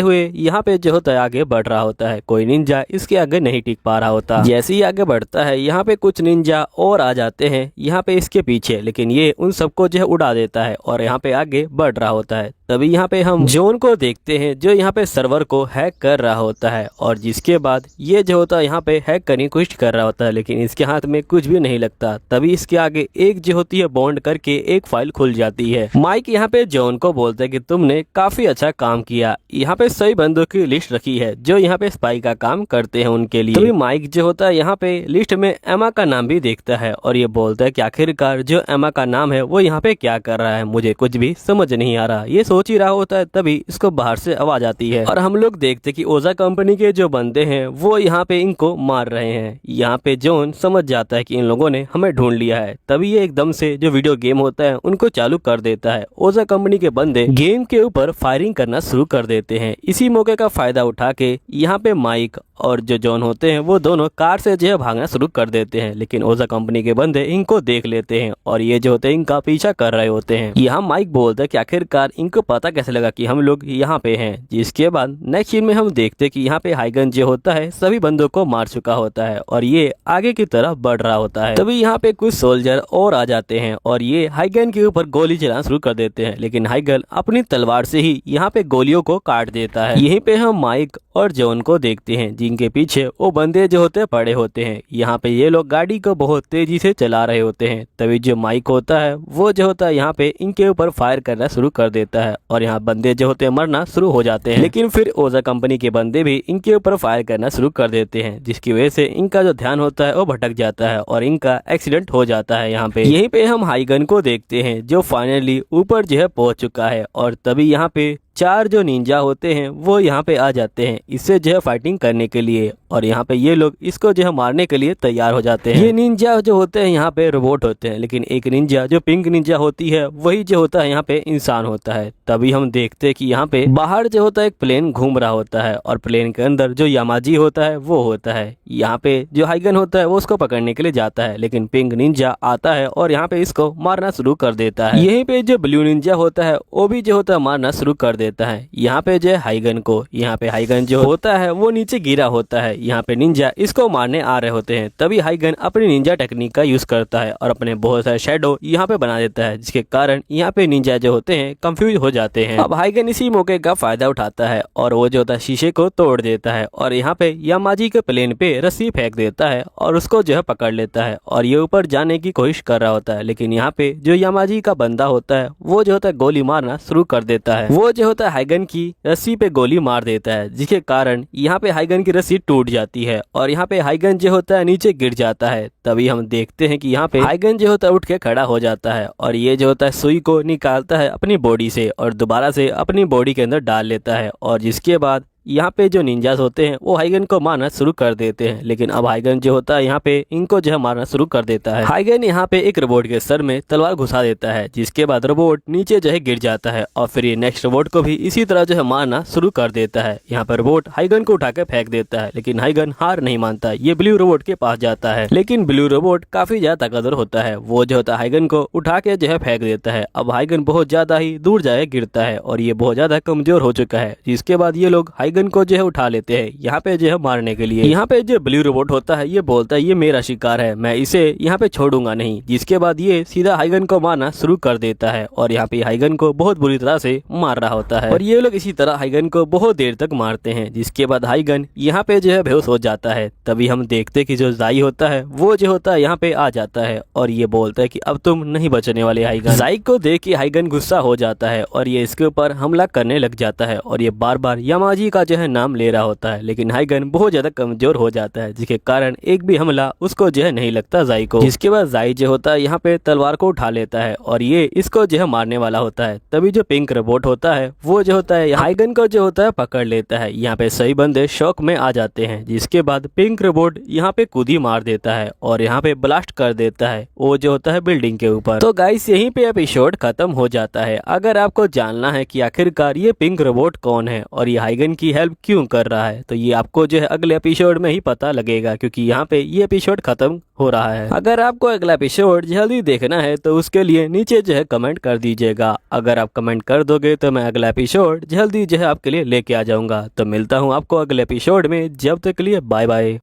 हुए यहाँ पे जो होता है आगे बढ़ रहा होता है। कोई निंजा इसके आगे नहीं टिक पा रहा होता। जैसे ही आगे बढ़ता है यहाँ पे कुछ निंजा और आ जाते हैं यहाँ पे इसके पीछे, लेकिन ये उन सबको जो है उड़ा देता है और यहाँ पे आगे बढ़ रहा होता है। तभी यहाँ पे हम जॉन को देखते हैं जो यहाँ पे सर्वर को हैक कर रहा होता है, और जिसके बाद ये जो होता है यहाँ पे हैक करने की कोशिश कर रहा होता है, लेकिन इसके हाथ में कुछ भी नहीं लगता। तभी इसके आगे एक जो होती है बॉन्ड करके एक फाइल खुल जाती है। माइक यहाँ पे जॉन को बोलता है कि तुमने काफी अच्छा काम किया, यहाँ पे सही बंदों की लिस्ट रखी है जो यहाँ पे स्पाई का काम करते हैं उनके लिए। तभी माइक जो होता है यहाँ पे लिस्ट में एमा का नाम भी देखता है और ये बोलता है कि आखिरकार जो एमा का नाम है वो यहाँ पे क्या कर रहा है, मुझे कुछ भी समझ नहीं आ रहा। ये सोच ही रहा होता है, तभी इसको बाहर से आवाज आती है और हम लोग देखते कि ओजा कंपनी के जो बंदे हैं वो यहाँ पे इनको मार रहे हैं। यहाँ पे जॉन समझ जाता है कि इन लोगों ने हमें ढूंढ लिया है। तभी ये एकदम से जो वीडियो गेम होता है उनको चालू कर देता है। ओजा कंपनी के बंदे गेम के ऊपर फायरिंग करना शुरू कर देते हैं। इसी मौके का फायदा उठा के यहाँ पे माइक और जो जॉन होते हैं वो दोनों कार से जो है भागना शुरू कर देते हैं, लेकिन ओजा कंपनी के बंदे इनको देख लेते हैं और ये जो होते हैं इनका पीछा कर रहे होते हैं। यहाँ माइक बोलता है कि आखिरकार इनको पता कैसे लगा कि हम लोग यहाँ पे हैं। जिसके बाद नेक्स्ट सीन में हम देखते हैं कि यहाँ पे हाइगन जो होता है सभी बंदों को मार चुका होता है और ये आगे की तरफ बढ़ रहा होता है। तभी यहाँ पे कुछ सोल्जर और आ जाते हैं और ये हाइगन के ऊपर गोली चलाना शुरू कर देते हैं, लेकिन हाइगन अपनी तलवार से ही यहाँ पे गोलियों को काट देता है। यहीं पे हम माइक और जॉन को देखते हैं जिनके पीछे वो बंदे जो होते हैं पड़े होते हैं। यहाँ पे ये लोग गाड़ी को बहुत तेजी से चला रहे होते हैं। तभी जो माइक होता है वो जो होता है यहाँ पे इनके ऊपर फायर करना शुरू कर देता है और यहाँ बंदे जो होते हैं मरना शुरू हो जाते हैं। लेकिन फिर ओजा कंपनी के बंदे भी इनके ऊपर फायर करना शुरू कर देते हैं, जिसकी वजह से इनका जो ध्यान होता है वो भटक जाता है और इनका एक्सीडेंट हो जाता है। यहाँ पे यहीं पे हम हाइगन को देखते हैं जो फाइनली ऊपर जो है पहुंच चुका है और तभी यहाँ पे 4 जो निंजा होते हैं वो यहाँ पे आ जाते हैं इससे जो है फाइटिंग करने के लिए, और यहाँ पे ये लोग इसको जो है मारने के लिए तैयार हो जाते हैं। ये निंजा जो होते हैं यहाँ पे रोबोट होते हैं, लेकिन एक निंजा जो पिंक निंजा होती है वही जो होता है यहाँ पे इंसान होता है। तभी हम देखते हैं कि यहाँ पे बाहर जो होता है एक प्लेन घूम रहा होता है और प्लेन के अंदर जो यामाजी होता है वो होता है। यहाँ पे जो हाइगन होता है वो उसको पकड़ने के लिए जाता है, लेकिन पिंक निंजा आता है और यहाँ पे इसको मारना शुरू कर देता है। यहीं पे जो ब्लू निंजा होता है वो भी जो होता है मारना शुरू कर देता है। यहाँ पे जो हाइगन को यहाँ पे हाइगन जो होता है वो नीचे गिरा होता है। यहाँ पे निंजा इसको मारने आ रहे होते हैं। तभी हाइगन अपनी निंजा टेक्निक का यूज करता है और अपने बहुत सारे शैडो यहाँ पे बना देता है, जिसके कारण यहाँ पे निंजा जो होते हैं कंफ्यूज हो जाते हैं। अब हाइगन इसी मौके का फायदा उठाता है और वो जो होता है शीशे को तोड़ देता है और यहाँ पे यामाजी के प्लेन पे रस्सी फेंक देता है और उसको जो है पकड़ लेता है और ये ऊपर जाने की कोशिश कर रहा होता है, लेकिन यहाँ पे जो यामाजी का बंदा होता है वो जो होता है गोली मारना शुरू कर देता है। वो जो होता है हाइगन की रस्सी पे गोली मार देता है, जिसके कारण यहाँ पे हाइगन की रस्सी टूट जाती है और यहाँ पे हाइगन जो होता है नीचे गिर जाता है। तभी हम देखते हैं कि यहाँ पे हाइगन जो होता है उठ के खड़ा हो जाता है और ये जो होता है सुई को निकालता है अपनी बॉडी से और दोबारा से अपनी बॉडी के अंदर डाल लेता है, और जिसके बाद यहाँ पे जो निंजास होते हैं वो हाइगन को मारना शुरू कर देते हैं। लेकिन अब हाइगन जो होता है यहाँ पे इनको जो है मारना शुरू कर देता है। हाइगन यहाँ पे एक रोबोट के सर में तलवार घुसा देता है, जिसके बाद रोबोट नीचे जो है गिर जाता है और फिर ये नेक्स्ट रोबोट को भी इसी तरह जो है मारना शुरू कर देता है। यहाँ पर रोबोट हाइगन को उठा के फेंक देता है, लेकिन हाइगन हार नहीं मानता, ये ब्लू रोबोट के पास जाता है। लेकिन ब्लू रोबोट काफी ज्यादा ताकतवर होता है, वो जो होता है हाइगन को उठा के जो है फेंक देता है। अब हाइगन बहुत ज्यादा ही दूर जाए गिरता है और ये बहुत ज्यादा कमजोर हो चुका है, जिसके बाद ये लोग हाइगन को जो है उठा लेते हैं यहाँ पे जो है मारने के लिए। यहाँ पे जो ब्लू रोबोट होता है ये बोलता है ये मेरा शिकार है, मैं इसे यहाँ पे छोड़ूंगा नहीं, जिसके बाद ये सीधा हाइगन को मारना शुरू कर देता है और यहाँ पे हाइगन को बहुत बुरी तरह से मार रहा होता है और ये लोग इसी तरह हाइगन को बहुत देर तक मारते हैं, जिसके बाद हाइगन यहाँ पे जो है बेहोश हो जाता है। तभी हम देखते कि जो जाई होता है वो जो होता है यहाँ पे आ जाता है और ये बोलता है कि अब तुम नहीं बचने वाले हाइगन। जाई को देख के हाइगन गुस्सा हो जाता है और ये इसके ऊपर हमला करने लग जाता है और ये बार बार यामाजी का जो है नाम ले रहा होता है, लेकिन हाइगन बहुत ज्यादा कमजोर हो जाता है, जिसके कारण एक भी हमला उसको जो है नहीं लगता जाई को। जिसके बाद जाई जो होता है यहाँ पे तलवार को उठा लेता है और ये इसको जो है मारने वाला होता है। तभी जो पिंक रोबोट होता है वो जो होता है हाइगन को जो होता है पकड़ लेता है। यहाँ पे सही बंदे शौक में आ जाते हैं, जिसके बाद पिंक रोबोट यहाँ पे कूदी मार देता है और यहाँ पे ब्लास्ट कर देता है वो जो होता है बिल्डिंग के ऊपर। तो गाइस यहीं पे एपिसोड खत्म हो जाता है। अगर आपको जानना है कि आखिरकार ये पिंक रोबोट कौन है और ये हाइगन की उसकी हेल्प क्यों कर रहा है, तो ये आपको जो है अगले एपिसोड में ही पता लगेगा, क्योंकि यहाँ पे ये एपिसोड खत्म हो रहा है। अगर आपको अगला एपिसोड जल्दी देखना है तो उसके लिए नीचे जो है कमेंट कर दीजिएगा। अगर आप कमेंट कर दोगे तो मैं अगला एपिसोड जल्दी जो है आपके लिए लेके आ जाऊंगा। तो मिलता हूँ आपको अगले एपिसोड में, जब तक के लिए बाय बाय।